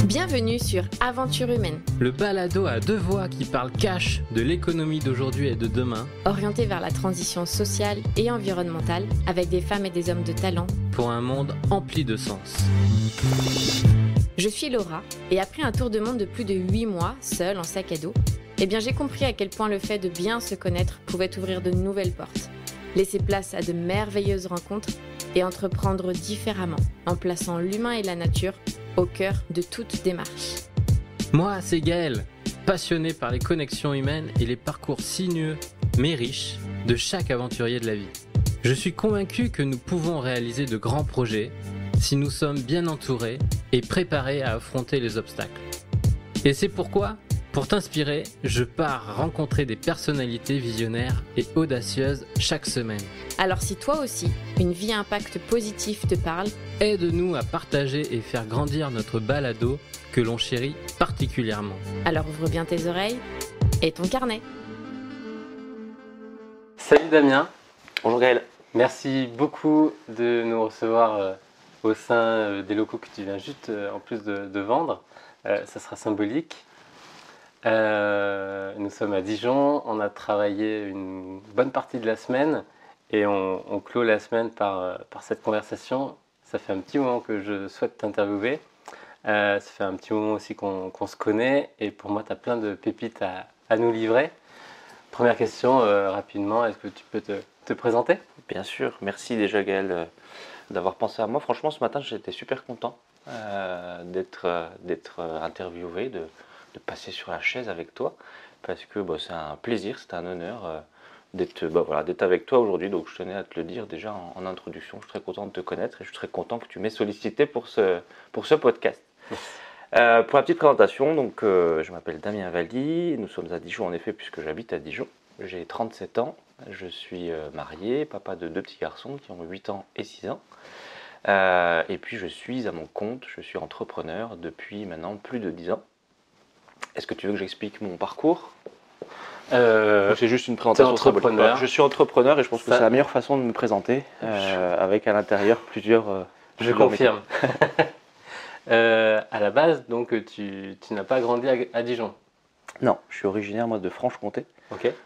Bienvenue sur Aventure humaine, le balado à deux voix qui parle cash de l'économie d'aujourd'hui et de demain, orienté vers la transition sociale et environnementale avec des femmes et des hommes de talent pour un monde empli de sens. Je suis Laura et après un tour de monde de plus de 8 mois, seule en sac à dos, j'ai compris à quel point le fait de bien se connaître pouvait ouvrir de nouvelles portes, laisser place à de merveilleuses rencontres et entreprendre différemment en plaçant l'humain et la nature au cœur de toute démarche. Moi, c'est Gaël, passionné par les connexions humaines et les parcours sinueux mais riches de chaque aventurier de la vie. Je suis convaincu que nous pouvons réaliser de grands projets si nous sommes bien entourés et préparés à affronter les obstacles. Et c'est pourquoi, pour t'inspirer, je pars rencontrer des personnalités visionnaires et audacieuses chaque semaine. Alors si toi aussi, une vie à impact positif te parle, aide-nous à partager et faire grandir notre balado que l'on chérit particulièrement. Alors ouvre bien tes oreilles et ton carnet. Salut Damien. Bonjour Gaël. Merci beaucoup de nous recevoir au sein des locaux que tu viens juste en plus de vendre. Ça sera symbolique. Nous sommes à Dijon, on a travaillé une bonne partie de la semaine et on clôt la semaine par cette conversation. Ça fait un petit moment que je souhaite t'interviewer. Ça fait un petit moment aussi qu'on se connaît et pour moi tu as plein de pépites à nous livrer. Première question, rapidement, est-ce que tu peux te présenter ? Bien sûr, merci déjà Gaël d'avoir pensé à moi. Franchement ce matin j'étais super content d'être interviewé, de passer sur la chaise avec toi parce que c'est un plaisir, c'est un honneur d'être avec toi aujourd'hui. Donc je tenais à te le dire déjà en introduction. Je suis très content de te connaître et je suis très content que tu m'aies sollicité pour ce podcast. Pour la petite présentation, donc, je m'appelle Damien Valli, nous sommes à Dijon en effet puisque j'habite à Dijon. J'ai 37 ans, je suis marié, papa de 2 petits garçons qui ont 8 ans et 6 ans. Et puis je suis à mon compte, je suis entrepreneur depuis maintenant plus de 10 ans. Est-ce que tu veux que j'explique mon parcours ? C'est juste une présentation entrepreneur. Je suis entrepreneur et je pense que c'est la meilleure façon de me présenter, avec à l'intérieur plusieurs... je confirme. À la base, donc, tu n'as pas grandi à Dijon ? Non, je suis originaire moi de Franche-Comté,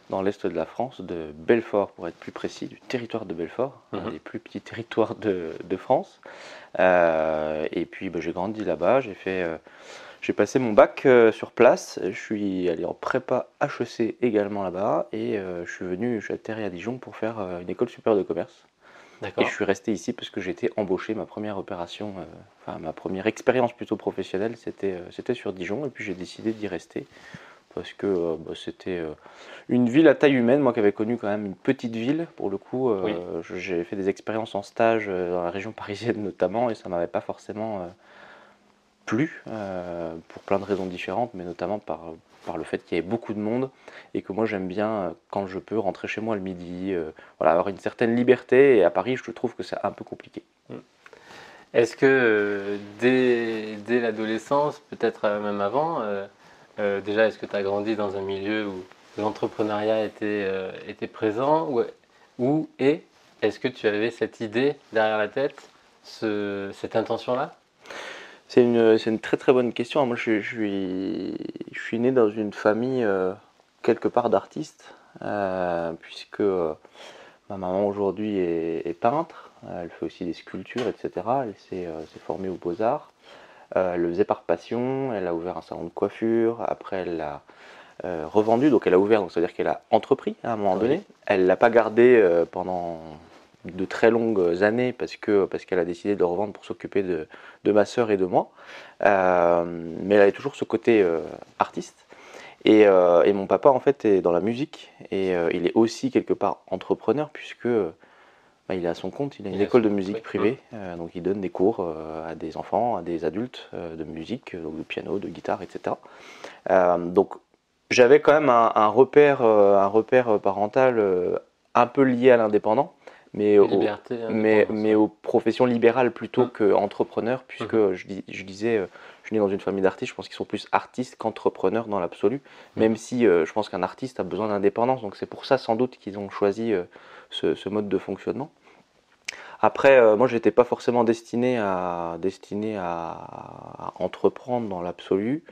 dans l'est de la France, de Belfort pour être plus précis, du territoire de Belfort, un des plus petits territoires de France. Et puis j'ai grandi là-bas, j'ai passé mon bac sur place, je suis allé en prépa HEC également là-bas et je suis atterri à Dijon pour faire une école supérieure de commerce. D'accord. Et je suis resté ici parce que j'ai été embauché, ma première opération, ma première expérience plutôt professionnelle, c'était sur Dijon et puis j'ai décidé d'y rester parce que c'était une ville à taille humaine, moi qui avais connu quand même une petite ville pour le coup. Oui. J'ai fait des expériences en stage dans la région parisienne notamment et ça m'avait pas forcément plu pour plein de raisons différentes, mais notamment par le fait qu'il y avait beaucoup de monde et que moi j'aime bien quand je peux rentrer chez moi le midi, avoir une certaine liberté, et à Paris je trouve que c'est un peu compliqué. Est-ce que dès l'adolescence, peut-être même avant, déjà est-ce que tu as grandi dans un milieu où l'entrepreneuriat était présent ou est-ce que tu avais cette idée derrière la tête, cette intention-là ? C'est une très très bonne question. Moi je suis né dans une famille quelque part d'artistes, puisque ma maman aujourd'hui est peintre, elle fait aussi des sculptures, etc. Elle s'est formée aux Beaux-Arts, elle le faisait par passion, elle a ouvert un salon de coiffure, après elle l'a revendu, donc elle a ouvert, donc ça veut dire qu'elle a entrepris à un moment donné. Elle ne l'a pas gardé pendant de très longues années parce qu'elle a décidé de le revendre pour s'occuper de ma sœur et de moi, mais elle avait toujours ce côté artiste et mon papa en fait est dans la musique et il est aussi quelque part entrepreneur puisque il est à son compte, il a une école de musique privée, donc il donne des cours à des enfants, à des adultes de musique, donc de piano, de guitare, etc. Donc j'avais quand même un repère parental un peu lié à l'indépendant, mais aux professions libérales plutôt qu'entrepreneurs, puisque je disais, je suis né dans une famille d'artistes, je pense qu'ils sont plus artistes qu'entrepreneurs dans l'absolu, même si je pense qu'un artiste a besoin d'indépendance, donc c'est pour ça sans doute qu'ils ont choisi ce mode de fonctionnement. Après, moi, j'étais pas forcément destiné à entreprendre dans l'absolu.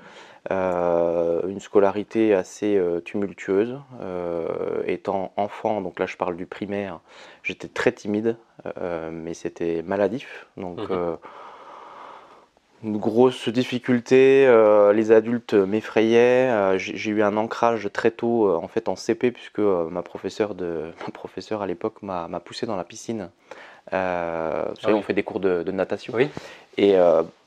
Une scolarité assez tumultueuse. Étant enfant, donc là je parle du primaire, j'étais très timide, mais c'était maladif. Donc une grosse difficulté, les adultes m'effrayaient. J'ai eu un ancrage très tôt, en fait en CP, puisque ma professeure à l'époque m'a poussé dans la piscine. Vous savez, on fait des cours de natation. Oui. Et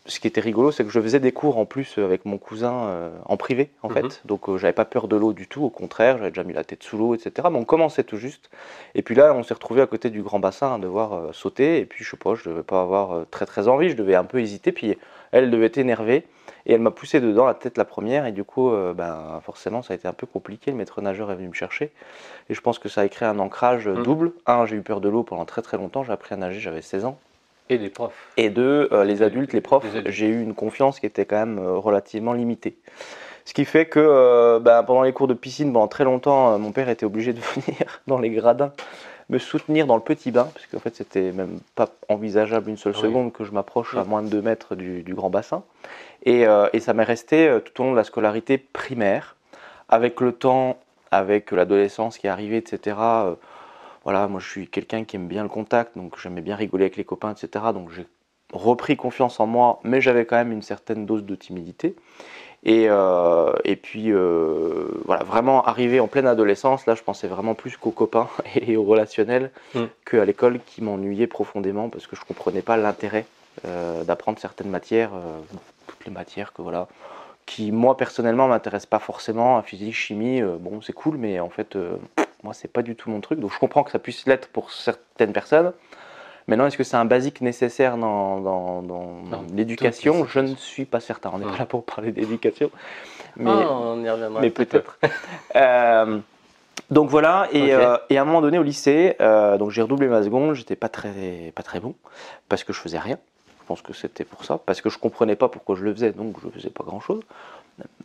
ce qui était rigolo, c'est que je faisais des cours en plus avec mon cousin en privé, en fait. Donc j'avais pas peur de l'eau du tout, au contraire, j'avais déjà mis la tête sous l'eau, etc. Mais on commençait tout juste. Et puis là, on s'est retrouvé à côté du grand bassin à devoir sauter. Et puis je sais pas, je devais pas avoir très envie, je devais un peu hésiter. Puis elle devait être énervée. Et elle m'a poussé dedans, la tête la première. Et du coup, forcément, ça a été un peu compliqué. Le maître nageur est venu me chercher. Et je pense que ça a créé un ancrage double. Un, j'ai eu peur de l'eau pendant très longtemps. J'ai appris à nager, j'avais 16 ans. Et les profs. Et deux, les adultes, les profs, j'ai eu une confiance qui était quand même relativement limitée. Ce qui fait que pendant les cours de piscine, pendant très longtemps, mon père était obligé de venir dans les gradins me soutenir dans le petit bain, parce qu'en fait c'était même pas envisageable une seule seconde que je m'approche à moins de 2 mètres du grand bassin. Et ça m'est resté tout au long de la scolarité primaire. Avec le temps, avec l'adolescence qui est arrivée, etc., voilà, moi je suis quelqu'un qui aime bien le contact, donc j'aimais bien rigoler avec les copains, etc. Donc j'ai repris confiance en moi, mais j'avais quand même une certaine dose de timidité. Et puis voilà, vraiment arrivé en pleine adolescence, là je pensais vraiment plus qu'aux copains et au relationnel qu'à l'école, qui m'ennuyait profondément parce que je ne comprenais pas l'intérêt d'apprendre certaines matières, toutes les matières que voilà, qui moi personnellement m'intéressent pas forcément. Physique, chimie, bon c'est cool, mais en fait moi c'est pas du tout mon truc, donc je comprends que ça puisse l'être pour certaines personnes. Maintenant, est-ce que c'est un basique nécessaire dans l'éducation? Je ne suis pas certain. On n'est pas là pour parler d'éducation, mais, on y reviendra mais peut-être. Donc voilà, et à un moment donné au lycée, donc j'ai redoublé ma seconde, j'étais pas très bon, parce que je faisais rien. Je pense que c'était pour ça, parce que je comprenais pas pourquoi je le faisais, donc je faisais pas grand-chose.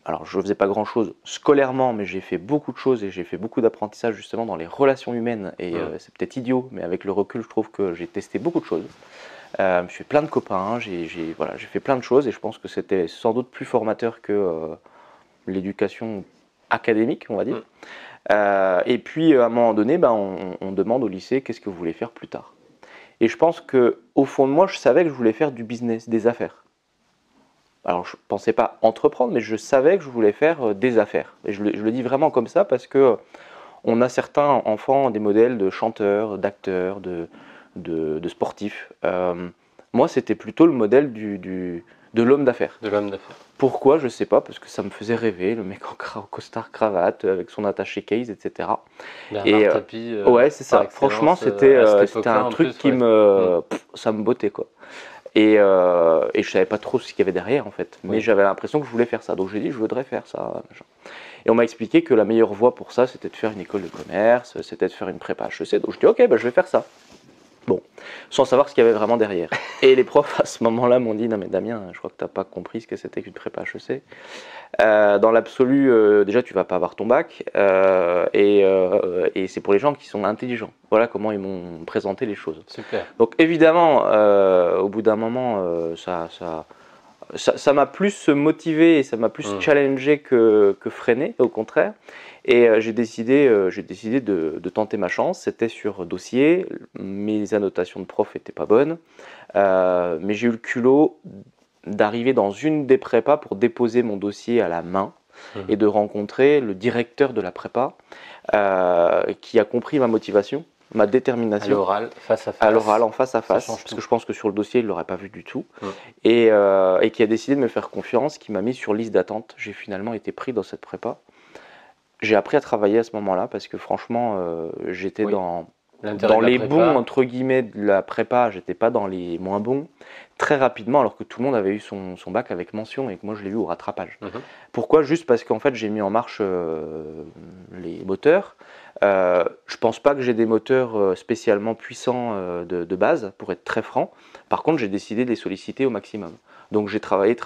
Alors je faisais pas grand-chose scolairement, mais j'ai fait beaucoup de choses et j'ai fait beaucoup d'apprentissage justement dans les relations humaines. Et c'est peut-être idiot, mais avec le recul, je trouve que j'ai testé beaucoup de choses. Je suis fait plein de copains, j'ai fait plein de choses et je pense que c'était sans doute plus formateur que l'éducation académique, on va dire. Et puis à un moment donné, on demande au lycée qu'est-ce que vous voulez faire plus tard. Et je pense qu'au fond de moi, je savais que je voulais faire du business, des affaires. Alors je ne pensais pas entreprendre, mais je savais que je voulais faire des affaires. Et je le dis vraiment comme ça parce que on a certains enfants, des modèles de chanteurs, d'acteurs, de sportifs. Moi, c'était plutôt le modèle de l'homme d'affaires. De l'homme d'affaires. Pourquoi? Je ne sais pas, parce que ça me faisait rêver, le mec en costard cravate, avec son attaché case, etc. Bernard Tapie. Ouais, c'est ça. Franchement, c'était un truc qui ça me bottait, quoi. Et je savais pas trop ce qu'il y avait derrière en fait, mais j'avais l'impression que je voulais faire ça, donc j'ai dit je voudrais faire ça. Et on m'a expliqué que la meilleure voie pour ça c'était de faire une école de commerce, c'était de faire une prépa HEC, donc je dis ok, je vais faire ça. Bon, sans savoir ce qu'il y avait vraiment derrière. Et les profs à ce moment-là m'ont dit non mais Damien, je crois que tu n'as pas compris ce que c'était qu'une prépa HEC. Dans l'absolu, déjà tu vas pas avoir ton bac, et c'est pour les gens qui sont intelligents. Voilà comment ils m'ont présenté les choses. Super. Donc évidemment, au bout d'un moment, ça m'a plus motivé et ça m'a plus challengé que freiné, au contraire. Et j'ai décidé de tenter ma chance. C'était sur dossier. Mes annotations de prof n'étaient pas bonnes, mais j'ai eu le culot d'arriver dans une des prépas pour déposer mon dossier à la main et de rencontrer le directeur de la prépa qui a compris ma motivation, ma détermination. À l'oral, face à face. À l'oral, en face à face, parce que je pense que sur le dossier, il ne l'aurait pas vu du tout. Et qui a décidé de me faire confiance, qui m'a mis sur liste d'attente. J'ai finalement été pris dans cette prépa. J'ai appris à travailler à ce moment-là, parce que franchement, j'étais dans les bons, entre guillemets, de la prépa, j'étais pas dans les moins bons, très rapidement, alors que tout le monde avait eu son bac avec mention et que moi je l'ai eu au rattrapage. Pourquoi? Juste parce qu'en fait j'ai mis en marche les moteurs. Je pense pas que j'ai des moteurs spécialement puissants de base, pour être très franc. Par contre, j'ai décidé de les solliciter au maximum. Donc j'ai travaillé.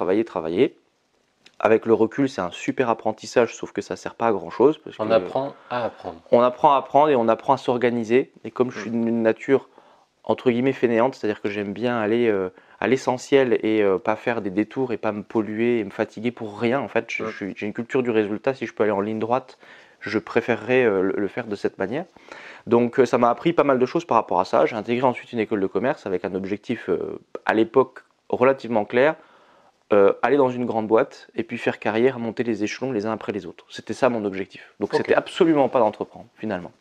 Avec le recul, c'est un super apprentissage, sauf que ça ne sert pas à grand-chose. On apprend à apprendre. On apprend à apprendre et on apprend à s'organiser. Et comme je suis d'une nature entre guillemets fainéante, c'est-à-dire que j'aime bien aller à l'essentiel et pas faire des détours et pas me polluer et me fatiguer pour rien. En fait, j'ai une culture du résultat. Si je peux aller en ligne droite, je préférerais le faire de cette manière. Donc ça m'a appris pas mal de choses par rapport à ça. J'ai intégré ensuite une école de commerce avec un objectif à l'époque relativement clair. Aller dans une grande boîte et puis faire carrière, monter les échelons les uns après les autres. C'était ça mon objectif. Donc c'était absolument pas d'entreprendre finalement.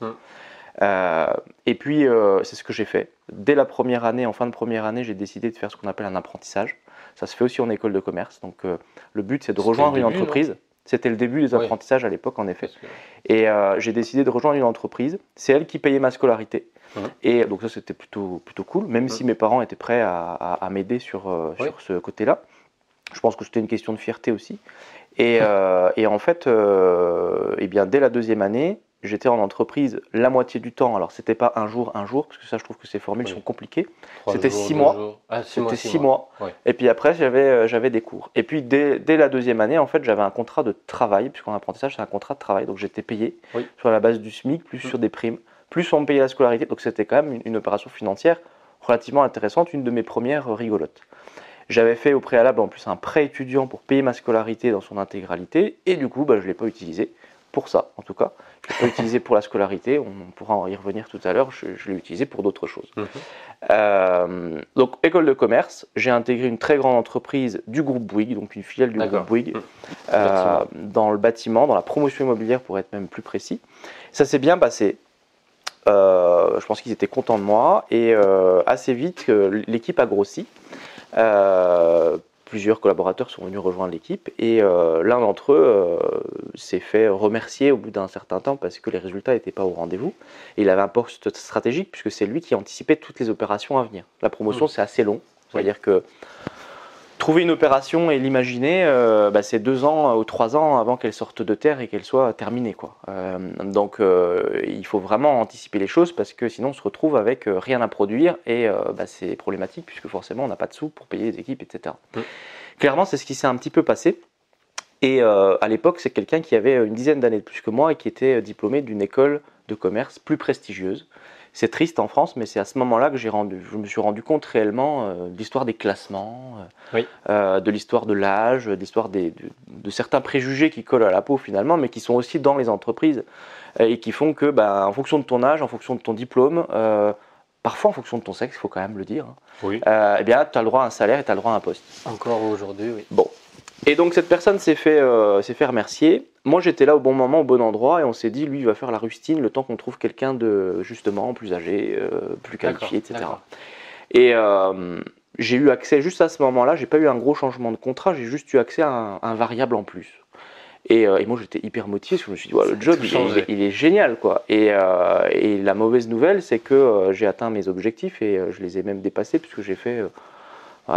Et puis c'est ce que j'ai fait. Dès la première année, en fin de première année, j'ai décidé de faire ce qu'on appelle un apprentissage. Ça se fait aussi en école de commerce. Donc le but c'est de rejoindre une entreprise. C'était le début des apprentissages à l'époque en effet. Et j'ai décidé de rejoindre une entreprise. C'est elle qui payait ma scolarité. Et donc ça c'était plutôt cool, même si mes parents étaient prêts à m'aider sur ce côté-là. Je pense que c'était une question de fierté aussi. Et en fait, eh bien, dès la deuxième année, j'étais en entreprise la moitié du temps. Alors, c'était pas un jour, parce que ça, je trouve que ces formules sont compliquées. C'était 6 mois. C'était 6 mois. Et puis après, j'avais des cours. Et puis, dès la deuxième année, en fait, j'avais un contrat de travail, puisqu'en apprentissage, c'est un contrat de travail. Donc, j'étais payé sur la base du SMIC, plus sur des primes, plus on me payait la scolarité. Donc, c'était quand même une opération financière relativement intéressante, une de mes premières rigolotes. J'avais fait au préalable en plus un prêt étudiant pour payer ma scolarité dans son intégralité et du coup je ne l'ai pas utilisé pour ça en tout cas. Je ne l'ai pas utilisé pour la scolarité, on pourra y revenir tout à l'heure, je l'ai utilisé pour d'autres choses. Donc école de commerce, j'ai intégré une très grande entreprise du groupe Bouygues, donc une filiale du groupe Bouygues, dans le bâtiment, dans la promotion immobilière pour être même plus précis. Ça s'est bien passé. Je pense qu'ils étaient contents de moi et assez vite l'équipe a grossi. Plusieurs collaborateurs sont venus rejoindre l'équipe et l'un d'entre eux s'est fait remercier au bout d'un certain temps parce que les résultats n'étaient pas au rendez-vous. Et il avait un poste stratégique puisque c'est lui qui anticipait toutes les opérations à venir. La promotion c'est assez long, c'est-à-dire que trouver une opération et l'imaginer, c'est 2 ans ou 3 ans avant qu'elle sorte de terre et qu'elle soit terminée, quoi. Donc il faut vraiment anticiper les choses parce que sinon on se retrouve avec rien à produire et c'est problématique puisque forcément on n'a pas de sous pour payer les équipes, etc. Clairement c'est ce qui s'est un petit peu passé et à l'époque c'est quelqu'un qui avait une dizaine d'années de plus que moi et qui était diplômé d'une école de commerce plus prestigieuse. C'est triste en France, mais c'est à ce moment-là que je me suis rendu compte réellement de l'histoire des classements, de l'histoire de l'âge, de l'histoire de certains préjugés qui collent à la peau finalement, mais qui sont aussi dans les entreprises et qui font que, en fonction de ton âge, en fonction de ton diplôme, parfois en fonction de ton sexe, il faut quand même le dire, eh bien, tu as le droit à un salaire et tu as le droit à un poste. Encore aujourd'hui, oui. Bon. Et donc cette personne s'est fait remercier. Moi j'étais là au bon moment, au bon endroit et on s'est dit lui il va faire la rustine le temps qu'on trouve quelqu'un de justement plus âgé, plus qualifié, etc. Et j'ai eu accès juste à ce moment-là, j'ai pas eu un gros changement de contrat, j'ai juste eu accès à un variable en plus. Et moi j'étais hyper motivé parce que je me suis dit le job il est génial quoi. Et la mauvaise nouvelle c'est que j'ai atteint mes objectifs et je les ai même dépassés puisque j'ai fait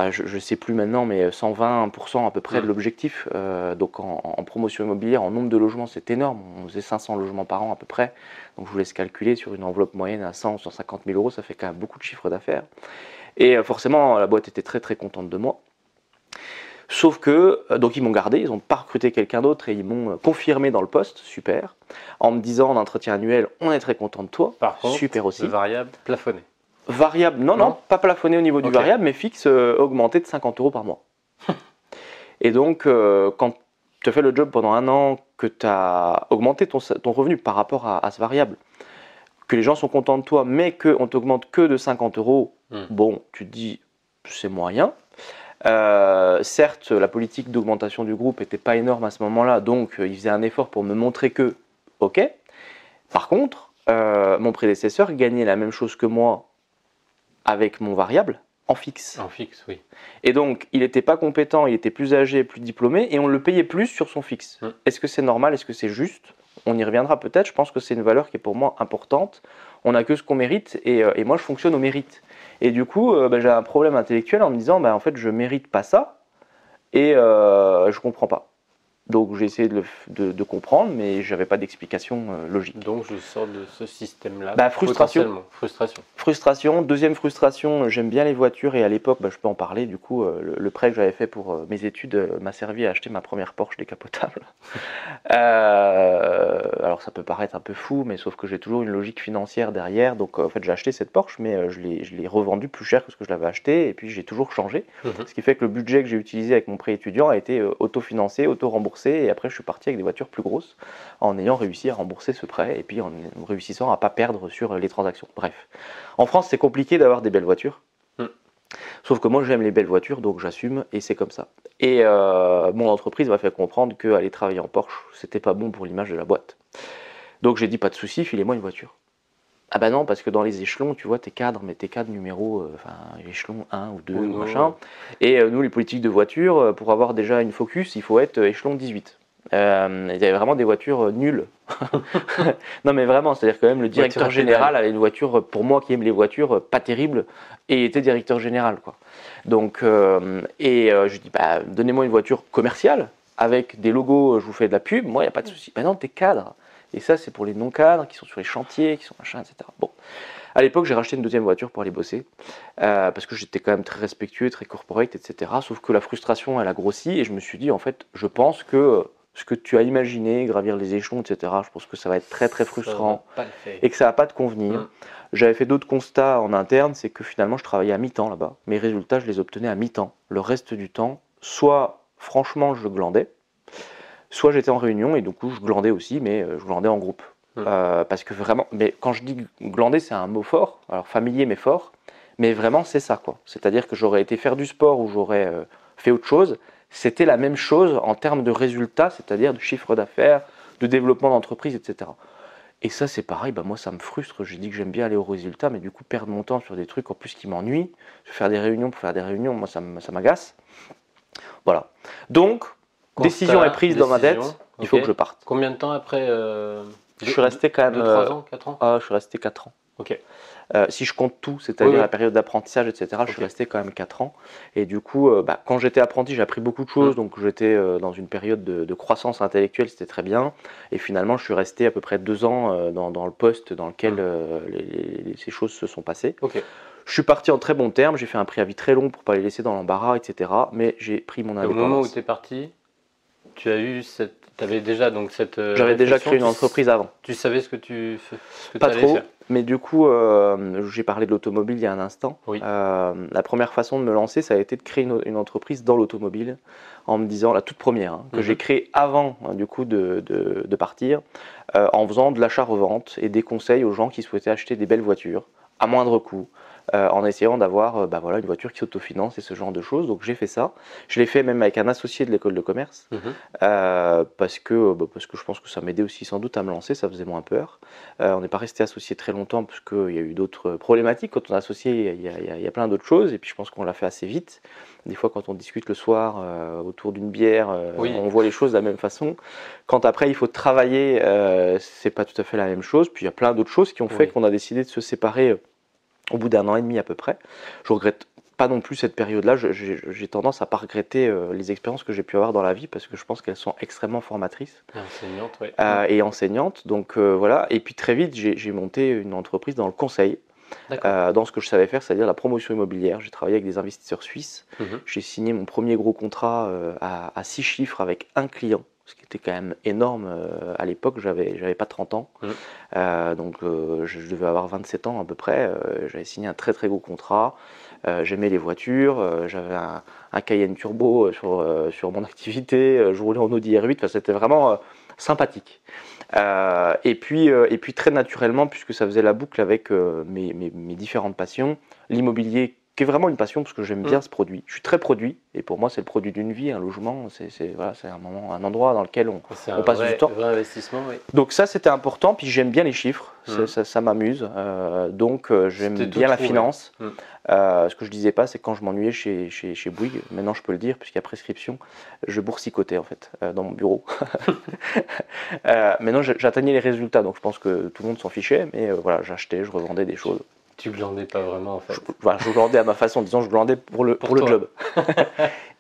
je ne sais plus maintenant, mais 120% à peu près de l'objectif. Donc en promotion immobilière, en nombre de logements, c'est énorme. On faisait 500 logements par an à peu près. Donc je vous laisse calculer sur une enveloppe moyenne à 100 ou 150 000 euros, ça fait quand même beaucoup de chiffre d'affaires. Et forcément, la boîte était très très contente de moi. Sauf que, donc ils m'ont gardé, ils n'ont pas recruté quelqu'un d'autre et ils m'ont confirmé dans le poste, super. En me disant en entretien annuel, on est très content de toi, par contre, super aussi. Le variable plafonné. Variable, non, pas plafonné au niveau du variable, mais fixe augmenté de 50 euros par mois. Et donc, quand tu as fait le job pendant 1 an, que tu as augmenté ton revenu par rapport à ce variable, que les gens sont contents de toi, mais qu'on t'augmente que de 50 euros, bon, tu te dis, c'est moyen. Certes, la politique d'augmentation du groupe n'était pas énorme à ce moment-là, donc ils faisaient un effort pour me montrer que, ok. Par contre, mon prédécesseur gagnait la même chose que moi, avec mon variable en fixe. En fixe, oui. Et donc, il n'était pas compétent, il était plus âgé, plus diplômé, et on le payait plus sur son fixe. Est-ce que c'est normal? Est-ce que c'est juste? On y reviendra peut-être. Je pense que c'est une valeur qui est pour moi importante. On n'a que ce qu'on mérite, et moi, je fonctionne au mérite. Et du coup, j'ai un problème intellectuel en me disant, en fait, je ne mérite pas ça, et je ne comprends pas. Donc j'ai essayé de comprendre, mais je n'avais pas d'explication logique. Donc je sors de ce système-là. Bah, frustration. Frustration. Deuxième frustration, j'aime bien les voitures et à l'époque, je peux en parler, du coup, le prêt que j'avais fait pour mes études m'a servi à acheter ma première Porsche décapotable. Alors ça peut paraître un peu fou, mais sauf que j'ai toujours une logique financière derrière. Donc en fait j'ai acheté cette Porsche, mais je l'ai revendue plus cher que ce que je l'avais acheté et puis j'ai toujours changé. Ce qui fait que le budget que j'ai utilisé avec mon prêt étudiant a été autofinancé, auto-remboursé et après je suis parti avec des voitures plus grosses en ayant réussi à rembourser ce prêt et puis en réussissant à ne pas perdre sur les transactions. Bref, en France c'est compliqué d'avoir des belles voitures. Sauf que moi j'aime les belles voitures donc j'assume et c'est comme ça. Et mon entreprise m'a fait comprendre qu'aller travailler en Porsche c'était pas bon pour l'image de la boîte. Donc j'ai dit pas de souci, filez-moi une voiture. Ah bah non, parce que dans les échelons, tu vois, tes cadres, mais tes cadres numéro, échelon 1 ou 2 ou machin. Et nous, les politiques de voiture, pour avoir déjà une Focus, il faut être échelon 18. Il y avait vraiment des voitures nulles. Non mais vraiment, c'est-à-dire que même le directeur général avait une voiture, pour moi qui aime les voitures, pas terrible, et était directeur général, quoi. Donc, je dis, donnez-moi une voiture commerciale, avec des logos, je vous fais de la pub, moi il n'y a pas de souci. Ben non, t'es cadre. Et ça, c'est pour les non-cadres qui sont sur les chantiers, qui sont machin, etc. Bon, à l'époque, j'ai racheté une deuxième voiture pour aller bosser, parce que j'étais quand même très respectueux, très corporate, etc. Sauf que la frustration, elle a grossi, et je me suis dit, en fait, je pense que ce que tu as imaginé, gravir les échelons, etc., je pense que ça va être très, très frustrant, et que ça va pas te convenir. J'avais fait d'autres constats en interne, c'est que finalement, je travaillais à mi-temps là-bas. Mes résultats, je les obtenais à mi-temps. Le reste du temps, soit, franchement, je glandais, soit j'étais en réunion et du coup je glandais aussi, mais je glandais en groupe. Parce que vraiment, mais quand je dis glander, c'est un mot fort, alors familier mais fort, mais vraiment c'est ça quoi. C'est-à-dire que j'aurais été faire du sport ou j'aurais fait autre chose, c'était la même chose en termes de résultats, c'est-à-dire de chiffre d'affaires, de développement d'entreprise, etc. Et ça c'est pareil, moi ça me frustre, j'ai dit que j'aime bien aller aux résultats, mais du coup perdre mon temps sur des trucs en plus qui m'ennuient, faire des réunions pour faire des réunions, moi ça m'agace. Voilà. Donc, décision est prise dans ma tête, il faut que je parte. Combien de temps après Je suis resté quand même... 3 ans, 4 ans Je suis resté 4 ans. Ok. Si je compte tout, c'est-à-dire la période d'apprentissage, etc., je suis resté quand même 4 ans. Et du coup, quand j'étais apprenti, j'ai appris beaucoup de choses, donc j'étais dans une période de croissance intellectuelle, c'était très bien. Et finalement, je suis resté à peu près 2 ans dans le poste dans lequel ces choses se sont passées. Okay. Je suis parti en très bons termes, j'ai fait un préavis très long pour ne pas les laisser dans l'embarras, etc. Mais j'ai pris mon indépendance. Au moment où tu es parti, tu as eu avais déjà donc cette. J'avais déjà créé une entreprise avant. Tu savais ce que tu pas allais trop, faire. Mais du coup, j'ai parlé de l'automobile il y a un instant. Oui. La première façon de me lancer, ça a été de créer une entreprise dans l'automobile, en me disant, la toute première, que j'ai créée avant du coup de partir, en faisant de l'achat-revente et des conseils aux gens qui souhaitaient acheter des belles voitures à moindre coût. En essayant d'avoir une voiture qui s'autofinance et ce genre de choses. Donc j'ai fait ça. Je l'ai fait même avec un associé de l'école de commerce parce que je pense que ça m'aidait aussi sans doute à me lancer, ça faisait moins peur. On n'est pas resté associé très longtemps parce qu'il y a eu d'autres problématiques. Quand on est associé, il y a plein d'autres choses et puis je pense qu'on l'a fait assez vite. Des fois quand on discute le soir autour d'une bière, on voit les choses de la même façon. Quand après il faut travailler, c'est pas tout à fait la même chose. Puis il y a plein d'autres choses qui ont fait qu'on a décidé de se séparer au bout d'1 an et demi à peu près. Je regrette pas non plus cette période-là. J'ai tendance à pas regretter les expériences que j'ai pu avoir dans la vie parce que je pense qu'elles sont extrêmement formatrices. Et enseignantes. Donc voilà. Et puis très vite, j'ai monté une entreprise dans le conseil. Dans ce que je savais faire, c'est-à-dire la promotion immobilière. J'ai travaillé avec des investisseurs suisses. J'ai signé mon premier gros contrat à 6 chiffres avec un client. Ce qui était quand même énorme à l'époque, j'avais pas 30 ans, donc je devais avoir 27 ans à peu près, j'avais signé un très très gros contrat, j'aimais les voitures, j'avais un Cayenne Turbo sur mon activité, je roulais en Audi R8, enfin, c'était vraiment sympathique. Et puis très naturellement, puisque ça faisait la boucle avec mes différentes passions, l'immobilier qui est vraiment une passion parce que j'aime bien ce produit. Je suis très produit et pour moi c'est le produit d'une vie, un logement, c'est un endroit dans lequel on passe du temps. C'est un vrai investissement, oui. Donc ça c'était important, puis j'aime bien les chiffres, ça m'amuse, donc j'aime bien la finance. Ce que je disais pas, c'est que quand je m'ennuyais chez Bouygues, maintenant je peux le dire puisqu'il y a prescription, je boursicotais en fait dans mon bureau. Maintenant j'atteignais les résultats, donc je pense que tout le monde s'en fichait, mais voilà, j'achetais, je revendais des choses. Tu glandais pas vraiment en fait. Je glandais à ma façon, disons je glandais pour le job.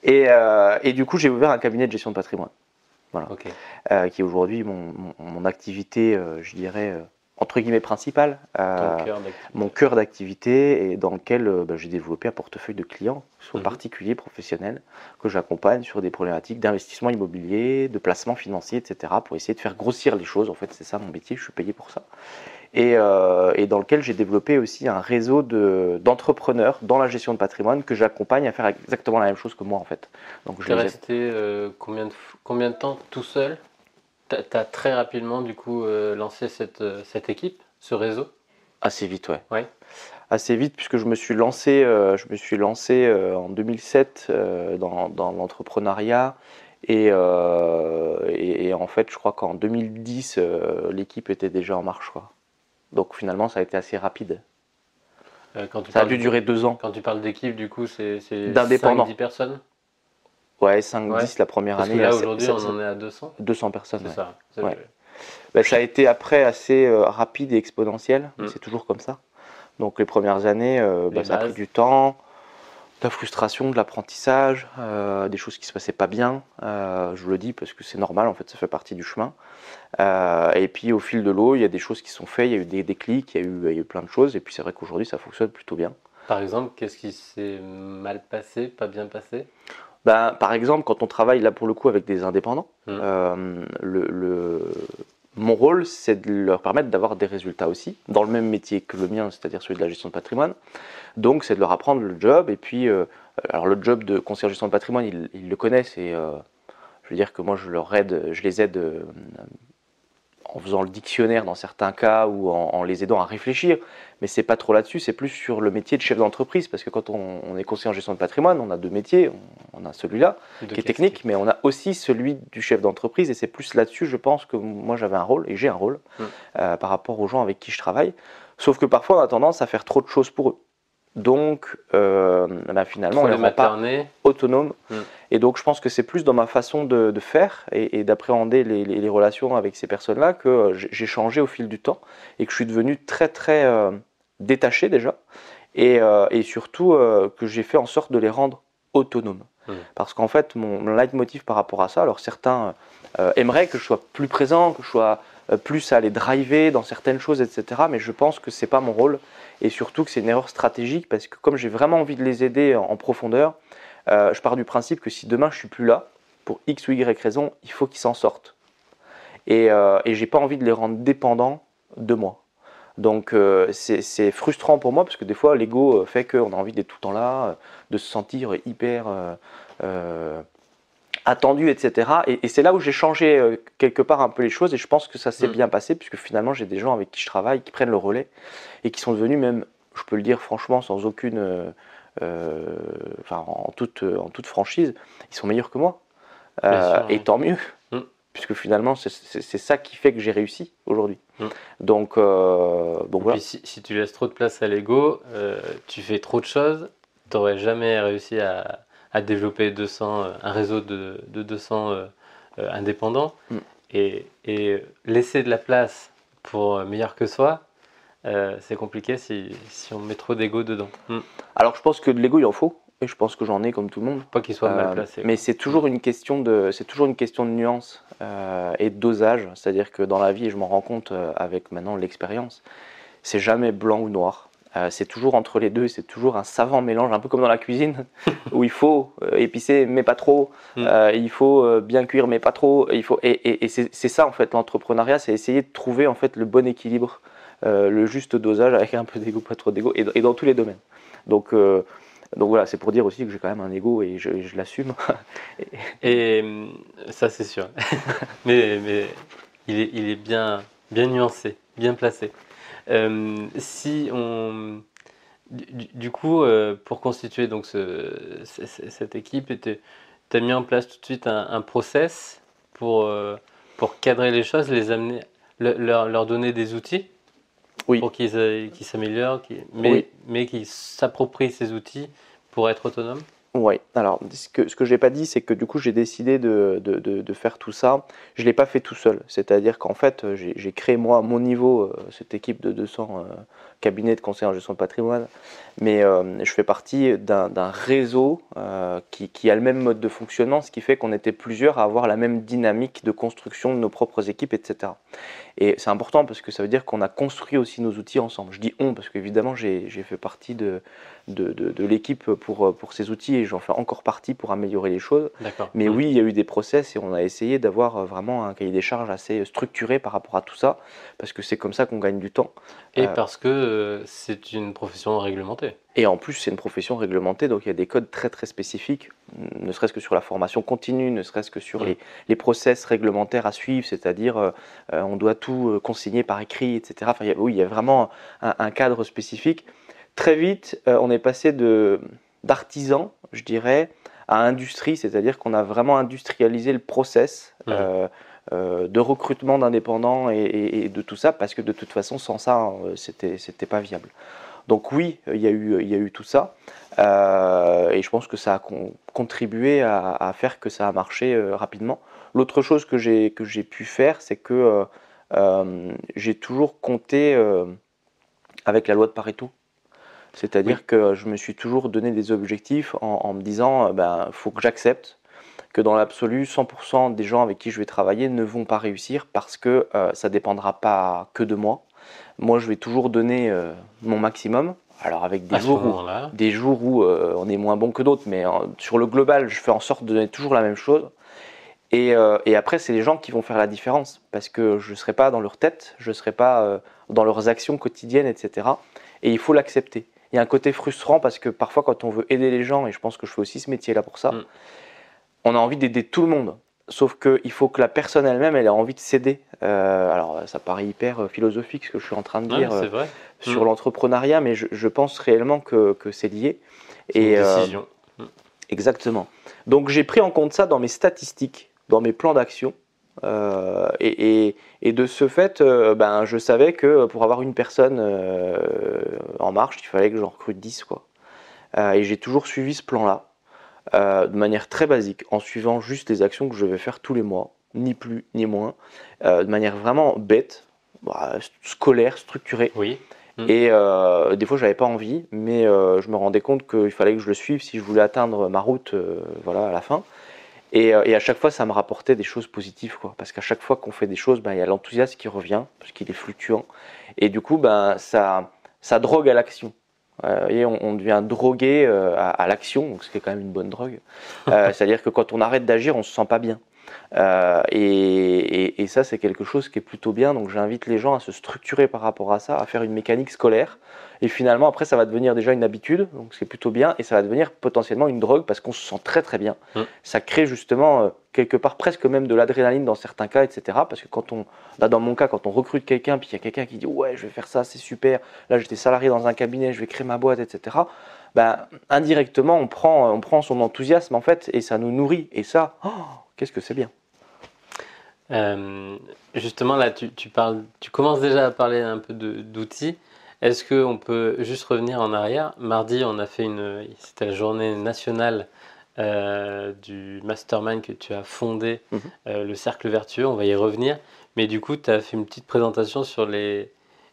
Et du coup j'ai ouvert un cabinet de gestion de patrimoine. Voilà. Ok. Qui est aujourd'hui mon activité, je dirais, entre guillemets principale, mon cœur d'activité, et dans lequel j'ai développé un portefeuille de clients, soit particuliers, professionnels, que j'accompagne sur des problématiques d'investissement immobilier, de placement financier, etc., pour essayer de faire grossir les choses. En fait, c'est ça mon métier, je suis payé pour ça. Et dans lequel j'ai développé aussi un réseau d'entrepreneurs dans la gestion de patrimoine que j'accompagne à faire exactement la même chose que moi, en fait. Donc, tu es resté combien de temps tout seul? Tu as très rapidement du coup lancé cette équipe, ce réseau? Assez vite, ouais. Ouais. Assez vite, puisque je me suis lancé en 2007 dans l'entrepreneuriat, et en fait, je crois qu'en 2010, l'équipe était déjà en marche, quoi. Donc finalement, ça a été assez rapide. Ça a dû durer 2 ans. Quand tu parles d'équipe, du coup, c'est d'indépendants. 5-10 personnes? Ouais, 5-10 la première année. Parce que là, aujourd'hui, on en est à 200. 200 personnes. C'est ça. Ouais. Ça a été après assez rapide et exponentiel, mais c'est toujours comme ça. Donc les premières années, ça a pris du temps, de la frustration, de l'apprentissage, des choses qui ne se passaient pas bien. Je vous le dis parce que c'est normal, en fait, ça fait partie du chemin. Et puis au fil de l'eau, il y a des choses qui sont faites, il y a eu des déclics, il y a eu plein de choses. Et puis c'est vrai qu'aujourd'hui, ça fonctionne plutôt bien. Par exemple, qu'est-ce qui s'est mal passé, pas bien passé? Par exemple, quand on travaille là pour le coup avec des indépendants, mon rôle, c'est de leur permettre d'avoir des résultats aussi, dans le même métier que le mien, c'est-à-dire celui de la gestion de patrimoine. Donc, c'est de leur apprendre le job. Et puis, alors le job de conseiller en gestion de patrimoine, ils le connaissent. Et je veux dire que moi, je les aide en faisant le dictionnaire dans certains cas, ou en les aidant à réfléchir. Mais c'est pas trop là-dessus, c'est plus sur le métier de chef d'entreprise. Parce que quand on est conseiller en gestion de patrimoine, on a 2 métiers. On a celui-là, qui est technique, mais on a aussi celui du chef d'entreprise. Et c'est plus là-dessus, je pense, que moi j'avais un rôle, et j'ai un rôle, par rapport aux gens avec qui je travaille. Sauf que parfois, on a tendance à faire trop de choses pour eux. Donc, finalement, on ne les rend pas autonomes. Et donc, je pense que c'est plus dans ma façon de faire et d'appréhender les relations avec ces personnes-là que j'ai changé au fil du temps, et que je suis devenu très, très détaché déjà. Et surtout, que j'ai fait en sorte de les rendre autonomes. Parce qu'en fait, mon leitmotiv par rapport à ça, alors certains aimeraient que je sois plus présent, que je sois plus à les driver dans certaines choses, etc. Mais je pense que c'est pas mon rôle, et surtout que c'est une erreur stratégique, parce que comme j'ai vraiment envie de les aider en profondeur, je pars du principe que si demain je suis plus là, pour X ou Y raison, il faut qu'ils s'en sortent. Et j'ai pas envie de les rendre dépendants de moi. Donc c'est frustrant pour moi, parce que des fois l'ego fait qu'on a envie d'être tout le temps là, de se sentir hyper attendu, etc. Et c'est là où j'ai changé quelque part un peu les choses, et je pense que ça s'est bien passé, puisque finalement j'ai des gens avec qui je travaille qui prennent le relais, et qui sont devenus, même, je peux le dire franchement, sans aucune, en toute franchise, ils sont meilleurs que moi. Et tant mieux, puisque finalement c'est ça qui fait que j'ai réussi aujourd'hui. Donc voilà. Puis si tu laisses trop de place à l'ego, tu fais trop de choses, tu n'aurais jamais réussi à développer un réseau de 200 indépendants. Et laisser de la place pour meilleur que soi, c'est compliqué si on met trop d'ego dedans. Alors je pense que de l'ego il en faut, et je pense que j'en ai comme tout le monde. Pas qu'il soit mal placé. Mais c'est toujours une question de nuance et de dosage. C'est-à-dire que dans la vie, et je m'en rends compte avec maintenant l'expérience, c'est jamais blanc ou noir. C'est toujours entre les deux, c'est toujours un savant mélange, un peu comme dans la cuisine, où il faut épicer mais pas trop, il faut bien cuire mais pas trop, et c'est ça en fait l'entrepreneuriat, c'est essayer de trouver en fait le bon équilibre, le juste dosage, avec un peu d'ego, pas trop d'ego, et dans tous les domaines. Donc voilà, c'est pour dire aussi que j'ai quand même un ego, et je l'assume. Et ça c'est sûr, mais il est bien nuancé, bien placé. Du coup, pour constituer donc cette équipe, tu as mis en place tout de suite un process pour cadrer les choses, les amener, leur donner des outils, pour qu'ils s'améliorent, mais qu'ils s'approprient ces outils pour être autonomes. Ouais, alors ce que j'ai pas dit, c'est que du coup j'ai décidé de faire tout ça. Je l'ai pas fait tout seul. C'est-à-dire qu'en fait, j'ai créé moi à mon niveau cette équipe de 200 cabinets de conseil en gestion de patrimoine. Mais je fais partie d'un réseau qui a le même mode de fonctionnement, ce qui fait qu'on était plusieurs à avoir la même dynamique de construction de nos propres équipes, etc. Et c'est important parce que ça veut dire qu'on a construit aussi nos outils ensemble. Je dis on parce qu'évidemment j'ai fait partie de l'équipe pour ces outils et j'en fais encore partie pour améliorer les choses. D'accord. Mais oui, il y a eu des process et on a essayé d'avoir vraiment un cahier des charges assez structuré par rapport à tout ça parce que c'est comme ça qu'on gagne du temps. Et parce que c'est une profession réglementée. Et en plus, c'est une profession réglementée, donc il y a des codes très très spécifiques, ne serait-ce que sur la formation continue, ne serait-ce que sur les process réglementaires à suivre, c'est-à-dire on doit tout consigner par écrit, etc. Enfin, oui, il y a vraiment un cadre spécifique. Très vite, on est passé d'artisan, je dirais, à industrie, c'est-à-dire qu'on a vraiment industrialisé le process de recrutement d'indépendants et de tout ça, parce que de toute façon, sans ça, c'était pas viable. Donc oui, il y a eu tout ça, et je pense que ça a contribué à faire que ça a marché rapidement. L'autre chose que j'ai pu faire, c'est que j'ai toujours compté avec la loi de Pareto. C'est-à-dire que je me suis toujours donné des objectifs en me disant faut que j'accepte que dans l'absolu, 100% des gens avec qui je vais travailler ne vont pas réussir parce que ça ne dépendra pas que de moi. Moi, je vais toujours donner mon maximum. Alors avec des jours où on est moins bon que d'autres, mais sur le global, je fais en sorte de donner toujours la même chose. Et après, c'est les gens qui vont faire la différence parce que je ne serai pas dans leur tête, je ne serai pas dans leurs actions quotidiennes, etc. Et il faut l'accepter. Il y a un côté frustrant parce que parfois, quand on veut aider les gens, et je pense que je fais aussi ce métier-là pour ça, on a envie d'aider tout le monde. Sauf qu'il faut que la personne elle-même, elle ait envie de s'aider. Alors, ça paraît hyper philosophique ce que je suis en train de dire sur l'entrepreneuriat, mais je pense réellement que c'est lié. C'est une décision. Exactement. Donc, j'ai pris en compte ça dans mes statistiques, dans mes plans d'action. Et de ce fait, je savais que pour avoir une personne en marche, il fallait que j'en recrute 10. Quoi. Et j'ai toujours suivi ce plan-là. De manière très basique, en suivant juste les actions que je vais faire tous les mois, ni plus ni moins, de manière vraiment bête, scolaire, structurée. Oui. Et des fois, je n'avais pas envie, mais je me rendais compte qu'il fallait que je le suive si je voulais atteindre ma route à la fin. Et à chaque fois, ça me rapportait des choses positives, quoi. Parce qu'à chaque fois qu'on fait des choses, il y a l'enthousiasme qui revient, parce qu'il est fluctuant. Et du coup, ça drogue à l'action. Et on devient drogué à l'action, donc ce qui est quand même une bonne drogue. C'est-à-dire que quand on arrête d'agir, on ne se sent pas bien. Et ça, c'est quelque chose qui est plutôt bien. Donc j'invite les gens à se structurer par rapport à ça, à faire une mécanique scolaire. Et finalement, après, ça va devenir déjà une habitude, donc c'est plutôt bien. Et ça va devenir potentiellement une drogue parce qu'on se sent très très bien. Ça crée justement quelque part presque même de l'adrénaline dans certains cas, etc. Parce que dans mon cas, quand on recrute quelqu'un, puis il y a quelqu'un qui dit ouais, je vais faire ça, c'est super. Là, j'étais salarié dans un cabinet, je vais créer ma boîte, etc. Indirectement, on prend son enthousiasme en fait, et ça nous nourrit. Et ça, qu'est-ce que c'est bien. Justement, là, tu commences déjà à parler un peu d'outils. Est-ce qu'on peut juste revenir en arrière? Mardi, on a fait c'était la journée nationale du mastermind que tu as fondé, le Cercle Vertueux, on va y revenir. Mais du coup, tu as fait une petite présentation sur les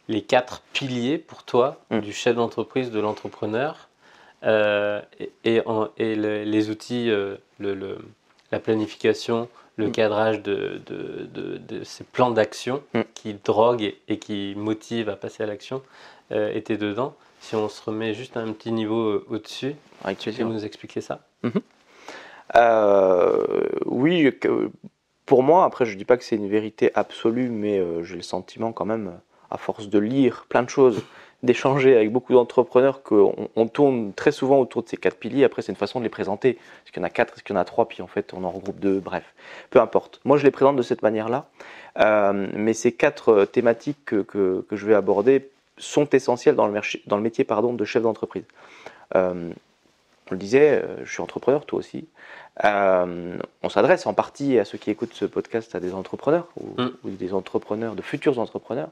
4 piliers pour toi, du chef d'entreprise, de l'entrepreneur, les outils, la planification, le cadrage de ces plans d'action qui droguent et qui motivent à passer à l'action étaient dedans. Si on se remet juste à un petit niveau au-dessus, tu peux nous expliquer ça? Oui, pour moi, après je ne dis pas que c'est une vérité absolue, mais j'ai le sentiment quand même, à force de lire plein de choses, d'échanger avec beaucoup d'entrepreneurs, qu'on tourne très souvent autour de ces 4 piliers. Après, c'est une façon de les présenter. Est-ce qu'il y en a 4, est-ce qu'il y en a 3, puis en fait on en regroupe 2, bref, peu importe. Moi je les présente de cette manière-là, mais ces 4 thématiques que je vais aborder sont essentielles dans le métier de chef d'entreprise. On le disait, je suis entrepreneur, toi aussi. On s'adresse en partie à ceux qui écoutent ce podcast, à des entrepreneurs ou des entrepreneurs, de futurs entrepreneurs.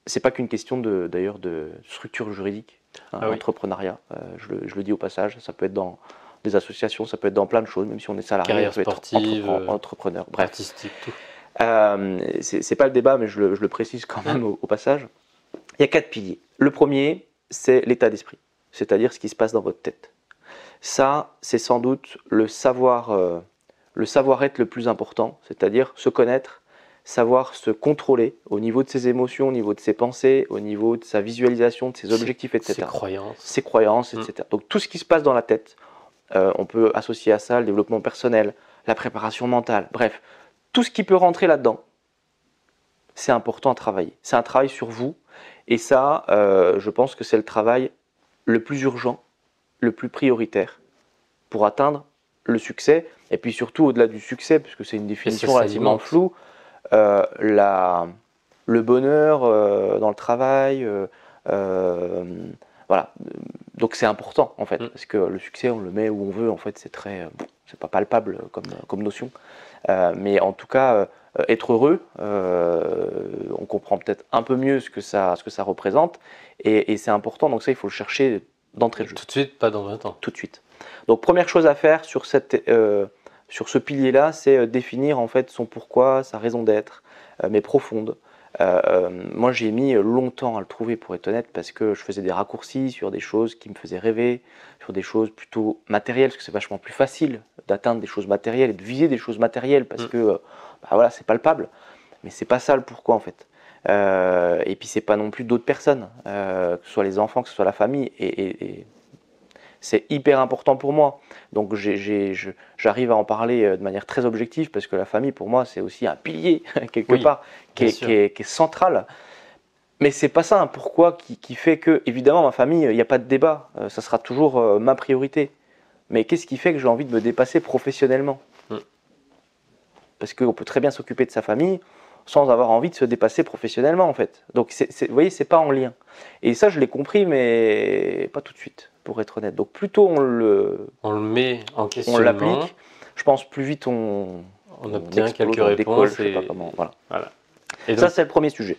C'est pas qu'une question d'ailleurs de structure juridique. l'entrepreneuriat. Je le dis au passage, ça peut être dans des associations, ça peut être dans plein de choses, même si on est salarié, Carrière on peut sportive, être entrepreneur. Bref, artistique, tout. c'est pas le débat, mais je le précise quand même au passage. Il y a 4 piliers. Le premier, c'est l'état d'esprit, c'est-à-dire ce qui se passe dans votre tête. Ça, c'est sans doute le savoir-être le plus important, c'est-à-dire se connaître, savoir se contrôler au niveau de ses émotions, au niveau de ses pensées, au niveau de sa visualisation, de ses objectifs, etc. Ses croyances, etc. Donc tout ce qui se passe dans la tête, on peut associer à ça le développement personnel, la préparation mentale, bref, tout ce qui peut rentrer là-dedans, c'est important à travailler. C'est un travail sur vous, et ça, je pense que c'est le travail le plus urgent, le plus prioritaire pour atteindre le succès, et puis surtout au-delà du succès, puisque c'est une définition relativement floue, le bonheur dans le travail, voilà. Donc c'est important en fait, parce que le succès on le met où on veut, en fait c'est c'est pas palpable comme notion, mais en tout cas être heureux, on comprend peut-être un peu mieux ce que ça représente, et c'est important, donc ça il faut le chercher d'entrée de jeu. Tout de suite, pas dans 20 ans. Tout de suite. Donc première chose à faire sur ce pilier-là, c'est définir en fait son pourquoi, sa raison d'être, mais profonde. Moi j'ai mis longtemps à le trouver, pour être honnête, parce que je faisais des raccourcis sur des choses qui me faisaient rêver, sur des choses plutôt matérielles, parce que c'est vachement plus facile d'atteindre des choses matérielles et de viser des choses matérielles, parce que voilà, c'est palpable, mais c'est pas ça le pourquoi en fait. Et puis c'est pas non plus d'autres personnes, que ce soit les enfants, que ce soit la famille, et c'est hyper important pour moi. Donc j'arrive à en parler de manière très objective, parce que la famille pour moi c'est aussi un pilier quelque part qui est central. Mais c'est pas ça un pourquoi qui fait que, évidemment, ma famille, il n'y a pas de débat, ça sera toujours ma priorité. Mais qu'est-ce qui fait que j'ai envie de me dépasser professionnellement ? Parce qu'on peut très bien s'occuper de sa famille sans avoir envie de se dépasser professionnellement en fait. Donc vous voyez, c'est pas en lien. Et ça je l'ai compris, mais pas tout de suite, pour être honnête. Donc plutôt on le met en question, on l'applique, je pense plus vite on obtient explose, quelques réponses, je sais pas comment. Voilà. Et donc, ça c'est le premier sujet.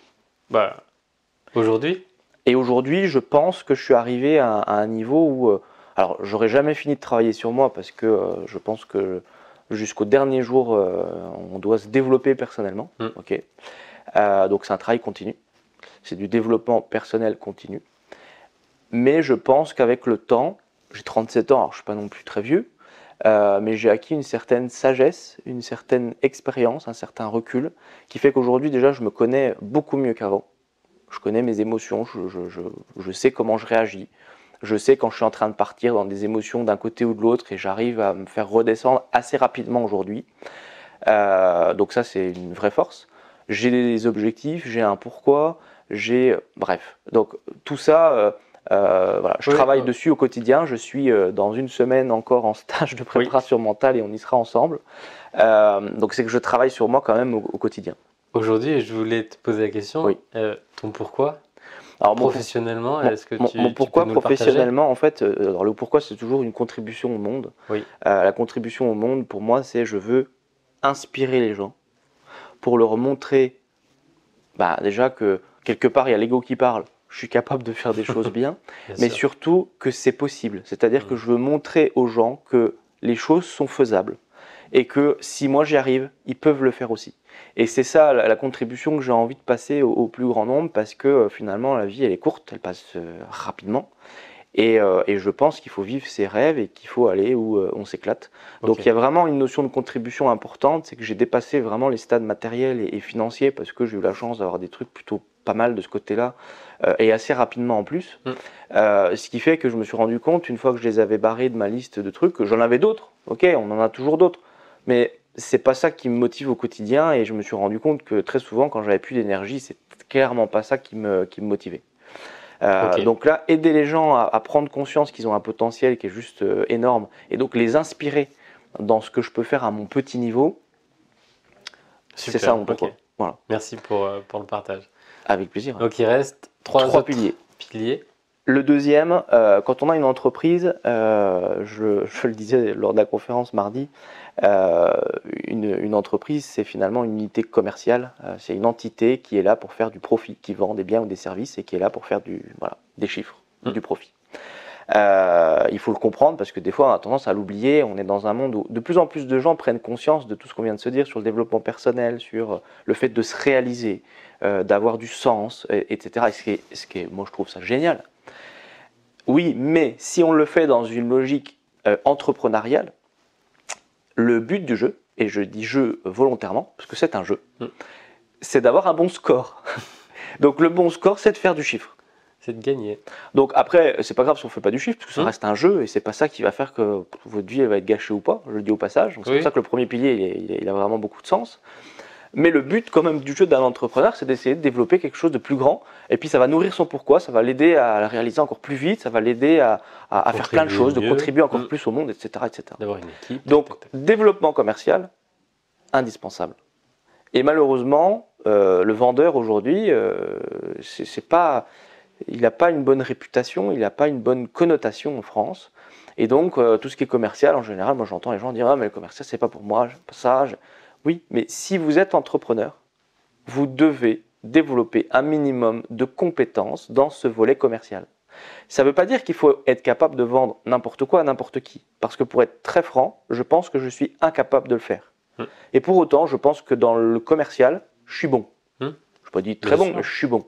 Aujourd'hui ? Et aujourd'hui, je pense que je suis arrivé à un niveau où, alors j'aurais jamais fini de travailler sur moi, parce que je pense que jusqu'au dernier jour, on doit se développer personnellement. Okay. Donc c'est un travail continu, c'est du développement personnel continu. Mais je pense qu'avec le temps, j'ai 37 ans, alors je ne suis pas non plus très vieux, mais j'ai acquis une certaine sagesse, une certaine expérience, un certain recul, qui fait qu'aujourd'hui déjà je me connais beaucoup mieux qu'avant. Je connais mes émotions, je sais comment je réagis. Je sais quand je suis en train de partir dans des émotions d'un côté ou de l'autre, et j'arrive à me faire redescendre assez rapidement aujourd'hui. Donc ça c'est une vraie force. J'ai des objectifs, j'ai un pourquoi, bref. Donc tout ça, voilà, je travaille dessus au quotidien. Je suis dans une semaine encore en stage de préparation mentale, et on y sera ensemble. Donc c'est que je travaille sur moi quand même au quotidien. Aujourd'hui, je voulais te poser la question, ton pourquoi ? Alors, professionnellement, est-ce que mon pourquoi professionnellement, en fait, alors le pourquoi c'est toujours une contribution au monde. La contribution au monde, pour moi, c'est je veux inspirer les gens pour leur montrer déjà que quelque part il y a l'ego qui parle, je suis capable de faire des choses bien, mais surtout que c'est possible. C'est-à-dire que je veux montrer aux gens que les choses sont faisables, et que si moi j'y arrive, ils peuvent le faire aussi. Et c'est ça la contribution que j'ai envie de passer au plus grand nombre, parce que finalement la vie elle est courte, elle passe rapidement, et je pense qu'il faut vivre ses rêves et qu'il faut aller où on s'éclate. Donc il y a vraiment une notion de contribution importante, c'est que j'ai dépassé vraiment les stades matériels et financiers, parce que j'ai eu la chance d'avoir des trucs plutôt pas mal de ce côté-là, et assez rapidement en plus. Ce qui fait que je me suis rendu compte, une fois que je les avais barrés de ma liste de trucs, que j'en avais d'autres, on en a toujours d'autres, mais c'est pas ça qui me motive au quotidien, et je me suis rendu compte que très souvent quand j'avais plus d'énergie, c'est clairement pas ça qui me motivait. Donc là, aider les gens à prendre conscience qu'ils ont un potentiel qui est juste énorme, et donc les inspirer dans ce que je peux faire à mon petit niveau, c'est ça mon pourquoi. Voilà. Merci pour le partage. Avec plaisir. Donc il reste trois piliers. Le deuxième, quand on a une entreprise, je le disais lors de la conférence mardi, une entreprise c'est finalement une unité commerciale, c'est une entité qui est là pour faire du profit, qui vend des biens ou des services et qui est là pour faire des chiffres. du profit. Il faut le comprendre parce que des fois on a tendance à l'oublier. On est dans un monde où de plus en plus de gens prennent conscience de tout ce qu'on vient de se dire sur le développement personnel, sur le fait de se réaliser, d'avoir du sens, etc. Et moi je trouve ça génial. Oui, mais si on le fait dans une logique entrepreneuriale, le but du jeu, et je dis jeu volontairement parce que c'est un jeu, c'est d'avoir un bon score. Donc le bon score, c'est de faire du chiffre. C'est de gagner. Donc après, c'est pas grave si on fait pas du chiffre, parce que ça reste un jeu et c'est pas ça qui va faire que votre vie elle va être gâchée ou pas, je le dis au passage. Donc c'est pour ça que le premier pilier il a vraiment beaucoup de sens. Mais le but quand même du jeu d'un entrepreneur, c'est d'essayer de développer quelque chose de plus grand. Et puis ça va nourrir son pourquoi, ça va l'aider à le réaliser encore plus vite, ça va l'aider à faire plein de choses, de contribuer encore plus au monde, etc. etc. D'avoir une équipe. Donc développement commercial, indispensable. Et malheureusement, le vendeur aujourd'hui, il n'a pas une bonne réputation, il n'a pas une bonne connotation en France. Et donc, tout ce qui est commercial, en général, moi j'entends les gens dire « Ah, mais le commercial, c'est pas pour moi, j'aime pas ça. » Oui, mais si vous êtes entrepreneur, vous devez développer un minimum de compétences dans ce volet commercial. Ça ne veut pas dire qu'il faut être capable de vendre n'importe quoi à n'importe qui. Parce que pour être très franc, je pense que je suis incapable de le faire. Et pour autant, je pense que dans le commercial, je suis bon. Je ne suis pas dit très bon, mais je suis bon.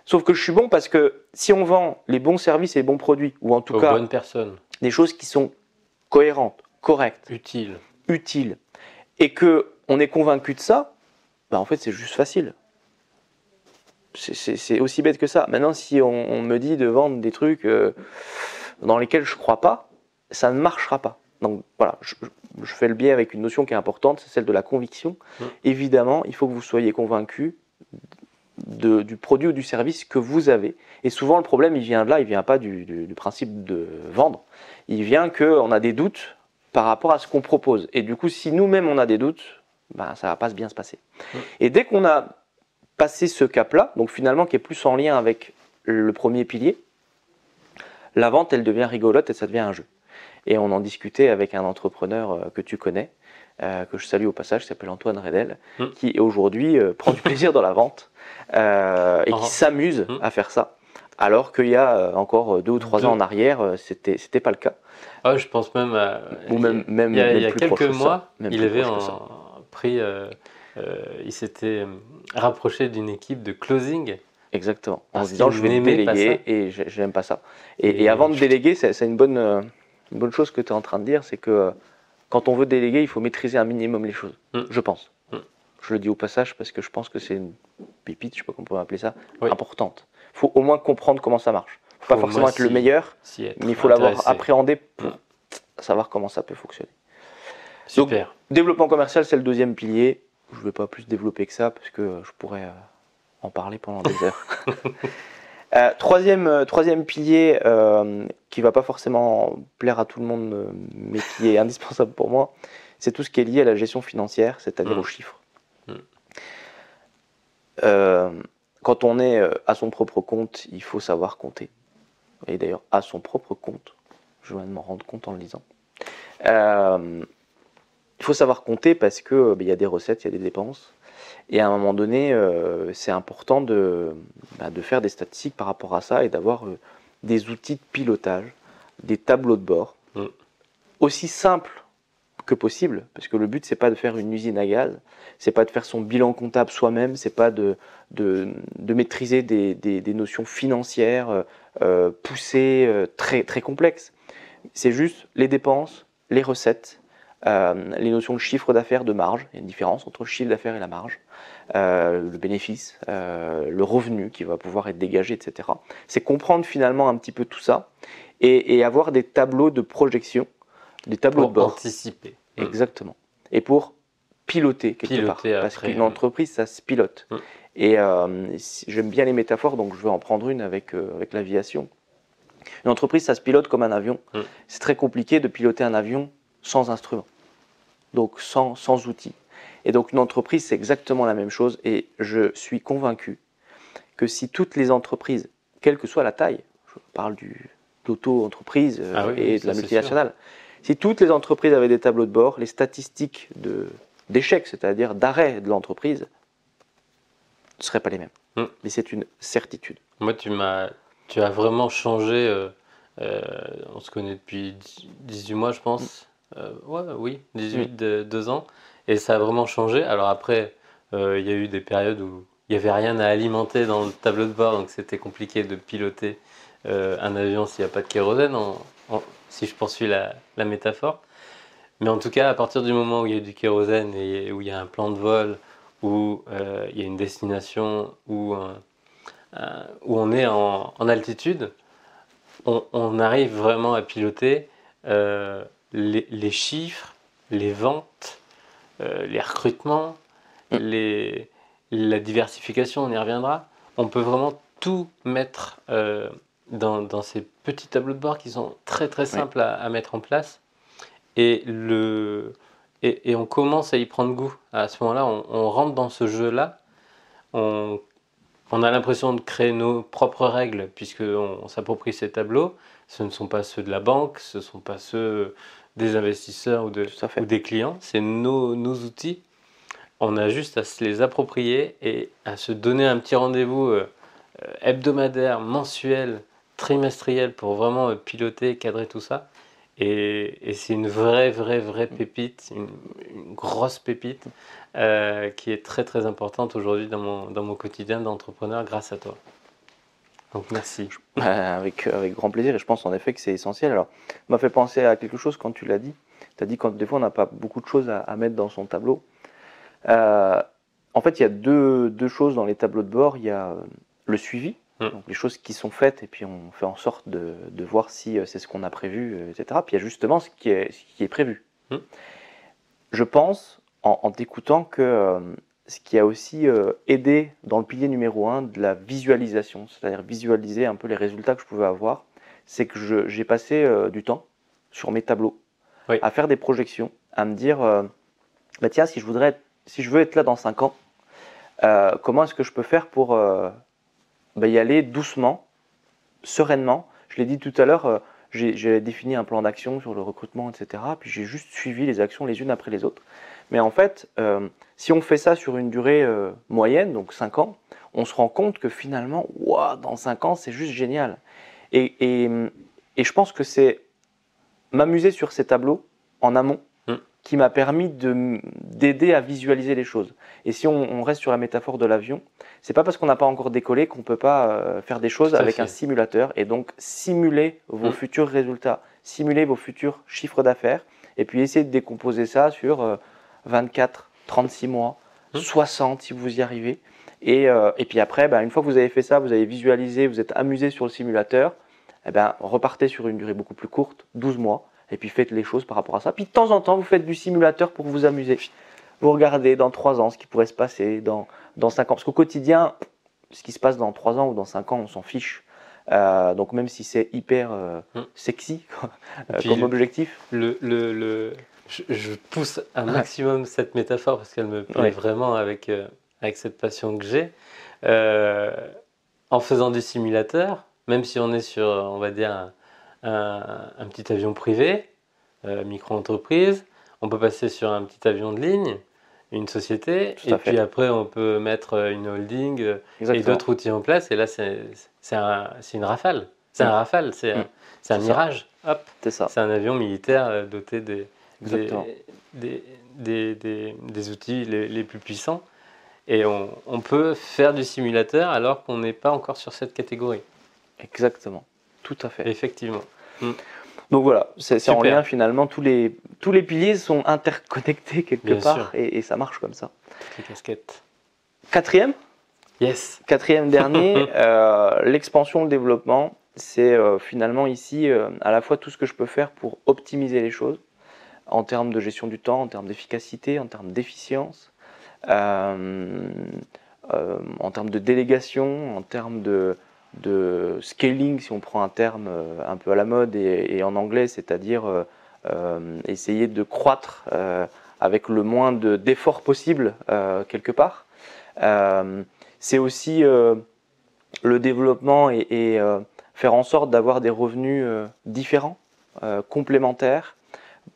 Sauf que je suis bon parce que si on vend les bons services et les bons produits, ou en tout cas bonnes personnes, des choses qui sont cohérentes, correctes, utiles, et qu'on est convaincu de ça, bah en fait c'est juste facile. C'est aussi bête que ça. Maintenant, si on me dit de vendre des trucs dans lesquels je ne crois pas, ça ne marchera pas. Donc voilà, je fais le biais avec une notion qui est importante, c'est celle de la conviction. Évidemment, il faut que vous soyez convaincu du produit ou du service que vous avez. Et souvent, le problème, il vient de là, il ne vient pas du principe de vendre. Il vient qu'on a des doutes par rapport à ce qu'on propose. Et du coup, si nous-mêmes, on a des doutes, ben, ça ne va pas bien se passer. Et dès qu'on a passé ce cap-là, donc finalement, qui est plus en lien avec le premier pilier, la vente, elle devient rigolote et ça devient un jeu. Et on en discutait avec un entrepreneur que tu connais, que je salue au passage, qui s'appelle Antoine Redel, qui aujourd'hui prend du plaisir dans la vente et qui s'amuse à faire ça, alors qu'il y a encore 2 ou 3 ans en arrière, c'était pas le cas. Ah, je pense même ou même il y a quelques mois, il avait pris, il s'était rapproché d'une équipe de closing. Exactement. En se disant je vais déléguer et j'aime pas ça. Et avant de déléguer, c'est une bonne chose que tu es en train de dire, c'est que quand on veut déléguer, il faut maîtriser un minimum les choses, je pense. Je le dis au passage parce que je pense que c'est une pépite, je sais pas comment on peut appeler ça, importante. Il faut au moins comprendre comment ça marche. Il ne faut pas forcément être le meilleur, mais il faut l'avoir appréhendé pour savoir comment ça peut fonctionner. Super. Donc, développement commercial, c'est le deuxième pilier. Je ne vais pas plus développer que ça parce que je pourrais en parler pendant des heures. Troisième pilier qui ne va pas forcément plaire à tout le monde, mais qui est indispensable pour moi, c'est tout ce qui est lié à la gestion financière, c'est-à-dire aux chiffres. Quand on est à son propre compte, il faut savoir compter. Et d'ailleurs, à son propre compte, je viens de m'en rendre compte en le lisant. Il faut savoir compter parce que y a des recettes, il y a des dépenses. Et à un moment donné, c'est important de faire des statistiques par rapport à ça et d'avoir des outils de pilotage, des tableaux de bord, aussi simples que possible, parce que le but c'est pas de faire une usine à gaz, c'est pas de faire son bilan comptable soi-même, c'est pas de maîtriser des notions financières poussées, très, très complexes. C'est juste les dépenses, les recettes, les notions de chiffre d'affaires, de marge. Il y a une différence entre le chiffre d'affaires et la marge, le bénéfice, le revenu qui va pouvoir être dégagé, etc. C'est comprendre finalement un petit peu tout ça et avoir des tableaux de projection, des tableaux de bord. Pour anticiper. Exactement. Et pour piloter quelque part. Parce qu'une entreprise, ça se pilote. Et j'aime bien les métaphores, donc je vais en prendre une avec l'aviation. Une entreprise, ça se pilote comme un avion. C'est très compliqué de piloter un avion sans instrument. Donc sans outils. Et donc une entreprise, c'est exactement la même chose. Et je suis convaincu que si toutes les entreprises, quelle que soit la taille, je parle d'auto-entreprise et de la multinationale, si toutes les entreprises avaient des tableaux de bord, les statistiques d'échec, c'est-à-dire d'arrêt de l'entreprise, ne seraient pas les mêmes. Mais c'est une certitude. Moi, tu m'as tu as vraiment changé. On se connaît depuis 18 mois, je pense. Oui, 2 ans. Et ça a vraiment changé. Alors après, il y a eu des périodes où il n'y avait rien à alimenter dans le tableau de bord, donc c'était compliqué de piloter un avion s'il n'y a pas de kérosène, si je poursuis la métaphore. Mais en tout cas, à partir du moment où il y a du kérosène et où il y a un plan de vol, où il y a une destination, où on est en altitude, on arrive vraiment à piloter les chiffres, les ventes, les recrutements, la diversification, on y reviendra. On peut vraiment tout mettre dans ces petits tableaux de bord qui sont très très simples à mettre en place. Et on commence à y prendre goût. À ce moment-là, on rentre dans ce jeu-là. On a l'impression de créer nos propres règles puisqu'on s'approprie ces tableaux. Ce ne sont pas ceux de la banque, ce ne sont pas ceux des investisseurs ou des clients. C'est nos outils. On a juste à se les approprier et à se donner un petit rendez-vous hebdomadaire, mensuel, trimestriel pour vraiment piloter, cadrer tout ça. Et c'est une vraie pépite, une grosse pépite qui est très très importante aujourd'hui dans mon quotidien d'entrepreneur grâce à toi. Donc merci. Avec grand plaisir, et je pense en effet que c'est essentiel. Alors, ça m'a fait penser à quelque chose quand tu l'as dit. Tu as dit quand des fois on n'a pas beaucoup de choses à mettre dans son tableau. En fait, il y a deux choses dans les tableaux de bord. Il y a le suivi, donc les choses qui sont faites, et puis on fait en sorte de voir si c'est ce qu'on a prévu, etc. Puis il y a justement ce qui est prévu. Je pense, en t'écoutant, que ce qui a aussi aidé dans le pilier numéro 1 de la visualisation, c'est-à-dire visualiser un peu les résultats que je pouvais avoir, c'est que j'ai passé du temps sur mes tableaux à faire des projections, à me dire bah tiens, si je veux être là dans 5 ans, comment est-ce que je peux faire pour y aller doucement, sereinement. Je l'ai dit tout à l'heure, j'ai défini un plan d'action sur le recrutement, etc. Puis j'ai juste suivi les actions les unes après les autres. Mais en fait, si on fait ça sur une durée moyenne, donc 5 ans, on se rend compte que finalement, dans 5 ans, c'est juste génial. Et je pense que c'est m'amuser sur ces tableaux en amont qui m'a permis d'aider à visualiser les choses. Et si on reste sur la métaphore de l'avion, c'est pas parce qu'on n'a pas encore décollé qu'on peut pas faire des choses avec un simulateur, et donc simuler vos futurs résultats, simuler vos futurs chiffres d'affaires, et puis essayer de décomposer ça sur 24, 36 mois, 60 si vous y arrivez. Et puis après, une fois que vous avez fait ça, vous avez visualisé, vous êtes amusé sur le simulateur, repartez sur une durée beaucoup plus courte, 12 mois, et puis faites les choses par rapport à ça. Puis de temps en temps, vous faites du simulateur pour vous amuser. Vous regardez dans 3 ans ce qui pourrait se passer, dans 5 ans. Parce qu'au quotidien, ce qui se passe dans 3 ans ou dans 5 ans, on s'en fiche. Donc même si c'est hyper sexy comme objectif. Je pousse un maximum cette métaphore parce qu'elle me plaît vraiment avec cette passion que j'ai. En faisant du simulateur, même si on est sur, on va dire, un petit avion privé, micro-entreprise, on peut passer sur un petit avion de ligne, une société, et puis après on peut mettre une holding et d'autres outils en place, et là c'est une rafale. C'est un rafale, c'est un mirage. Hop, c'est un avion militaire doté des outils les plus puissants. Et on peut faire du simulateur alors qu'on n'est pas encore sur cette catégorie. Exactement, tout à fait. Effectivement. Donc voilà, c'est en lien finalement, tous les piliers sont interconnectés quelque part, et ça marche comme ça. Toutes les casquettes. 4e ? Yes. 4e dernier, l'expansion, le développement, c'est finalement ici à la fois tout ce que je peux faire pour optimiser les choses en termes de gestion du temps, en termes d'efficacité, en termes d'efficience, en termes de délégation, en termes de scaling, si on prend un terme un peu à la mode et en anglais, c'est-à-dire essayer de croître avec le moins d'efforts possible quelque part. C'est aussi le développement et faire en sorte d'avoir des revenus différents, complémentaires.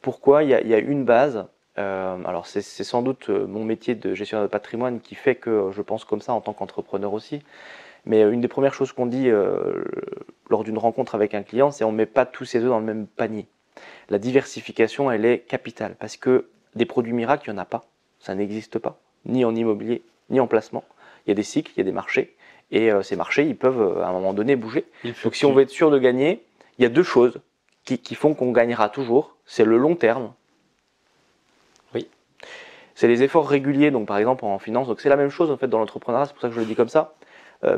Pourquoi ? Il y a une base. Alors c'est sans doute mon métier de gestionnaire de patrimoine qui fait que je pense comme ça en tant qu'entrepreneur aussi. Mais une des premières choses qu'on dit lors d'une rencontre avec un client, c'est on ne met pas tous ses œufs dans le même panier. La diversification, elle est capitale parce que des produits miracles, il n'y en a pas. Ça n'existe pas, ni en immobilier, ni en placement. Il y a des cycles, il y a des marchés. Et ces marchés, ils peuvent à un moment donné bouger. Donc si on veut être sûr de gagner, il y a deux choses qui font qu'on gagnera toujours. C'est le long terme. Oui. C'est les efforts réguliers, donc par exemple en finance. Donc c'est la même chose en fait dans l'entrepreneuriat, c'est pour ça que je le dis comme ça.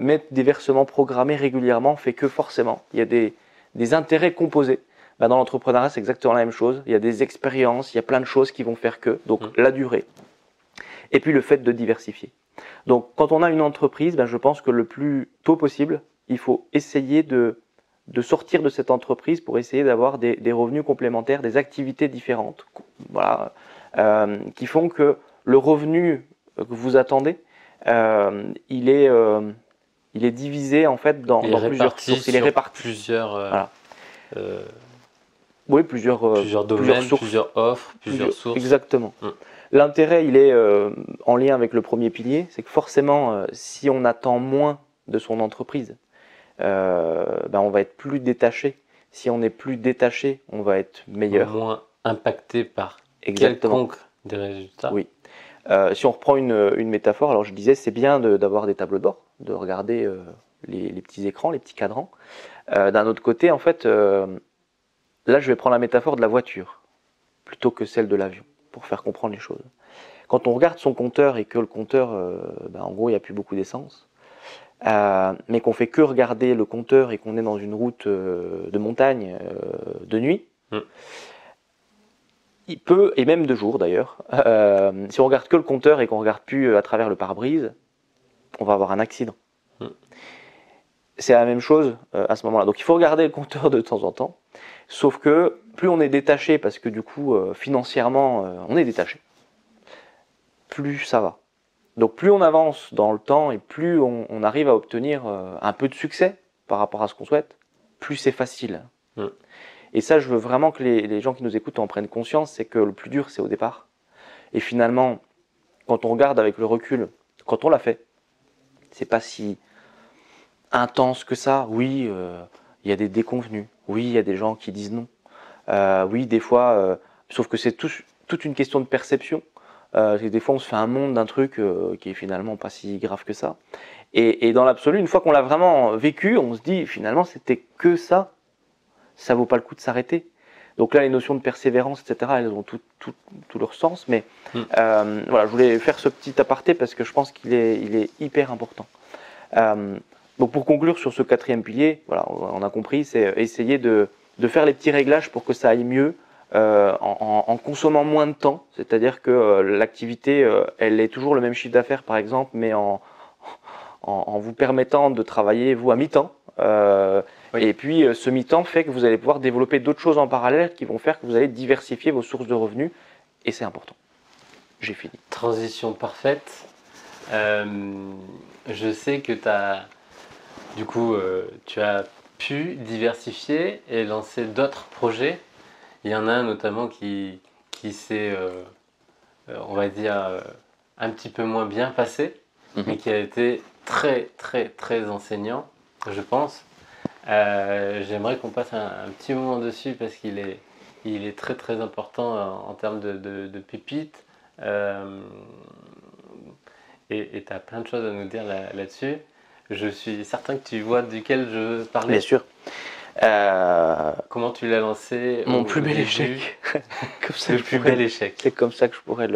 Mettre des versements programmés régulièrement fait que forcément, il y a des intérêts composés. Ben, dans l'entrepreneuriat, c'est exactement la même chose. Il y a des expériences, il y a plein de choses qui vont faire que. Donc la durée. Et puis le fait de diversifier. Donc quand on a une entreprise, ben, je pense que le plus tôt possible, il faut essayer de sortir de cette entreprise pour essayer d'avoir des revenus complémentaires, des activités différentes, voilà, qui font que le revenu que vous attendez, il est divisé en fait dans plusieurs sources. Il est réparti. Plusieurs, oui, plusieurs domaines, sources. plusieurs offres, plusieurs sources. Exactement. L'intérêt, il est en lien avec le premier pilier, c'est que forcément, si on attend moins de son entreprise, ben on va être plus détaché. Si on est plus détaché, on va être meilleur. Moins impacté par Exactement. quelconque des résultats. Oui. Si on reprend une métaphore, alors je disais c'est bien d'avoir des tableaux de bord, de regarder les petits écrans, les petits cadrans. D'un autre côté, en fait, là je vais prendre la métaphore de la voiture plutôt que celle de l'avion pour faire comprendre les choses. Quand on regarde son compteur et que le compteur, ben, en gros il n'y a plus beaucoup d'essence, mais qu'on fait que regarder le compteur et qu'on est dans une route de montagne de nuit, il peut, et même de jour d'ailleurs, si on regarde que le compteur et qu'on ne regarde plus à travers le pare-brise, on va avoir un accident. C'est la même chose à ce moment-là. Donc il faut regarder le compteur de temps en temps, sauf que plus on est détaché, parce que du coup financièrement on est détaché, plus ça va. Donc plus on avance dans le temps et plus on arrive à obtenir un peu de succès par rapport à ce qu'on souhaite, plus c'est facile. Et ça, je veux vraiment que les gens qui nous écoutent en prennent conscience, c'est que le plus dur, c'est au départ. Et finalement, quand on regarde avec le recul, quand on l'a fait, c'est pas si intense que ça. Oui, il y a des déconvenus. Oui, il y a des gens qui disent non. Oui, des fois, sauf que c'est toute une question de perception. Des fois, on se fait un monde d'un truc qui est finalement pas si grave que ça. Et dans l'absolu, une fois qu'on l'a vraiment vécu, on se dit finalement, c'était que ça. Ça vaut pas le coup de s'arrêter. Donc là, les notions de persévérance, etc., elles ont tout leur sens. Mais voilà, je voulais faire ce petit aparté parce que je pense qu'il est hyper important. Donc pour conclure sur ce quatrième pilier, voilà, on a compris, c'est essayer de faire les petits réglages pour que ça aille mieux en consommant moins de temps. C'est-à-dire que l'activité, elle est toujours le même chiffre d'affaires, par exemple, mais en vous permettant de travailler, vous, à mi-temps. Oui. Et puis ce mi-temps fait que vous allez pouvoir développer d'autres choses en parallèle qui vont faire que vous allez diversifier vos sources de revenus et c'est important. J'ai fini. Transition parfaite. Je sais que tu as pu diversifier et lancer d'autres projets. Il y en a un notamment qui s'est, on va dire, un petit peu moins bien passé, mais qui a été très très très enseignant, je pense. J'aimerais qu'on passe un petit moment dessus parce qu'il est très très important en termes de pépites et tu as plein de choses à nous dire là-dessus. Je suis certain que tu vois duquel je veux parler. Bien sûr. Comment tu l'as lancé? Mon plus bel échec. Le plus bel échec. C'est comme ça que je pourrais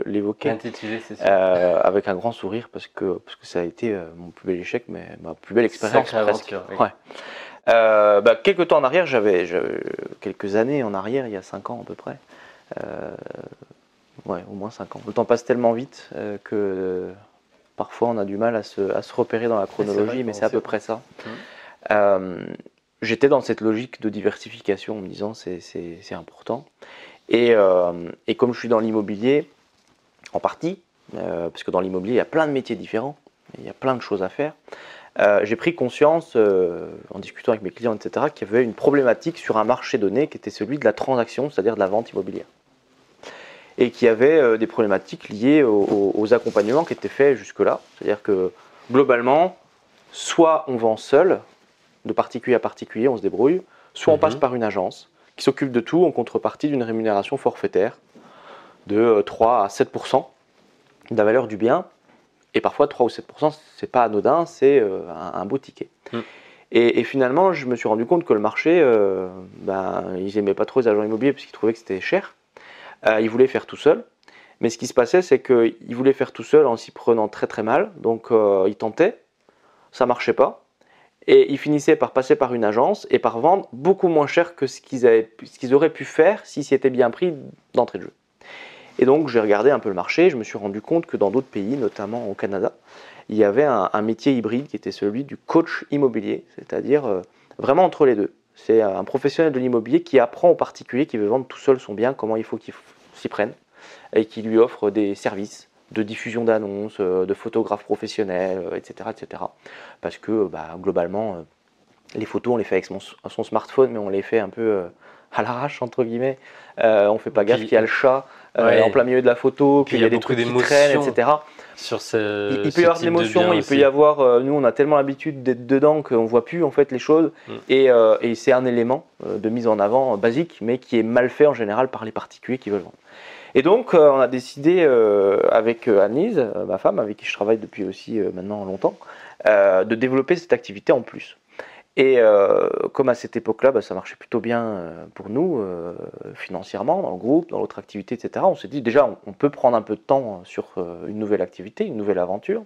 l'évoquer. Intitulé, c'est sûr. Avec un grand sourire parce que ça a été mon plus bel échec, mais ma plus belle expérience. Sacrée aventure. Oui. Ouais. Quelques temps en arrière, j'avais quelques années en arrière, il y a 5 ans à peu près. Ouais, au moins 5 ans. Le temps passe tellement vite que parfois on a du mal à se repérer dans la chronologie, mais c'est à peu près ça. J'étais dans cette logique de diversification en me disant c'est important. Et comme je suis dans l'immobilier, en partie, parce que dans l'immobilier, il y a plein de métiers différents, il y a plein de choses à faire, j'ai pris conscience, en discutant avec mes clients, etc., qu'il y avait une problématique sur un marché donné qui était celui de la transaction, c'est-à-dire de la vente immobilière. Et qu'il y avait des problématiques liées aux accompagnements qui étaient faits jusque-là. C'est-à-dire que, globalement, soit on vend seul, de particulier à particulier, on se débrouille, soit on Mhm. passe par une agence qui s'occupe de tout en contrepartie d'une rémunération forfaitaire de 3 à 7% de la valeur du bien. Et parfois 3 ou 7%, c'est pas anodin, c'est un beau ticket. Mm. Et finalement, je me suis rendu compte que le marché, ils n'aimaient pas trop les agents immobiliers parce qu'ils trouvaient que c'était cher. Ils voulaient faire tout seul. Mais ce qui se passait, c'est qu'ils voulaient faire tout seul en s'y prenant très très mal. Donc ils tentaient, ça marchait pas. Et ils finissaient par passer par une agence et par vendre beaucoup moins cher que ce qu'ils auraient pu faire s'ils s'y étaient bien pris d'entrée de jeu. Et donc j'ai regardé un peu le marché, je me suis rendu compte que dans d'autres pays, notamment au Canada, il y avait un métier hybride qui était celui du coach immobilier, c'est-à-dire vraiment entre les deux. C'est un professionnel de l'immobilier qui apprend au particulier qui veut vendre tout seul son bien, comment il faut qu'il s'y prenne, et qui lui offre des services de diffusion d'annonces, de photographes professionnels, etc., etc. Parce que globalement, les photos, on les fait avec son smartphone, mais on les fait un peu à l'arrache, entre guillemets. On ne fait pas gaffe qu'il y a le chat en plein milieu de la photo, qu'il y a des trucs qui traînent, etc. Sur Il peut y avoir de l'émotion, il peut y avoir... nous, on a tellement l'habitude d'être dedans qu'on ne voit plus en fait les choses. Et c'est un élément de mise en avant basique, mais qui est mal fait en général par les particuliers qui veulent vendre. Et donc, on a décidé avec Annelise, ma femme, avec qui je travaille depuis aussi maintenant longtemps, de développer cette activité en plus. Et comme à cette époque-là, ça marchait plutôt bien pour nous, financièrement, dans le groupe, dans l'autre activité, etc., on s'est dit déjà, on peut prendre un peu de temps sur une nouvelle activité, une nouvelle aventure,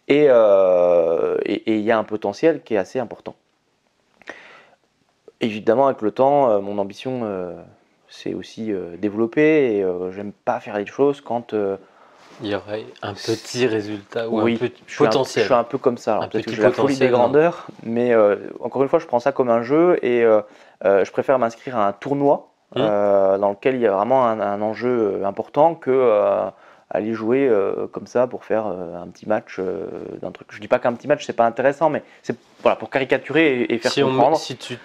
et il y a un potentiel qui est assez important. Évidemment, avec le temps, mon ambition s'est aussi développée, et j'aime pas faire les choses quand... il y aurait un petit résultat ou oui, un petit je potentiel. suis un peu comme ça. Un Peut-être que petit j'ai la folie des potentiel, grandeurs, mais encore une fois, je prends ça comme un jeu et je préfère m'inscrire à un tournoi dans lequel il y a vraiment un enjeu important que aller jouer comme ça pour faire un petit match d'un truc. Je dis pas qu'un petit match c'est pas intéressant, mais c'est voilà, pour caricaturer et faire comprendre. Si tu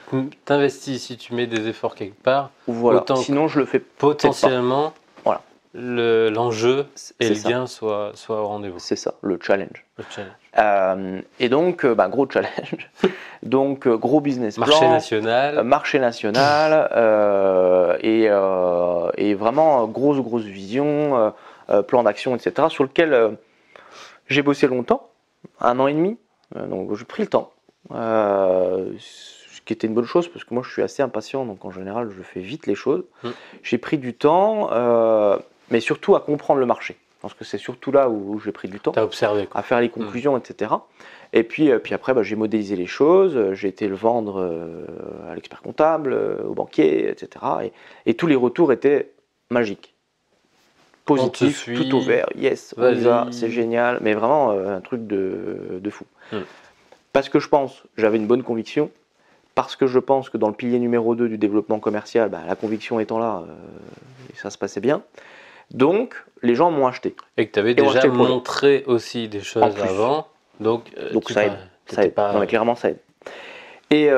t'investis, si tu mets des efforts quelque part, Voilà. autant Sinon, je le fais potentiellement. Voilà. L'enjeu et le ça. gain soient au rendez-vous. C'est ça, le challenge. Le challenge. Et donc, gros challenge. Donc, gros business plan. Marché national. Et vraiment grosse vision, plan d'action, etc. Sur lequel j'ai bossé longtemps, 1 an et demi. Donc, j'ai pris le temps. Ce qui était une bonne chose parce que moi je suis assez impatient, donc en général je fais vite les choses. J'ai pris du temps, mais surtout à comprendre le marché. Je pense que c'est surtout là où j'ai pris du temps. T'as observé, quoi. À faire les conclusions, etc. Et puis après j'ai modélisé les choses, j'ai été le vendre à l'expert comptable, au banquier, etc. Et tous les retours étaient magiques. Positifs, tout au vert, yes, on y va, c'est génial, mais vraiment un truc de fou. Parce que je pense, j'avais une bonne conviction, parce que je pense que dans le pilier numéro 2 du développement commercial, la conviction étant là, ça se passait bien. Donc, les gens m'ont acheté. Et que tu avais déjà montré aussi des choses avant. Donc ça aide. Non, mais clairement, ça aide. Et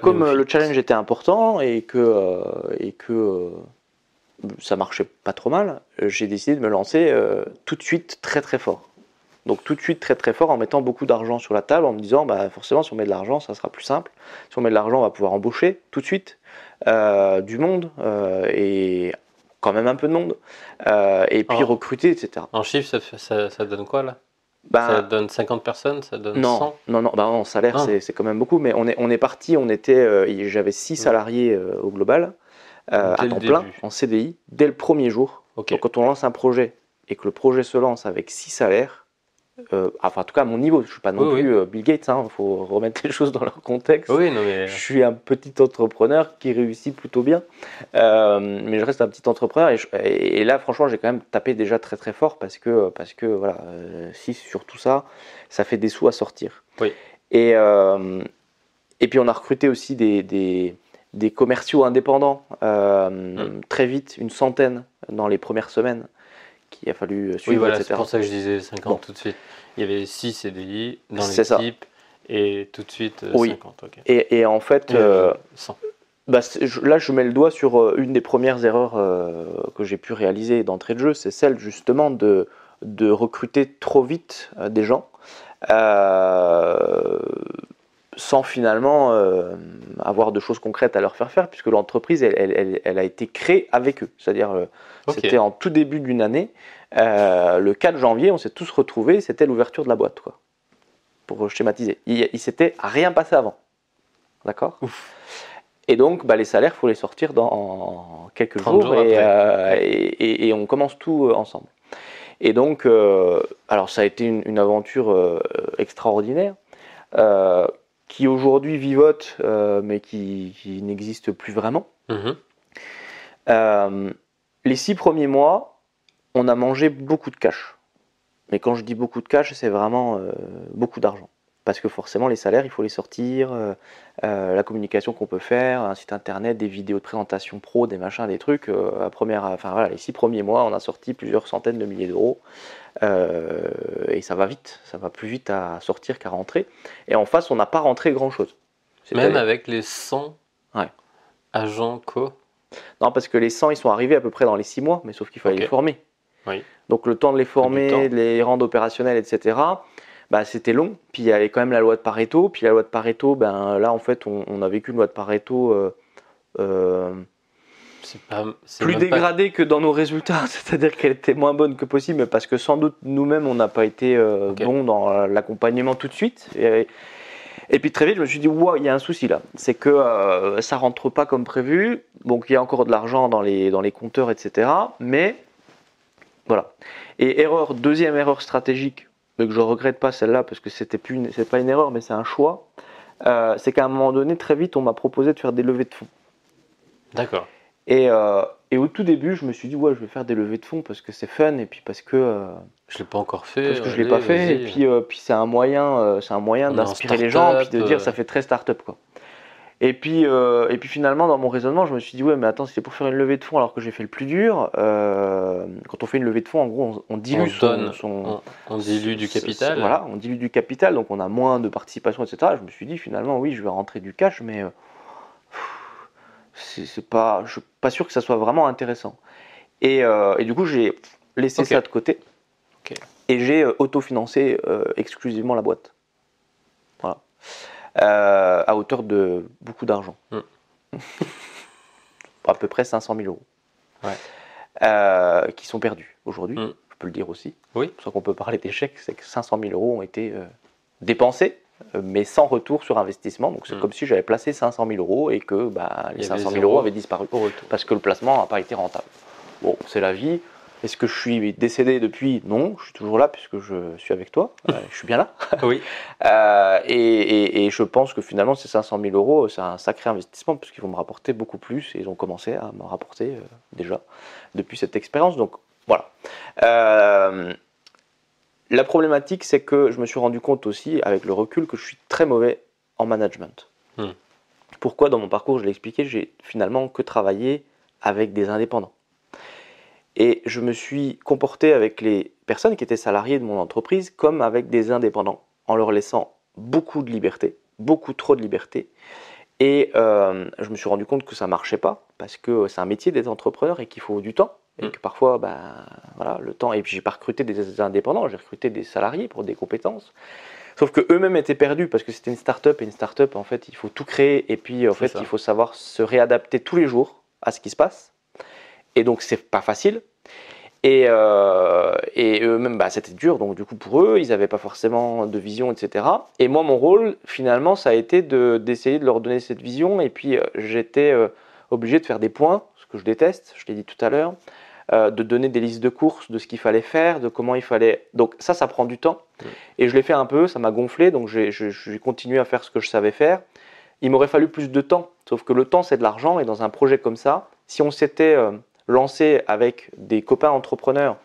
comme le challenge était important et que ça marchait pas trop mal, j'ai décidé de me lancer tout de suite très très fort. Donc tout de suite très fort en mettant beaucoup d'argent sur la table, en me disant forcément si on met de l'argent ça sera plus simple, si on met de l'argent on va pouvoir embaucher tout de suite du monde et quand même un peu de monde et puis recruter, etc. En chiffres ça donne quoi là? Ça donne 50 personnes, ça donne 100? Non, en salaire c'est quand même beaucoup, mais on est parti, j'avais 6 salariés au global à temps plein en CDI dès le premier jour. Donc quand on lance un projet et que le projet se lance avec 6 salaires, en tout cas à mon niveau, je ne suis pas non plus Bill Gates, il faut remettre les choses dans leur contexte. Je suis un petit entrepreneur qui réussit plutôt bien, mais je reste un petit entrepreneur et là franchement j'ai quand même tapé déjà très fort parce que voilà, 6 sur tout ça, ça fait des sous à sortir. Et puis on a recruté aussi des commerciaux indépendants très vite, une centaine dans les premières semaines. Qu'il a fallu suivre, etc. C'est pour ça que je disais 50 tout de suite. Il y avait 6 CDI dans l'équipe et tout de suite 50. Et en fait, 100. Là je mets le doigt sur une des premières erreurs que j'ai pu réaliser d'entrée de jeu, c'est celle justement de recruter trop vite des gens sans finalement avoir de choses concrètes à leur faire faire, puisque l'entreprise, elle a été créée avec eux. C'est-à-dire, c'était en tout début d'une année, le 4 janvier, on s'est tous retrouvés, c'était l'ouverture de la boîte, quoi, pour schématiser. Il s'était rien passé avant. D'accord ? Et donc, les salaires, il faut les sortir dans quelques jours, et on commence tout ensemble. Et donc, alors ça a été une aventure extraordinaire, qui aujourd'hui vivote, mais qui n'existe plus vraiment. Les 6 premiers mois, on a mangé beaucoup de cash. Mais quand je dis beaucoup de cash, c'est vraiment beaucoup d'argent. Parce que forcément, les salaires, il faut les sortir, la communication qu'on peut faire, un site internet, des vidéos de présentation pro, des machins, des trucs. Les 6 premiers mois, on a sorti plusieurs centaines de milliers d'euros. Et ça va vite, ça va plus vite à sortir qu'à rentrer. Et en face, on n'a pas rentré grand-chose. Même avec les 100 agents co. Non, parce que les 100, ils sont arrivés à peu près dans les 6 mois, mais sauf qu'il fallait les former. Oui. Donc le temps de les former, de les rendre opérationnels, etc., c'était long. Puis il y avait quand même la loi de Pareto. Puis la loi de Pareto, là, en fait, on a vécu une loi de Pareto plus dégradée que dans nos résultats. C'est-à-dire qu'elle était moins bonne que possible, mais parce que sans doute, nous-mêmes, on n'a pas été bons dans l'accompagnement tout de suite. Et puis très vite, je me suis dit, il y a un souci là. C'est que ça rentre pas comme prévu. Donc il y a encore de l'argent dans les compteurs, etc. Mais voilà. Et deuxième erreur stratégique, mais que je regrette pas celle-là, parce que c'est pas une erreur, mais c'est un choix. C'est qu'à un moment donné, très vite, on m'a proposé de faire des levées de fonds. D'accord. Et au tout début, je me suis dit, je vais faire des levées de fonds parce que c'est fun, et puis parce que je l'ai pas encore fait. Parce que je l'ai pas fait, et puis c'est un moyen d'inspirer les gens, puis de dire ça fait très start-up, quoi. Et puis finalement, dans mon raisonnement, je me suis dit, mais attends, si c'est pour faire une levée de fonds alors que j'ai fait le plus dur, quand on fait une levée de fonds, en gros, on dilue on dilue du capital. Voilà, on dilue du capital, donc on a moins de participation, etc. Je me suis dit, finalement, oui, je vais rentrer du cash, mais je suis pas sûr que ça soit vraiment intéressant. Et du coup, j'ai laissé ça de côté, et j'ai autofinancé exclusivement la boîte. Voilà. À hauteur de beaucoup d'argent. À peu près 500 000 euros. Qui sont perdus aujourd'hui, je peux le dire aussi. Oui. C'est pour ça qu'on peut parler d'échec, c'est que 500 000 euros ont été dépensés, mais sans retour sur investissement. Donc c'est comme si j'avais placé 500 000 euros et que les 500 000 euros avaient disparu. Parce que le placement n'a pas été rentable. Bon, c'est la vie. Est-ce que je suis décédé depuis ? Non, je suis toujours là puisque je suis avec toi. Je suis bien là. Oui. Et je pense que finalement, ces 500 000 euros, c'est un sacré investissement puisqu'ils vont me rapporter beaucoup plus. Et ils ont commencé à me rapporter déjà depuis cette expérience. Donc voilà. La problématique, c'est que je me suis rendu compte aussi, avec le recul, que je suis très mauvais en management. Pourquoi ? Dans mon parcours, je l'ai expliqué, j'ai finalement que travaillé avec des indépendants. Et je me suis comporté avec les personnes qui étaient salariées de mon entreprise comme avec des indépendants, en leur laissant beaucoup de liberté, beaucoup trop de liberté. Et je me suis rendu compte que ça ne marchait pas, parce que c'est un métier d'être entrepreneur et qu'il faut du temps. Et que parfois, le temps. Et puis, j'ai pas recruté des indépendants, j'ai recruté des salariés pour des compétences. Sauf qu'eux-mêmes étaient perdus parce que c'était une start-up. Et une start-up, en fait, il faut tout créer. Et puis, en fait, il faut savoir se réadapter tous les jours à ce qui se passe. Et donc, c'est pas facile. Et eux-mêmes, c'était dur. Donc, du coup, pour eux, ils n'avaient pas forcément de vision, etc. Et moi, mon rôle, finalement, ça a été d'essayer de leur donner cette vision. Et puis, j'étais obligé de faire des points, ce que je déteste, je l'ai dit tout à l'heure, de donner des listes de courses, de ce qu'il fallait faire, de comment il fallait... Donc, ça prend du temps. Et je l'ai fait un peu, ça m'a gonflé. Donc, j'ai continué à faire ce que je savais faire. Il m'aurait fallu plus de temps. Sauf que le temps, c'est de l'argent. Et dans un projet comme ça, si on s'était... lancé avec des copains entrepreneurs,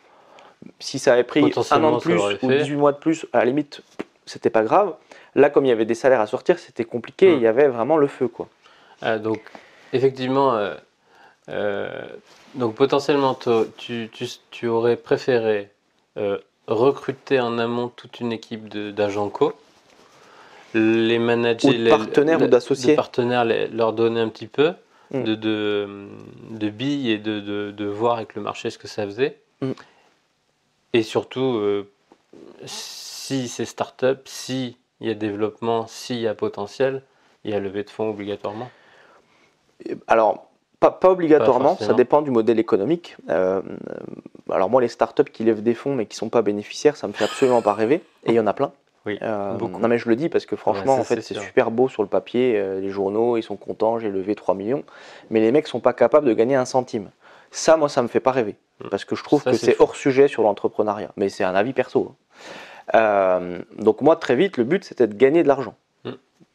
si ça avait pris un an de plus ou 18 mois de plus, à la limite, c'était pas grave. Là, comme il y avait des salaires à sortir, c'était compliqué, il y avait vraiment le feu, quoi. Donc, effectivement, donc potentiellement, tu aurais préféré recruter en amont toute une équipe d'agents co, les manager, ou de partenaires ou d'associés, leur donner un petit peu de billes et de voir avec le marché ce que ça faisait. Et surtout si c'est start-up, s'il y a développement, s'il y a potentiel, il y a levée de fonds obligatoirement? Alors, pas obligatoirement, ça forcément. dépend du modèle économique. Alors moi, les startups qui lèvent des fonds mais qui ne sont pas bénéficiaires, ça me fait absolument pas rêver. Et il y en a plein. Oui, beaucoup. Non mais je le dis parce que franchement, Ouais, en fait, c'est c'est sûr. super beau sur le papier. Les journaux, ils sont contents, j'ai levé 3 millions. Mais les mecs sont pas capables de gagner un centime. Ça, moi, ça me fait pas rêver. Parce que je trouve Ça, que c'est c'est fou. hors sujet sur l'entrepreneuriat. Mais c'est un avis perso. Donc moi, très vite, le but, c'était de gagner de l'argent. Mm.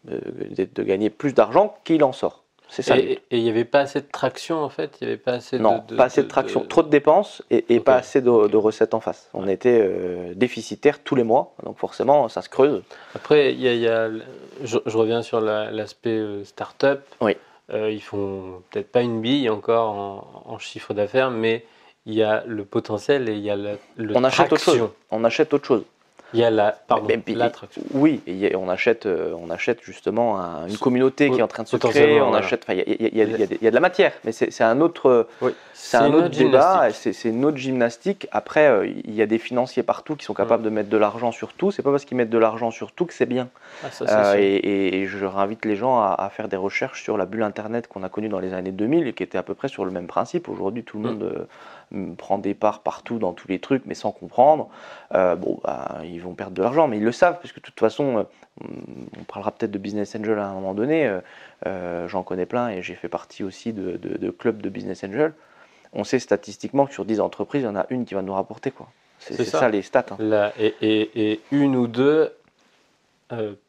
De gagner plus d'argent qu'il en sort. C'est ça. Et il n'y avait pas assez de traction en fait? Il n'y avait pas assez Non, pas assez de traction, trop de dépenses et Ok. pas assez de recettes en face. On était déficitaire tous les mois, donc forcément ça se creuse. Après, je reviens sur l'aspect start-up. Oui. Ils font peut-être pas une bille encore en chiffre d'affaires, mais il y a le potentiel et il y a le On achète autre chose. traction. On achète autre chose. Il y a puis, la traction. Oui, on achète justement une communauté qui est en train de se créer. Potentiellement, On voilà. achète, il y a de la matière, mais c'est un autre. Oui, C'est un une autre autre débat, gymnastique. c'est une autre gymnastique. Après, il y a des financiers partout qui sont capables de mettre de l'argent sur tout. C'est pas parce qu'ils mettent de l'argent sur tout que c'est bien. Ah, ça, c'est sûr. Et je réinvite les gens à faire des recherches sur la bulle Internet qu'on a connue dans les années 2000 et qui était à peu près sur le même principe. Aujourd'hui, tout le monde prend des parts partout dans tous les trucs, mais sans comprendre. Ils vont perdre de l'argent, mais ils le savent, parce que de toute façon, on parlera peut-être de Business Angel à un moment donné. J'en connais plein et j'ai fait partie aussi de clubs de Business Angel. On sait statistiquement que sur 10 entreprises, il y en a une qui va nous rapporter, quoi. C'est ça les stats. Hein. Et une ou deux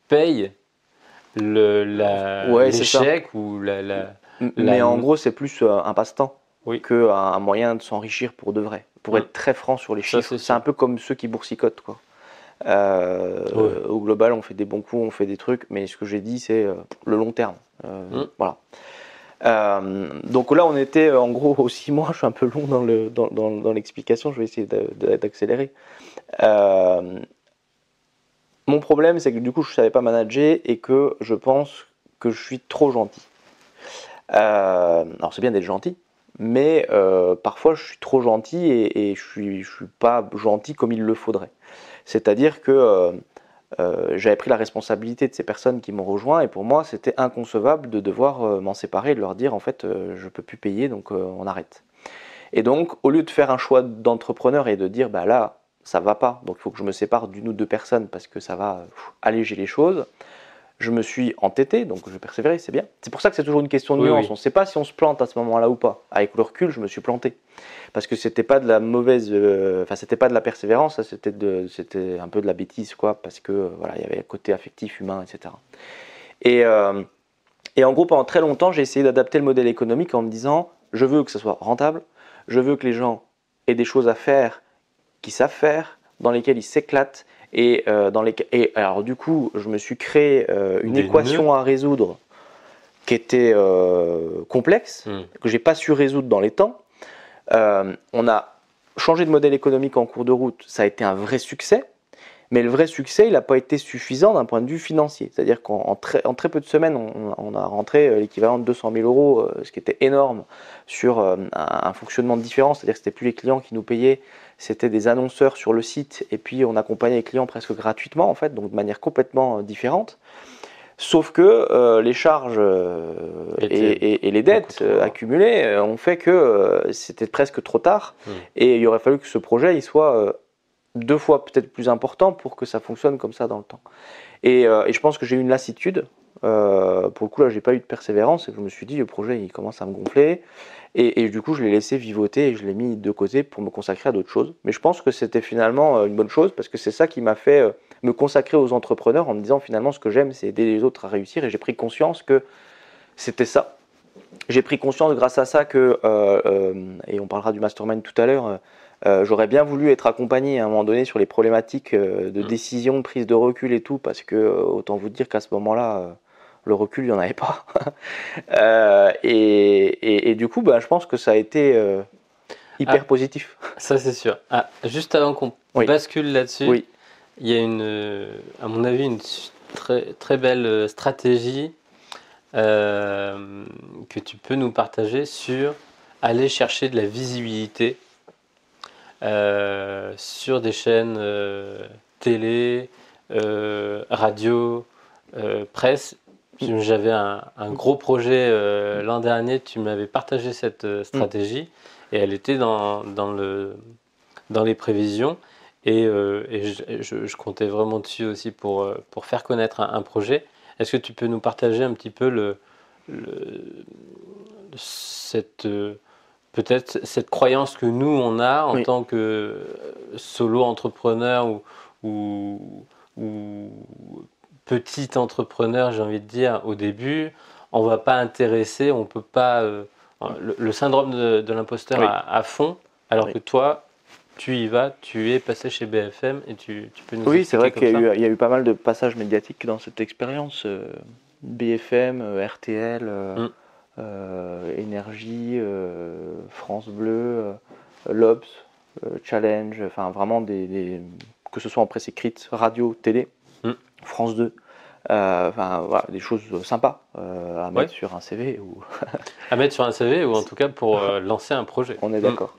payent l'échec ou Mais en gros, c'est plus un passe-temps Oui. qu'un moyen de s'enrichir pour de vrai. Pour être très franc sur les chiffres, c'est un peu comme ceux qui boursicotent, quoi. Au global, on fait des bons coups, on fait des trucs, mais ce que j'ai dit, c'est le long terme. Voilà. Donc là, on était en gros aux 6 mois. Je suis un peu long dans l'explication, je vais essayer d'accélérer. Mon problème, c'est que du coup, je ne savais pas manager et que je pense que je suis trop gentil. Alors, c'est bien d'être gentil, mais parfois, je suis trop gentil et je ne suis pas gentil comme il le faudrait. C'est-à-dire que j'avais pris la responsabilité de ces personnes qui m'ont rejoint et pour moi, c'était inconcevable de devoir m'en séparer et de leur dire, en fait, je ne peux plus payer, donc on arrête. Et donc, au lieu de faire un choix d'entrepreneur et de dire, bah là, ça va pas, donc il faut que je me sépare d'une ou deux personnes parce que ça va alléger les choses, je me suis entêté, donc je vais persévérer, c'est bien. C'est pour ça que c'est toujours une question de nuance. On ne sait pas si on se plante à ce moment-là ou pas. Avec le recul, je me suis planté. Parce que c'était pas de la mauvaise. C'était pas de la persévérance, c'était un peu de la bêtise, quoi. Parce que voilà, il y avait un côté affectif, humain, etc. Et en gros, pendant très longtemps, j'ai essayé d'adapter le modèle économique en me disant je veux que ce soit rentable, je veux que les gens aient des choses à faire qu'ils savent faire, dans lesquelles ils s'éclatent. Et alors du coup, je me suis créé une équation à résoudre qui était complexe, que j'ai pas su résoudre dans les temps. On a changé de modèle économique en cours de route, ça a été un vrai succès, mais le vrai succès, il n'a pas été suffisant d'un point de vue financier. C'est-à-dire qu'en très peu de semaines, on a rentré l'équivalent de 200 000 euros, ce qui était énorme, sur un fonctionnement différent. C'est-à-dire que ce n'était plus les clients qui nous payaient, c'était des annonceurs sur le site, et puis on accompagnait les clients presque gratuitement, en fait, donc de manière complètement différente. Sauf que les charges et les dettes accumulées ont fait que c'était presque trop tard, et il aurait fallu que ce projet il soit 2 fois peut-être plus important pour que ça fonctionne comme ça dans le temps. Et je pense que j'ai eu une lassitude. Pour le coup, là, j'ai pas eu de persévérance et je me suis dit, le projet, il commence à me gonfler. Et du coup, je l'ai laissé vivoter et je l'ai mis de côté pour me consacrer à d'autres choses. Mais je pense que c'était finalement une bonne chose parce que c'est ça qui m'a fait me consacrer aux entrepreneurs en me disant, finalement, ce que j'aime, c'est aider les autres à réussir. Et j'ai pris conscience que c'était ça. J'ai pris conscience grâce à ça que, et on parlera du mastermind tout à l'heure, j'aurais bien voulu être accompagné à un moment donné sur les problématiques de décision, de prise de recul et tout, parce que autant vous dire qu'à ce moment-là, le recul, il n'y en avait pas. Et du coup, je pense que ça a été hyper positif. Ça, c'est sûr. Juste avant qu'on bascule là-dessus, il y a à mon avis, une très, très belle stratégie que tu peux nous partager sur aller chercher de la visibilité sur des chaînes télé, radio, presse. J'avais un gros projet l'an dernier, tu m'avais partagé cette stratégie et elle était dans les prévisions et je comptais vraiment dessus aussi pour faire connaître un projet. Est-ce que tu peux nous partager un petit peu peut-être cette croyance que nous on a en tant que solo entrepreneur ou petit entrepreneur, j'ai envie de dire, au début, on ne va pas intéresser, on ne peut pas... le syndrome de l'imposteur à fond, alors que toi, tu y vas, tu es passé chez BFM et tu peux nous expliquer. Oui, c'est vrai qu'il y a eu pas mal de passages médiatiques dans cette expérience. BFM, RTL, Énergie, France Bleu, l'Obs, Challenge, enfin vraiment que ce soit en presse écrite, radio, télé. France 2, voilà, des choses sympas à mettre sur un CV à mettre sur un CV ou en tout cas pour lancer un projet. On est d'accord.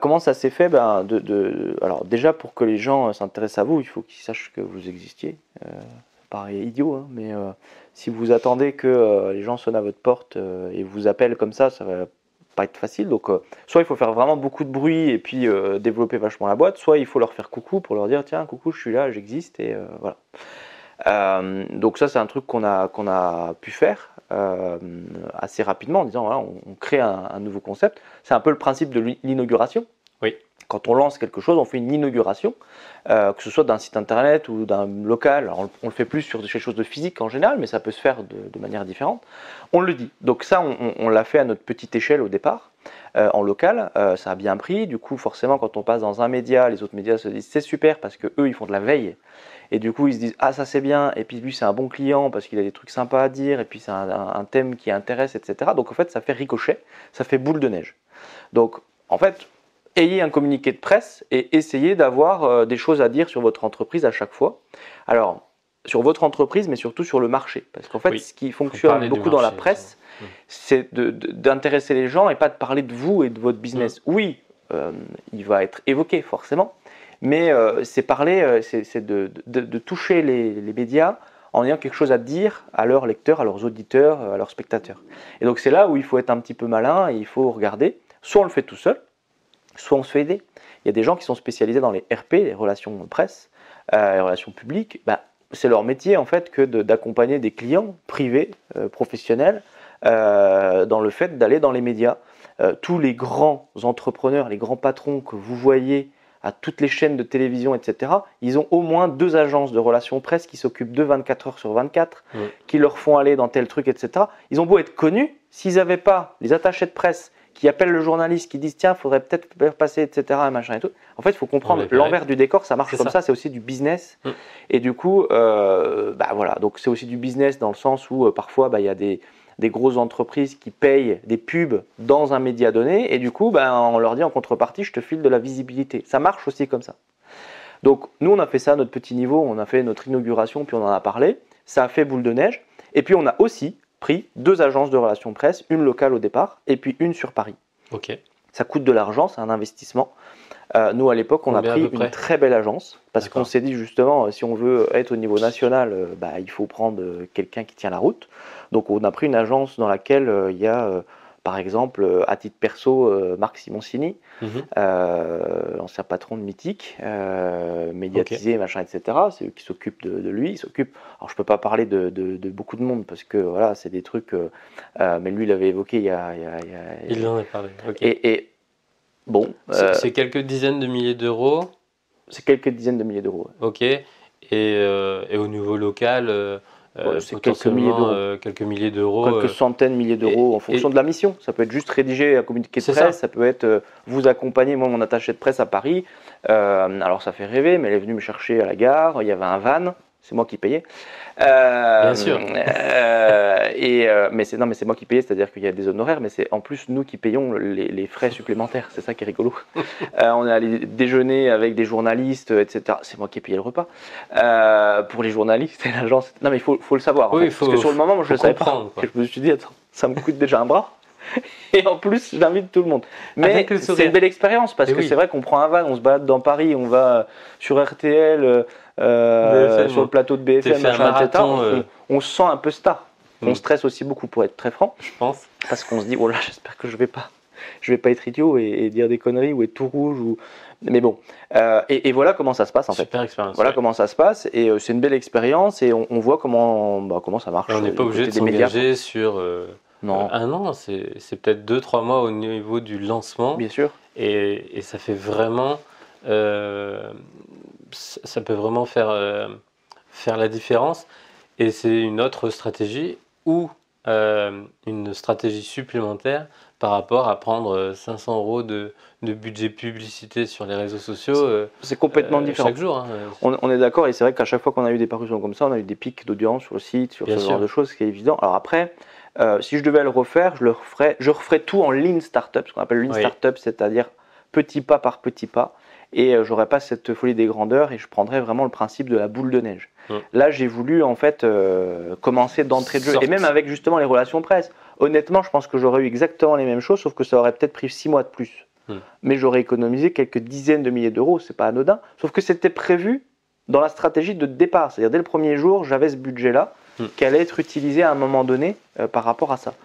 Comment ça s'est fait? Alors déjà, pour que les gens s'intéressent à vous, il faut qu'ils sachent que vous existiez. Ça paraît idiot, hein, mais si vous attendez que les gens sonnent à votre porte et vous appellent comme ça va pas être facile. Donc soit il faut faire vraiment beaucoup de bruit et puis développer vachement la boîte, soit il faut leur faire coucou pour leur dire tiens coucou, je suis là, j'existe, et voilà. Donc ça c'est un truc qu'on a pu faire assez rapidement en disant voilà, on crée un nouveau concept. C'est un peu le principe de l'inauguration. Oui. Quand on lance quelque chose, on fait une inauguration, que ce soit d'un site internet ou d'un local. Alors on le fait plus sur quelque chose de physique en général, mais ça peut se faire de manière différente. On le dit. Donc ça, on l'a fait à notre petite échelle au départ, en local. Ça a bien pris. Du coup, forcément, quand on passe dans un média, les autres médias se disent c'est super parce que eux, ils font de la veille. Et du coup, ils se disent ah ça c'est bien. Et puis lui, c'est un bon client parce qu'il a des trucs sympas à dire. Et puis c'est un thème qui intéresse, etc. Donc en fait, ça fait ricochet, ça fait boule de neige. Donc en fait, ayez un communiqué de presse et essayez d'avoir des choses à dire sur votre entreprise à chaque fois. Alors, sur votre entreprise, mais surtout sur le marché. Parce qu'en fait, ce qui fonctionne beaucoup dans la presse, c'est d'intéresser les gens et pas de parler de vous et de votre business. Oui, il va être évoqué forcément, mais c'est parler, c'est de toucher les médias en ayant quelque chose à dire à leurs lecteurs, à leurs auditeurs, à leurs spectateurs. Et donc c'est là où il faut être un petit peu malin et il faut regarder. Soit on le fait tout seul, soit on se fait aider. Il y a des gens qui sont spécialisés dans les RP, les relations presse, les relations publiques. C'est leur métier en fait que d'accompagner des clients privés, professionnels, dans le fait d'aller dans les médias. Tous les grands entrepreneurs, les grands patrons que vous voyez à toutes les chaînes de télévision, etc., ils ont au moins 2 agences de relations presse qui s'occupent de 24 heures sur 24, qui leur font aller dans tel truc, etc. Ils ont beau être connus, s'ils n'avaient pas les attachés de presse qui appellent le journaliste, qui disent tiens, il faudrait peut-être faire passer, etc., machin et tout. En fait, il faut comprendre l'envers du décor, ça marche comme ça, c'est aussi du business. Et du coup, voilà, donc c'est aussi du business dans le sens où parfois, il y a des grosses entreprises qui payent des pubs dans un média donné, et du coup, on leur dit en contrepartie, je te file de la visibilité. Ça marche aussi comme ça. Donc, nous, on a fait ça à notre petit niveau, on a fait notre inauguration, puis on en a parlé. Ça a fait boule de neige. Et puis, on a aussi pris 2 agences de relations presse, une locale au départ, et puis une sur Paris. Ok. Ça coûte de l'argent, c'est un investissement. Nous, à l'époque, on a pris une très belle agence, parce qu'on s'est dit justement, si on veut être au niveau national, il faut prendre quelqu'un qui tient la route. Donc, on a pris une agence dans laquelle il y a, par exemple, à titre perso, Marc Simoncini, l'ancien patron de Mythique, médiatisé, machin, etc. C'est eux qui s'occupent de lui. Alors, je ne peux pas parler de beaucoup de monde, parce que voilà, c'est des trucs, mais lui, il avait évoqué il y a... Il en a parlé, ok. Et bon, c'est quelques dizaines de milliers d'euros. C'est quelques dizaines de milliers d'euros. Ok. Et au niveau local, c'est quelques milliers d'euros. Quelques milliers d'euros. Quelques centaines de milliers d'euros en fonction de la mission. Ça peut être juste rédiger un communiqué de presse, ça peut être vous accompagner. Moi, mon attaché de presse à Paris, alors ça fait rêver, mais elle est venue me chercher à la gare, il y avait un van. C'est moi qui payais. Bien sûr. Mais c'est moi qui payais, c'est-à-dire qu'il y a des honoraires, mais c'est en plus nous qui payons les frais supplémentaires. C'est ça qui est rigolo. On est allé déjeuner avec des journalistes, etc. C'est moi qui ai payé le repas. Pour les journalistes et l'agence. Non, mais il faut le savoir. Oui, parce que sur le moment, moi, je ne le savais pas. Quoi. Je me suis dit, attends, ça me coûte déjà un bras. Et en plus, j'invite tout le monde. Mais Avec le c'est sourire. une belle expérience parce Et que oui. c'est vrai qu'on prend un van, on se balade dans Paris, on va sur RTL, BFM, sur le plateau de t'es BFM, fait un machin, etc. marathon, On se sent un peu star. On Mm. stresse aussi beaucoup pour être très franc, je pense. parce qu'on se dit, oh là, j'espère que je vais pas être idiot et dire des conneries ou être tout rouge. Mais bon, et voilà comment ça se passe en fait. Super expérience. Voilà ouais. comment ça se passe et c'est une belle expérience et on voit comment ça marche. On n'est pas du obligé de côté des médias. s'engager sur Non, un an, c'est peut-être 2-3 mois au niveau du lancement bien sûr. et ça fait vraiment, ça peut vraiment faire la différence et c'est une autre stratégie ou une stratégie supplémentaire par rapport à prendre 500 euros de budget publicité sur les réseaux sociaux C'est complètement différent. chaque jour. Hein. On est d'accord et c'est vrai qu'à chaque fois qu'on a eu des parutions comme ça, on a eu des pics d'audience sur le site, sur Bien ce genre sûr. de choses, ce qui est évident. Alors après, si je devais le refaire, je referais tout en lean startup, ce qu'on appelle lean Oui. startup, c'est-à-dire petit pas par petit pas. Et j'aurais pas cette folie des grandeurs et je prendrais vraiment le principe de la boule de neige. Là, j'ai voulu en fait commencer d'entrée de jeu et même avec justement les relations presse. Honnêtement, je pense que j'aurais eu exactement les mêmes choses, sauf que ça aurait peut-être pris 6 mois de plus. Mais j'aurais économisé quelques dizaines de milliers d'euros, c'est pas anodin. Sauf que c'était prévu dans la stratégie de départ. C'est-à-dire dès le premier jour, j'avais ce budget-là qui allait être utilisé à un moment donné par rapport à ça.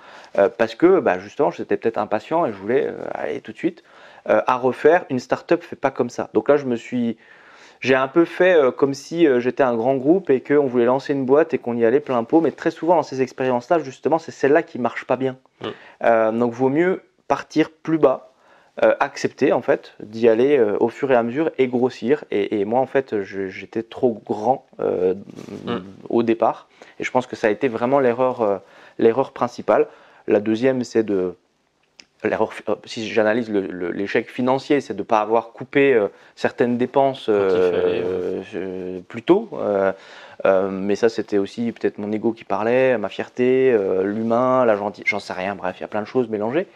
Parce que justement, j'étais peut-être impatient et je voulais aller tout de suite. À refaire, une start-up fait pas comme ça. Donc là, j'ai un peu fait comme si j'étais un grand groupe et qu'on voulait lancer une boîte et qu'on y allait plein pot. Mais très souvent, dans ces expériences-là, justement, c'est celle-là qui marche pas bien. Donc, vaut mieux partir plus bas. Accepter en fait d'y aller au fur et à mesure et grossir et moi en fait j'étais trop grand au départ et je pense que ça a été vraiment l'erreur principale. La deuxième c'est si j'analyse l'échec financier, c'est de ne pas avoir coupé certaines dépenses plus tôt. Mais ça, c'était aussi peut-être mon ego qui parlait, ma fierté, l'humain, la gentillesse, j'en sais rien, bref, il y a plein de choses mélangées.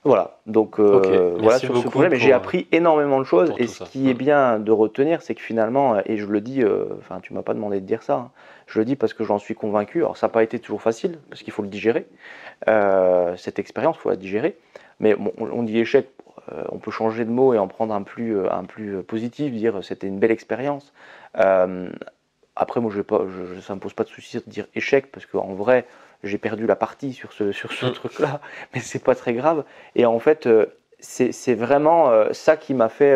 Voilà, donc voilà sur ce projet, mais j'ai appris énormément de choses et ce qui est bien de retenir, c'est que finalement, et je le dis, enfin tu m'as pas demandé de dire ça, hein, je le dis parce que j'en suis convaincu, alors ça n'a pas été toujours facile, parce qu'il faut le digérer, cette expérience, il faut la digérer, mais bon, on dit échec, on peut changer de mot et en prendre un plus positif, dire c'était une belle expérience. Après moi ça ne me pose pas de souci de dire échec, parce qu'en vrai, j'ai perdu la partie sur ce truc-là, mais c'est pas très grave. Et en fait, c'est vraiment ça qui m'a fait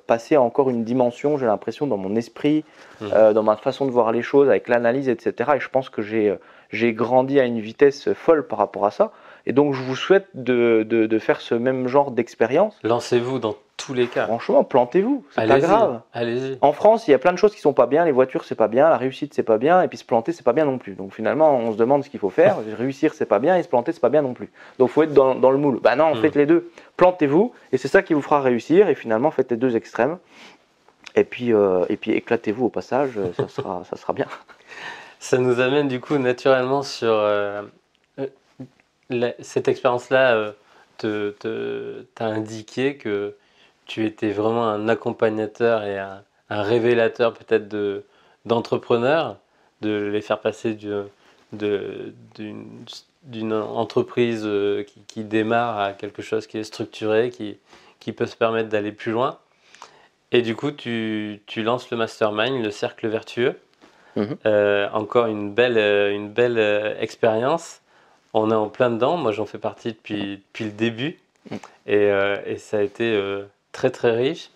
passer encore une dimension, j'ai l'impression, dans mon esprit, dans ma façon de voir les choses, avec l'analyse, etc. Et je pense que j'ai grandi à une vitesse folle par rapport à ça. Et donc, je vous souhaite de faire ce même genre d'expérience. Lancez-vous dans tous les cas. Franchement, plantez-vous, c'est pas grave. Allez-y. En France, il y a plein de choses qui sont pas bien, les voitures c'est pas bien, la réussite c'est pas bien, et puis se planter c'est pas bien non plus. Donc finalement, on se demande ce qu'il faut faire. Réussir c'est pas bien et se planter c'est pas bien non plus. Donc faut être dans le moule. Bah non, faites les deux. Plantez-vous et c'est ça qui vous fera réussir. Et finalement, faites les deux extrêmes. Et puis éclatez-vous au passage, ça sera bien. Ça nous amène du coup naturellement sur cette expérience-là. T'a indiqué que tu étais vraiment un accompagnateur et un révélateur peut-être d'entrepreneurs, de les faire passer d'une entreprise qui démarre à quelque chose qui est structuré, qui peut se permettre d'aller plus loin. Et du coup, tu lances le mastermind, le cercle vertueux. Encore une belle expérience. On est en plein dedans. Moi, j'en fais partie depuis le début. Et ça a été très, très riche.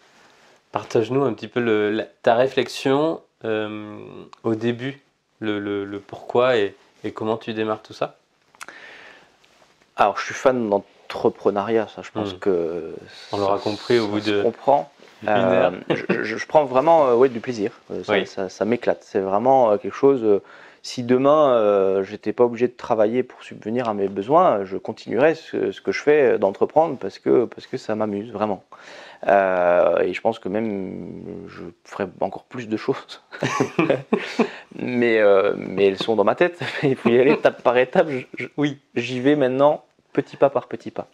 Partage-nous un petit peu ta réflexion au début, le pourquoi et comment tu démarres tout ça. Alors, je suis fan d'entrepreneuriat. Ça, je pense que on l'aura compris au bout de comprend. Je prends vraiment du plaisir. Ça m'éclate. C'est vraiment quelque chose. Si demain j'étais pas obligé de travailler pour subvenir à mes besoins, je continuerais ce que je fais d'entreprendre parce que ça m'amuse vraiment. Et je pense que même je ferais encore plus de choses. mais elles sont dans ma tête. Il faut y aller étape par étape. Oui, j'y vais maintenant, petit pas par petit pas.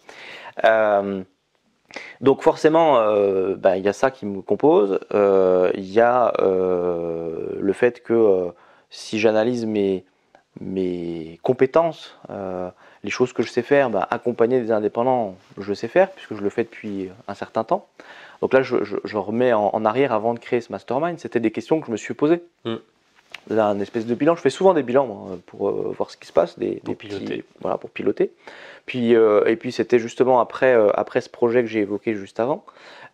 Donc forcément, il y a ça qui me compose. Il y a le fait que si j'analyse mes compétences, les choses que je sais faire, accompagner des indépendants, je sais faire, puisque je le fais depuis un certain temps. Donc là, je remets en arrière avant de créer ce mastermind. C'était des questions que je me suis posées. Là, un espèce de bilan. Je fais souvent des bilans moi, pour voir ce qui se passe, pour piloter. Voilà, pour piloter. Puis, et puis c'était justement après ce projet que j'ai évoqué juste avant,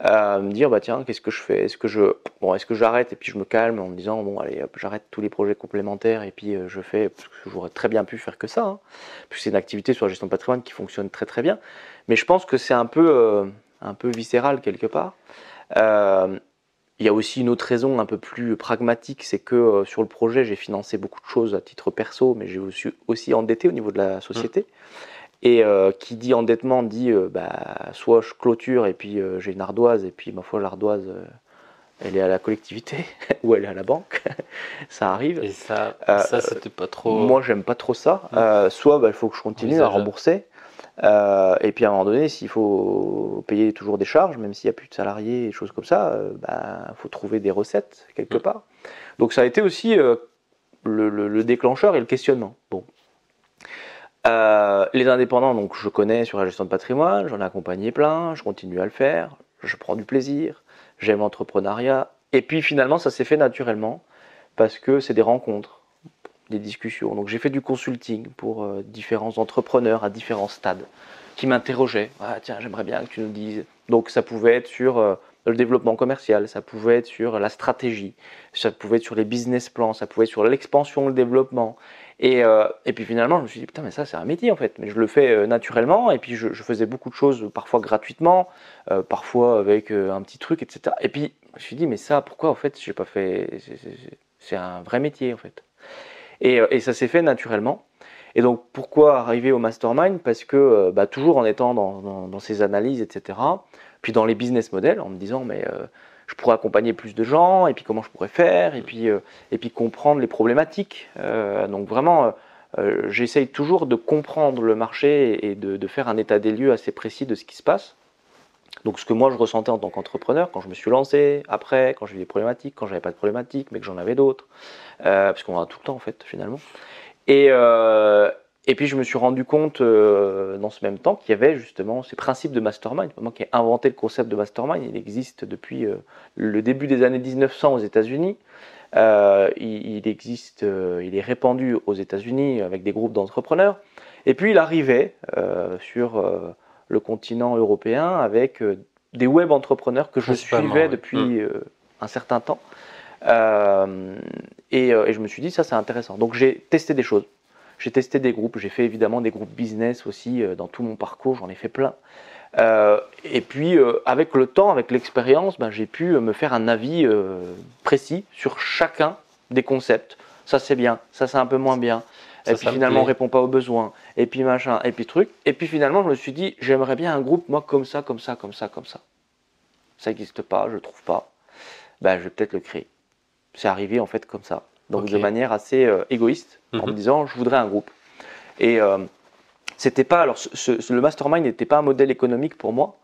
me dire tiens, qu'est-ce que je fais? Est-ce que j'arrête et puis je me calme en me disant bon allez hop, j'arrête tous les projets complémentaires et puis je fais, parce que j'aurais très bien pu faire que ça. Hein. Puis c'est une activité sur la gestion de patrimoine qui fonctionne très très bien. Mais je pense que c'est un peu viscéral quelque part. Il y a aussi une autre raison un peu plus pragmatique, c'est que sur le projet, j'ai financé beaucoup de choses à titre perso, mais j'ai aussi endetté au niveau de la société. Et qui dit endettement dit soit je clôture et puis j'ai une ardoise, et puis ma foi, l'ardoise, elle est à la collectivité ou elle est à la banque. Ça arrive. Et ça c'était pas trop. Moi, j'aime pas trop ça. Soit il faut que je continue à rembourser. Et puis à un moment donné, s'il faut payer toujours des charges, même s'il n'y a plus de salariés et choses comme ça, faut trouver des recettes quelque part. Donc ça a été aussi le déclencheur et le questionnement. Bon. Les indépendants, donc je connais sur la gestion de patrimoine, j'en ai accompagné plein, je continue à le faire, je prends du plaisir, j'aime l'entrepreneuriat. Et puis finalement, ça s'est fait naturellement parce que c'est des rencontres, des discussions. Donc j'ai fait du consulting pour différents entrepreneurs à différents stades qui m'interrogeaient. Tiens, j'aimerais bien que tu nous dises. Donc ça pouvait être sur le développement commercial, ça pouvait être sur la stratégie, ça pouvait être sur les business plans, ça pouvait être sur l'expansion, le développement. Et puis finalement, je me suis dit, putain, mais ça, c'est un métier en fait. Mais je le fais naturellement. Et puis je faisais beaucoup de choses, parfois gratuitement, parfois avec un petit truc, etc. Et puis je me suis dit, mais ça, pourquoi en fait, j'ai pas fait. C'est un vrai métier en fait. Et ça s'est fait naturellement. Et donc pourquoi arriver au mastermind? Parce que toujours en étant dans ces analyses, etc., puis dans les business models, en me disant mais je pourrais accompagner plus de gens, et puis comment je pourrais faire, et puis comprendre les problématiques. Donc vraiment, j'essaye toujours de comprendre le marché et de faire un état des lieux assez précis de ce qui se passe. Donc ce que moi je ressentais en tant qu'entrepreneur quand je me suis lancé, après, quand j'ai eu des problématiques, quand j'avais pas de problématiques, mais que j'en avais d'autres, parce qu'on en a tout le temps en fait finalement. Et puis je me suis rendu compte dans ce même temps qu'il y avait justement ces principes de mastermind. Moi qui ai inventé le concept de mastermind, il existe depuis le début des années 1900 aux États-Unis. Il est répandu aux États-Unis avec des groupes d'entrepreneurs. Et puis il arrivait sur le continent européen avec des web entrepreneurs que je suivais depuis un certain temps. Et je me suis dit, ça c'est intéressant. Donc j'ai testé des choses. J'ai testé des groupes. J'ai fait évidemment des groupes business aussi dans tout mon parcours. J'en ai fait plein. Et puis avec le temps, avec l'expérience, j'ai pu me faire un avis précis sur chacun des concepts. Ça c'est bien, ça c'est un peu moins bien. Et puis finalement on répond pas aux besoins. Et puis machin, et puis truc. Et puis finalement je me suis dit, j'aimerais bien un groupe moi comme ça, comme ça, comme ça, comme ça. Ça n'existe pas, je trouve pas. Je vais peut-être le créer. C'est arrivé en fait comme ça. Donc de manière assez égoïste, en me disant je voudrais un groupe. Et c'était pas, alors le mastermind n'était pas un modèle économique pour moi.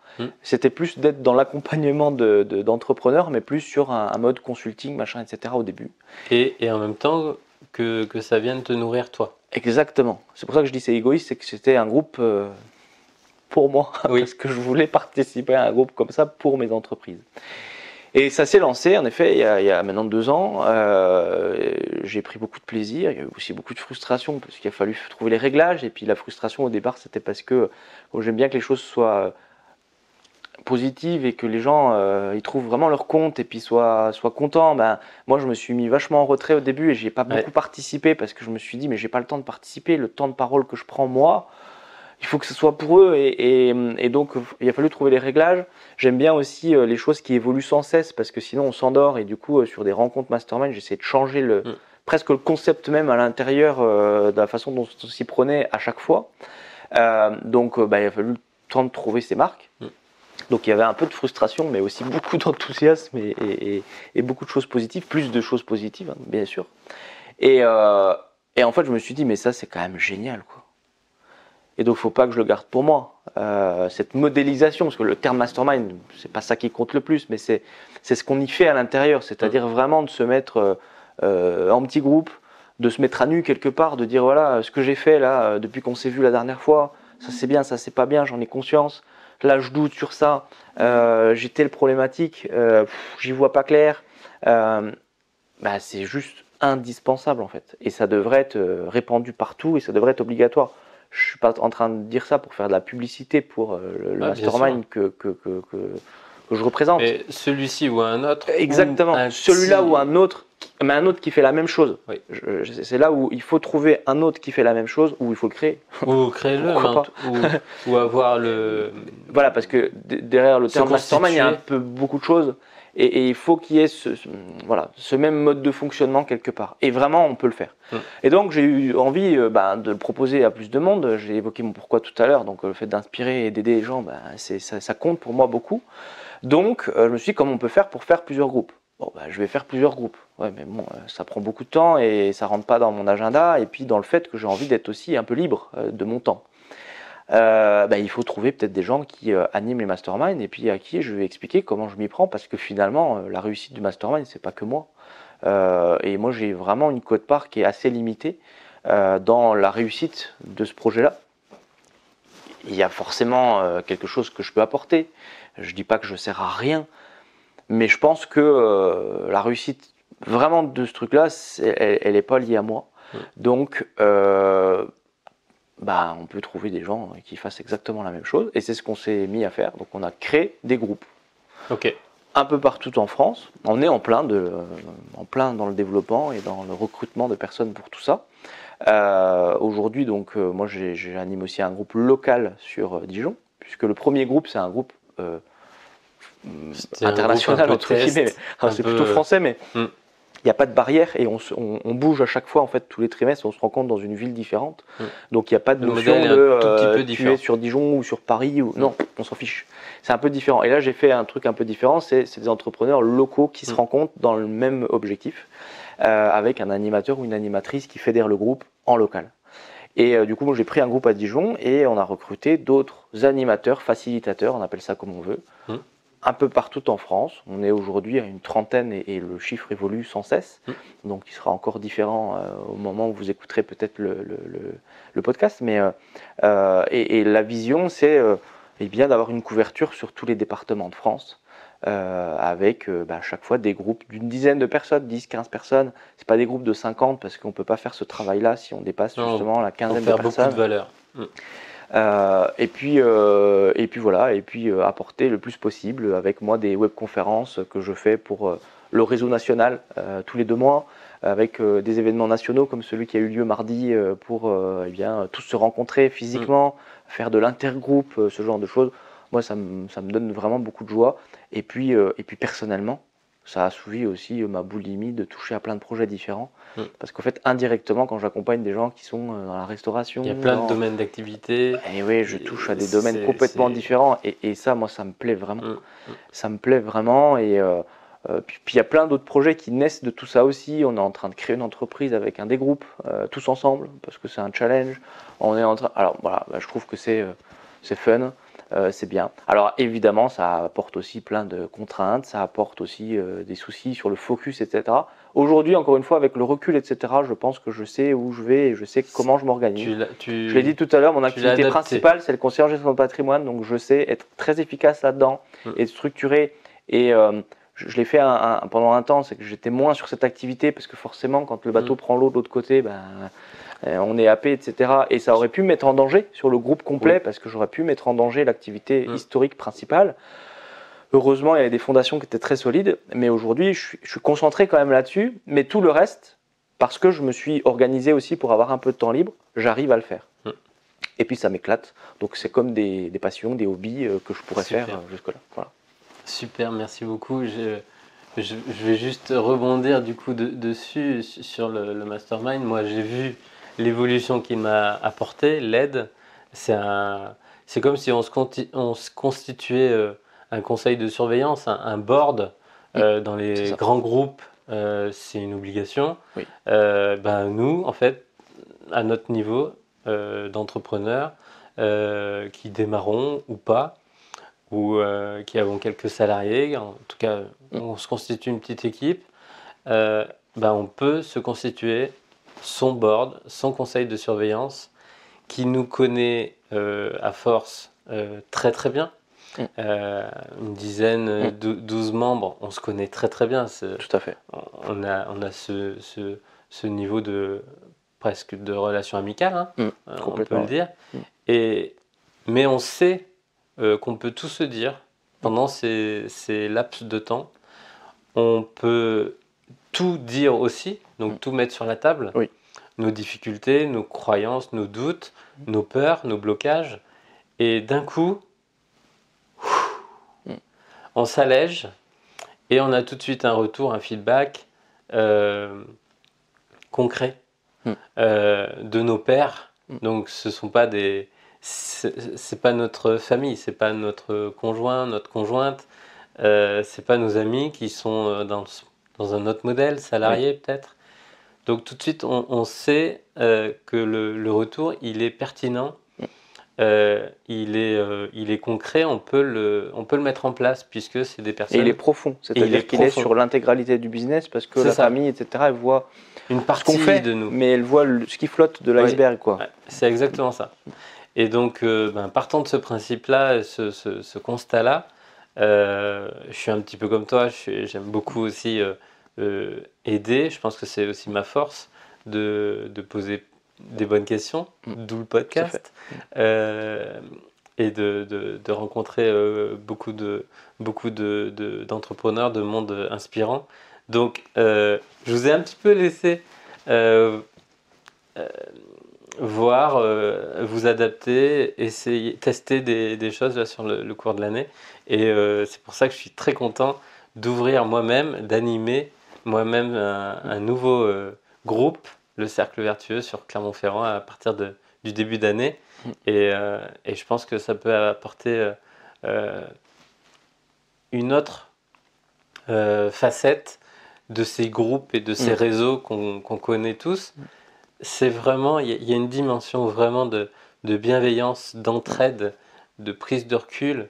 C'était plus d'être dans l'accompagnement d'entrepreneurs, mais plus sur un mode consulting, machin, etc. au début. Et en même temps que ça vienne te nourrir toi. Exactement. C'est pour ça que je dis c'est égoïste, c'est que c'était un groupe pour moi, parce que je voulais participer à un groupe comme ça pour mes entreprises. Et ça s'est lancé, en effet, il y a maintenant 2 ans. J'ai pris beaucoup de plaisir. Il y a eu aussi beaucoup de frustration parce qu'il a fallu trouver les réglages. Et puis la frustration au départ, c'était parce que j'aime bien que les choses soient positives et que les gens ils trouvent vraiment leur compte et puis soient contents. Moi, je me suis mis vachement en retrait au début et j'ai pas beaucoup participé parce que je me suis dit mais j'ai pas le temps de participer. Le temps de parole que je prends moi, il faut que ce soit pour eux et donc il a fallu trouver les réglages. J'aime bien aussi les choses qui évoluent sans cesse parce que sinon on s'endort et du coup sur des rencontres mastermind j'essaie de changer presque le concept même à l'intérieur de la façon dont on s'y prenait à chaque fois. Donc il a fallu le temps de trouver ses marques. Donc il y avait un peu de frustration mais aussi beaucoup d'enthousiasme et beaucoup de choses positives, plus de choses positives hein, bien sûr. Et en fait je me suis dit mais ça c'est quand même génial quoi. Et donc, il ne faut pas que je le garde pour moi. Cette modélisation, parce que le terme mastermind, ce n'est pas ça qui compte le plus, mais c'est ce qu'on y fait à l'intérieur, c'est-à-dire vraiment de se mettre en petit groupe, de se mettre à nu quelque part, de dire voilà, ce que j'ai fait là, depuis qu'on s'est vu la dernière fois, ça c'est bien, ça c'est pas bien, j'en ai conscience. Là, je doute sur ça, j'ai telle problématique, j'y vois pas clair. C'est juste indispensable en fait. Et ça devrait être répandu partout et ça devrait être obligatoire. Je ne suis pas en train de dire ça pour faire de la publicité pour le mastermind que je représente. Mais celui-ci ou un autre. Exactement, celui-là ou un autre, mais un autre qui fait la même chose. Oui. C'est là où il faut trouver un autre qui fait la même chose, ou il faut le créer. Ou créer-le, ou avoir le... Voilà, parce que derrière le terme mastermind, il y a un peu beaucoup de choses. Et il faut qu'il y ait ce même mode de fonctionnement quelque part. Et vraiment, on peut le faire. Et donc, j'ai eu envie de le proposer à plus de monde. J'ai évoqué mon pourquoi tout à l'heure. Donc, le fait d'inspirer et d'aider les gens, ça compte pour moi beaucoup. Donc, je me suis dit, comment on peut faire pour faire plusieurs groupes? Bon, je vais faire plusieurs groupes. Ouais, mais bon, ça prend beaucoup de temps et ça rentre pas dans mon agenda. Et puis, dans le fait que j'ai envie d'être aussi un peu libre de mon temps. Il faut trouver peut-être des gens qui animent les masterminds et puis à qui je vais expliquer comment je m'y prends parce que finalement la réussite du mastermind c'est pas que moi et moi j'ai vraiment une quote-part qui est assez limitée dans la réussite de ce projet-là. Il y a forcément quelque chose que je peux apporter, je dis pas que je sers à rien, mais je pense que la réussite vraiment de ce truc-là elle est pas liée à moi, donc on peut trouver des gens qui fassent exactement la même chose et c'est ce qu'on s'est mis à faire. Donc on a créé des groupes un peu partout en France. On est en plein dans le développement et dans le recrutement de personnes pour tout ça. Aujourd'hui, donc moi j'anime aussi un groupe local sur Dijon, puisque le premier groupe c'est un groupe international entre guillemets. C'est plutôt français, mais il n'y a pas de barrière et on bouge à chaque fois en fait tous les trimestres, on se rencontre dans une ville différente. Donc il n'y a pas de notion de tu es sur Dijon ou sur Paris non, on s'en fiche. C'est un peu différent. Et là j'ai fait un truc un peu différent, c'est des entrepreneurs locaux qui se rencontrent dans le même objectif avec un animateur ou une animatrice qui fédère le groupe en local. Et du coup moi j'ai pris un groupe à Dijon et on a recruté d'autres animateurs, facilitateurs, on appelle ça comme on veut. Un peu partout en France. On est aujourd'hui à une trentaine et le chiffre évolue sans cesse. Donc il sera encore différent au moment où vous écouterez peut-être le podcast. Mais, et la vision, c'est bien d'avoir une couverture sur tous les départements de France avec à chaque fois des groupes d'une dizaine de personnes, 10-15 personnes. C'est pas des groupes de 50 parce qu'on ne peut pas faire ce travail-là si on dépasse justement la quinzaine de personnes. Beaucoup de valeur. Et puis voilà, et puis apporter le plus possible avec moi des webconférences que je fais pour le réseau national tous les 2 mois, avec des événements nationaux comme celui qui a eu lieu mardi pour tous se rencontrer physiquement, faire de l'intergroupe, ce genre de choses. Moi ça me donne vraiment beaucoup de joie. Et puis personnellement, ça a assouvi aussi ma boulimie de toucher à plein de projets différents. Parce qu'en fait, indirectement, quand j'accompagne des gens qui sont dans la restauration... Il y a plein de domaines d'activité. Et oui, je touche à des domaines complètement différents. Et ça, moi, ça me plaît vraiment. Ça me plaît vraiment. Et puis, il y a plein d'autres projets qui naissent de tout ça aussi. On est en train de créer une entreprise avec un des groupes, tous ensemble, parce que c'est un challenge. On est en train... Alors, voilà, je trouve que c'est fun. C'est bien. Alors évidemment, ça apporte aussi plein de contraintes, ça apporte aussi des soucis sur le focus, etc. Aujourd'hui, encore une fois, avec le recul, etc., je pense que je sais où je vais et je sais comment je m'organise. Je l'ai dit tout à l'heure, mon activité principale, c'est le conseil en gestion de patrimoine, donc je sais être très efficace là-dedans et structuré. Et je l'ai fait pendant un temps, c'est que j'étais moins sur cette activité parce que forcément, quand le bateau prend l'eau de l'autre côté, on est happé, etc. Et ça aurait pu me mettre en danger sur le groupe complet parce que j'aurais pu mettre en danger l'activité historique principale. Heureusement, il y avait des fondations qui étaient très solides, mais aujourd'hui, je suis concentré quand même là-dessus. Mais tout le reste, parce que je me suis organisé aussi pour avoir un peu de temps libre, j'arrive à le faire. Et puis ça m'éclate. Donc c'est comme des passions, des hobbies que je pourrais faire jusque-là. Voilà. Super, merci beaucoup. Je vais juste rebondir du coup dessus sur le mastermind. Moi, j'ai vu l'évolution qu'il m'a apporté, l'aide. C'est comme si on se constituait un conseil de surveillance, un board dans les grands groupes. C'est une obligation. Nous, en fait, à notre niveau d'entrepreneurs qui démarrons ou pas, ou qui avons quelques salariés, en tout cas on se constitue une petite équipe, on peut se constituer son board, son conseil de surveillance, qui nous connaît à force très très bien. Une dizaine, 12 membres, on se connaît très très bien. Tout à fait. On a ce niveau de presque de relation amicale, hein, on peut le dire. Mais on sait qu'on peut tout se dire pendant ces laps de temps. On peut tout dire aussi, donc tout mettre sur la table. Oui. Nos difficultés, nos croyances, nos doutes, nos peurs, nos blocages. Et d'un coup, on s'allège et on a tout de suite un retour, un feedback concret de nos pairs. Donc ce sont pas c'est pas notre famille, c'est pas notre conjoint, notre conjointe, c'est pas nos amis qui sont dans un autre modèle, salarié peut-être. Donc tout de suite on sait que le retour il est pertinent. Il est concret, on peut le mettre en place puisque c'est des personnes. Et il est profond, c'est-à-dire qu'il est sur l'intégralité du business parce que la famille, etc., elle voit une partie ce qu'on fait, de nous, mais elle voit ce qui flotte de l'iceberg, quoi. Ouais, c'est exactement ça. Et donc, partant de ce principe-là, ce constat-là, je suis un petit peu comme toi, j'aime beaucoup aussi aider. Je pense que c'est aussi ma force de poser des bonnes questions, d'où le podcast, et de rencontrer beaucoup d'entrepreneurs, de monde inspirant. Donc, je vous ai un petit peu laissé voir, vous adapter, essayer, tester des choses là, sur le cours de l'année. Et c'est pour ça que je suis très content d'ouvrir moi-même, d'animer moi-même un nouveau groupe, le Cercle Vertueux sur Clermont-Ferrand à partir du début d'année. Et je pense que ça peut apporter une autre facette de ces groupes et de ces réseaux qu'on connaît tous. C'est vraiment, il y a une dimension vraiment de bienveillance, d'entraide, de prise de recul,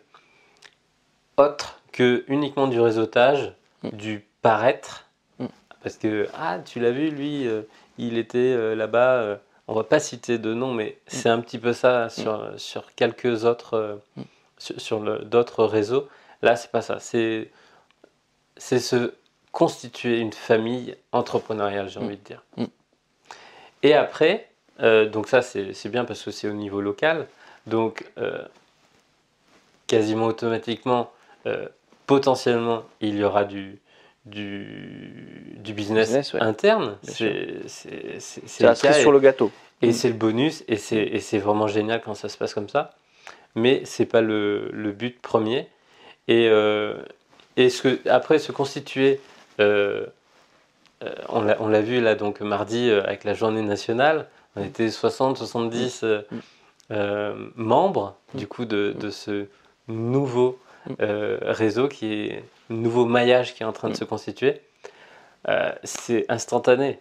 autre que uniquement du réseautage, du paraître. Parce que, tu l'as vu, lui, il était là-bas, on va pas citer de nom, mais c'est un petit peu ça sur quelques autres, sur d'autres réseaux. Là, c'est pas ça. C'est se constituer une famille entrepreneuriale, j'ai envie de dire. Et après, donc ça c'est bien parce que c'est au niveau local, donc quasiment automatiquement, potentiellement, il y aura du business interne. C'est la cerise sur le gâteau. Et c'est le bonus, et c'est vraiment génial quand ça se passe comme ça. Mais c'est pas le but premier. Et après, se constituer, on l'a vu là, donc mardi, avec la journée nationale, on était 60-70 membres du coup de ce nouveau réseau, qui est nouveau maillage qui est en train de se constituer. C'est instantané.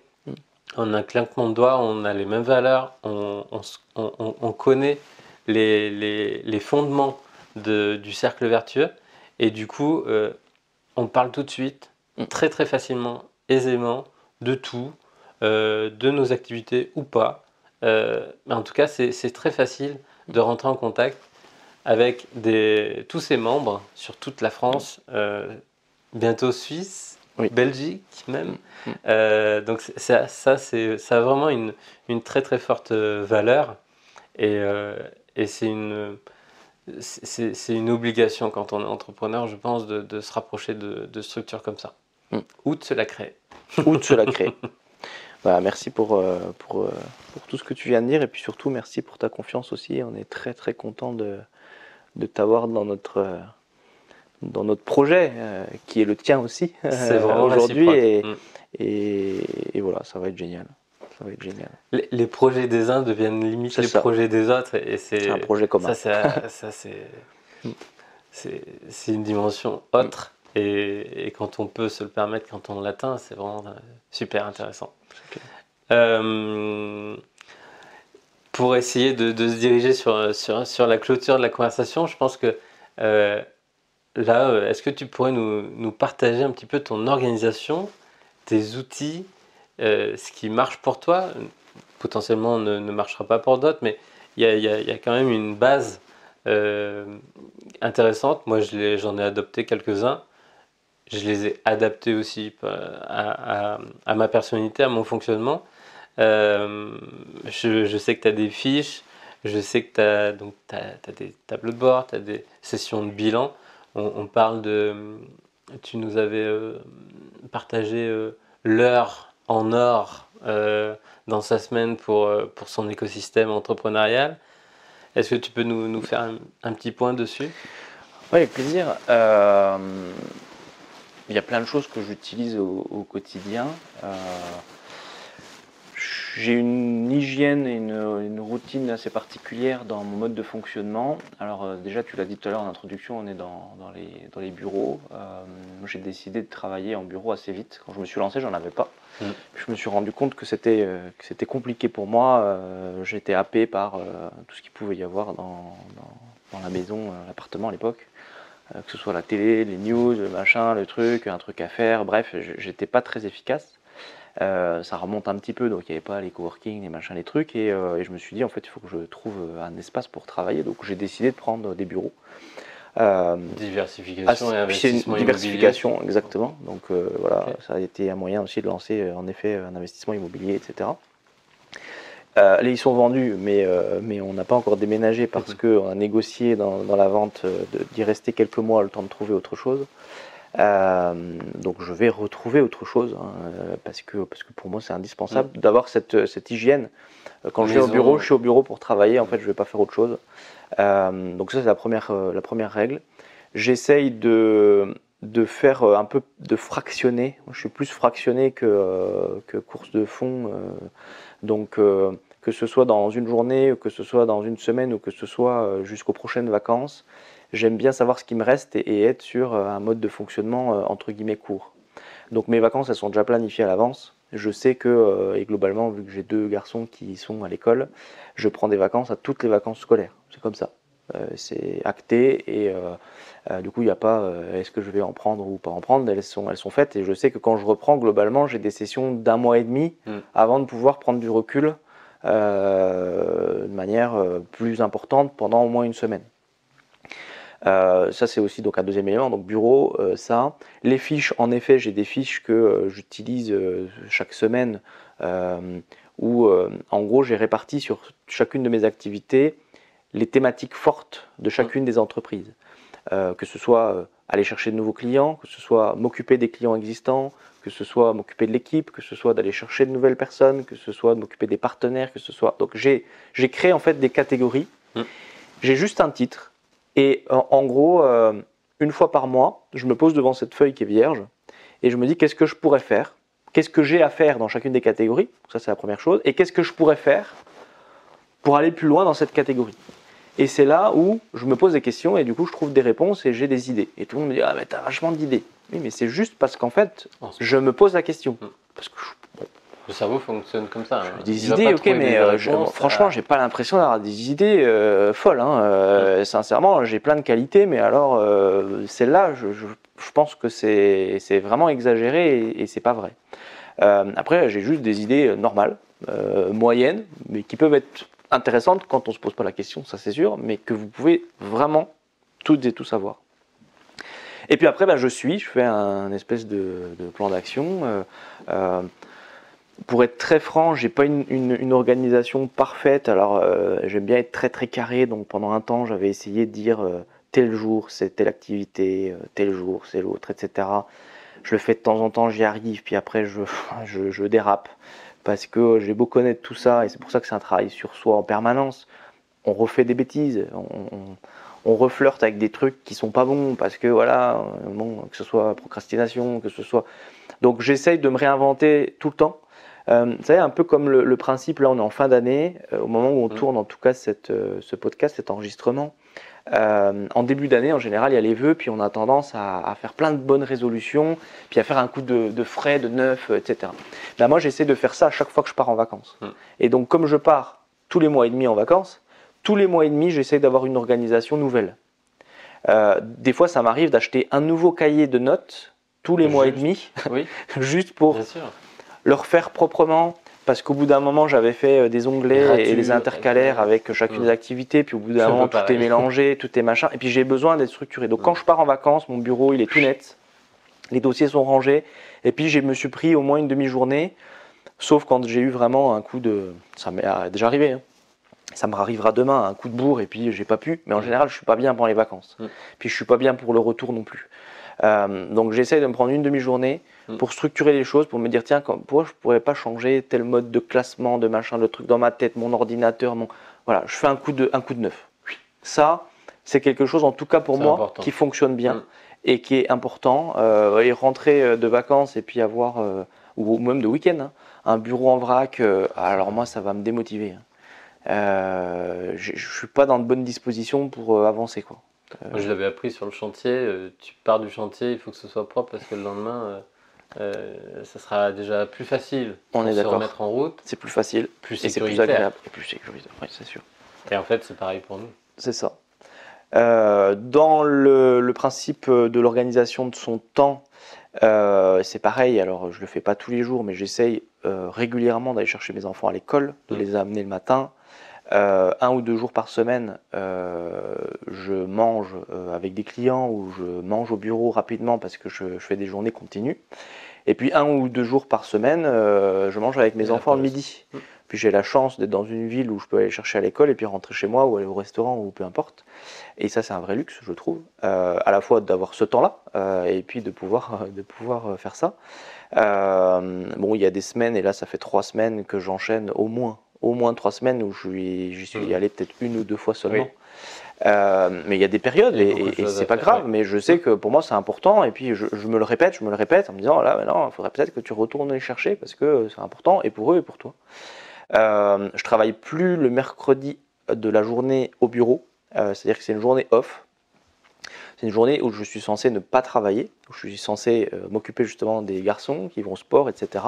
En un claquement de doigts, on a les mêmes valeurs, on connaît les fondements du cercle vertueux, et du coup, on parle tout de suite, très très facilement, aisément, de tout, de nos activités ou pas. Mais en tout cas, c'est très facile de rentrer en contact avec tous ces membres sur toute la France, bientôt Suisse, Belgique même. Donc ça a vraiment une très très forte valeur, et c'est une obligation quand on est entrepreneur, je pense, de se rapprocher de structures comme ça, ou de se la créer. Ou de se la créer. Merci pour tout ce que tu viens de dire, et puis surtout merci pour ta confiance aussi. On est très très content de t'avoir dans notre projet, qui est le tien aussi, aujourd'hui, et voilà, ça va être génial. Ça va être génial. Les projets des uns deviennent limite les projets des autres, et c'est un projet commun. Ça c'est une dimension autre, et quand on peut se le permettre, quand on l'atteint, c'est vraiment super intéressant. Pour essayer de se diriger sur la clôture de la conversation, je pense que là, est-ce que tu pourrais nous partager un petit peu ton organisation, tes outils, ce qui marche pour toi, potentiellement ne marchera pas pour d'autres, mais il y a quand même une base intéressante. Moi, j'en ai adopté quelques-uns. Je les ai adaptés aussi à ma personnalité, à mon fonctionnement. Je sais que tu as des fiches, je sais que tu as des tableaux de bord, tu as des sessions de bilan. On parle tu nous avais partagé l'heure en or dans sa semaine pour son écosystème entrepreneurial. Est-ce que tu peux nous faire un petit point dessus? Oui, avec plaisir. Il y a plein de choses que j'utilise au quotidien. J'ai une hygiène et une routine assez particulière dans mon mode de fonctionnement. Alors déjà, tu l'as dit tout à l'heure en introduction, on est dans les bureaux. Moi, j'ai décidé de travailler en bureau assez vite. Quand je me suis lancé, j'en avais pas. Je me suis rendu compte que c'était compliqué pour moi. J'étais happé par tout ce qu'il pouvait y avoir dans la maison, l'appartement à l'époque. Que ce soit la télé, les news, le machin, le truc, un truc à faire, bref, j'étais pas très efficace. Ça remonte un petit peu, donc il n'y avait pas les coworking, les machins, les trucs, et je me suis dit en fait il faut que je trouve un espace pour travailler, donc j'ai décidé de prendre des bureaux. Diversification et investissement diversification, immobilier. exactement, donc voilà, Okay. Ça a été un moyen aussi de lancer en effet un investissement immobilier, etc. Là, ils sont vendus, mais on n'a pas encore déménagé parce qu'on a négocié dans la vente d'y rester quelques mois, le temps de trouver autre chose. Donc je vais retrouver autre chose, parce que pour moi c'est indispensable d'avoir cette hygiène. Quand je suis au bureau pour travailler, en fait je ne vais pas faire autre chose. Donc ça c'est la première règle. J'essaye de faire un peu de fractionner. Moi, je suis plus fractionné que course de fond. Donc que ce soit dans une journée, ou que ce soit dans une semaine, ou que ce soit jusqu'aux prochaines vacances, j'aime bien savoir ce qui me reste et être sur un mode de fonctionnement entre guillemets court. Donc mes vacances, elles sont déjà planifiées à l'avance. Je sais que, et globalement, vu que j'ai 2 garçons qui sont à l'école, je prends des vacances à toutes les vacances scolaires. C'est comme ça. C'est acté et du coup, il n'y a pas est-ce que je vais en prendre ou pas en prendre. Elles sont faites et je sais que quand je reprends, globalement, j'ai des sessions d'1 mois et demi avant de pouvoir prendre du recul de manière plus importante pendant au moins une semaine. Ça c'est aussi donc un deuxième élément, donc bureau, ça. Les fiches, en effet, j'ai des fiches que j'utilise chaque semaine où en gros j'ai réparti sur chacune de mes activités les thématiques fortes de chacune des entreprises. Que ce soit aller chercher de nouveaux clients, que ce soit m'occuper des clients existants, que ce soit m'occuper de l'équipe, que ce soit d'aller chercher de nouvelles personnes, que ce soit de m'occuper des partenaires, que ce soit... Donc j'ai créé en fait des catégories. J'ai juste un titre. Et en gros, une fois par mois, je me pose devant cette feuille qui est vierge et je me dis qu'est-ce que je pourrais faire, qu'est-ce que j'ai à faire dans chacune des catégories, ça c'est la première chose, et qu'est-ce que je pourrais faire pour aller plus loin dans cette catégorie. Et c'est là où je me pose des questions et du coup je trouve des réponses et j'ai des idées. Et tout le monde me dit ah mais t'as vachement d'idées. Oui mais c'est juste parce qu'en fait je me pose la question. Parce que le cerveau fonctionne comme ça. Des idées, ok, mais franchement, j'ai pas l'impression d'avoir des idées folles. Sincèrement, j'ai plein de qualités, mais alors celle-là, je pense que c'est vraiment exagéré et c'est pas vrai. Après, j'ai juste des idées normales, moyennes, mais qui peuvent être intéressantes quand on se pose pas la question, ça c'est sûr, mais que vous pouvez vraiment toutes et tout savoir. Et puis après, je fais un espèce de plan d'action. Pour être très franc, j'ai pas une organisation parfaite. Alors j'aime bien être très très carré. Donc pendant un temps, j'avais essayé de dire tel jour c'est telle activité, tel jour c'est l'autre, etc. Je le fais de temps en temps, j'y arrive. Puis après je dérape parce que j'ai beau connaître tout ça et c'est pour ça que c'est un travail sur soi en permanence. On refait des bêtises, on reflirte avec des trucs qui sont pas bons parce que voilà, que ce soit procrastination, que ce soit. Donc j'essaye de me réinventer tout le temps. Vous savez, un peu comme le principe, là on est en fin d'année, au moment où on tourne en tout cas ce podcast, cet enregistrement, en début d'année en général il y a les vœux, puis on a tendance à faire plein de bonnes résolutions, puis à faire un coup de frais, de neuf, etc. Moi j'essaie de faire ça à chaque fois que je pars en vacances. Et donc comme je pars tous les mois et demi en vacances, tous les mois et demi j'essaie d'avoir une organisation nouvelle. Des fois ça m'arrive d'acheter un nouveau cahier de notes tous les mois et demi, oui. juste pour... Bien sûr. le refaire proprement, parce qu'au bout d'un moment, j'avais fait des onglets et des intercalaires avec chacune des activités, puis au bout d'un moment, tout est mélangé, tout est machin, et puis j'ai besoin d'être structuré. Donc quand je pars en vacances, mon bureau, il est tout net, les dossiers sont rangés, et puis je me suis pris au moins une demi-journée, sauf quand j'ai eu vraiment un coup de... Ça m'est déjà arrivé, hein. Ça me arrivera demain, un coup de bourre, et puis j'ai pas pu, mais en général, je suis pas bien pendant les vacances. Puis je suis pas bien pour le retour non plus. Donc j'essaye de me prendre une demi-journée pour structurer les choses, pour me dire tiens, pourquoi je pourrais pas changer tel mode de classement, de machin, de truc dans ma tête, mon ordinateur, voilà, je fais un coup de neuf. Ça, c'est quelque chose en tout cas pour moi important, qui fonctionne bien et qui est important. Et rentrer de vacances et puis avoir, ou même de week-end, hein, un bureau en vrac, alors moi ça va me démotiver. Je suis pas dans de bonnes dispositions pour avancer, quoi. Moi, je l'avais appris sur le chantier, tu pars du chantier, il faut que ce soit propre parce que le lendemain, ça sera déjà plus facile pour se remettre en route. C'est plus facile, plus et c'est plus agréable, et plus sécurisé, oui, c'est sûr. Et en fait, c'est pareil pour nous. C'est ça. Dans le principe de l'organisation de son temps, c'est pareil, alors je le fais pas tous les jours, mais j'essaye régulièrement d'aller chercher mes enfants à l'école, de les amener le matin. 1 ou 2 jours par semaine, je mange avec des clients ou je mange au bureau rapidement parce que je fais des journées continues. Et puis 1 ou 2 jours par semaine, je mange avec mes enfants le midi. Puis j'ai la chance d'être dans une ville où je peux aller chercher à l'école et puis rentrer chez moi ou aller au restaurant ou peu importe. Et ça, c'est un vrai luxe, je trouve, à la fois d'avoir ce temps-là et puis de pouvoir faire ça. Bon, il y a des semaines, et là ça fait 3 semaines que j'enchaîne au moins 3 semaines où j'y suis allé peut-être 1 ou 2 fois seulement. Oui. Mais il y a des périodes et c'est pas grave, mais je sais que pour moi c'est important et puis je me le répète en me disant là maintenant il faudrait peut-être que tu retournes les chercher parce que c'est important et pour eux et pour toi. Je travaille plus le mercredi de la journée au bureau, c'est-à-dire que c'est une journée off. C'est une journée où je suis censé ne pas travailler, où je suis censé m'occuper justement des garçons qui vont au sport, etc.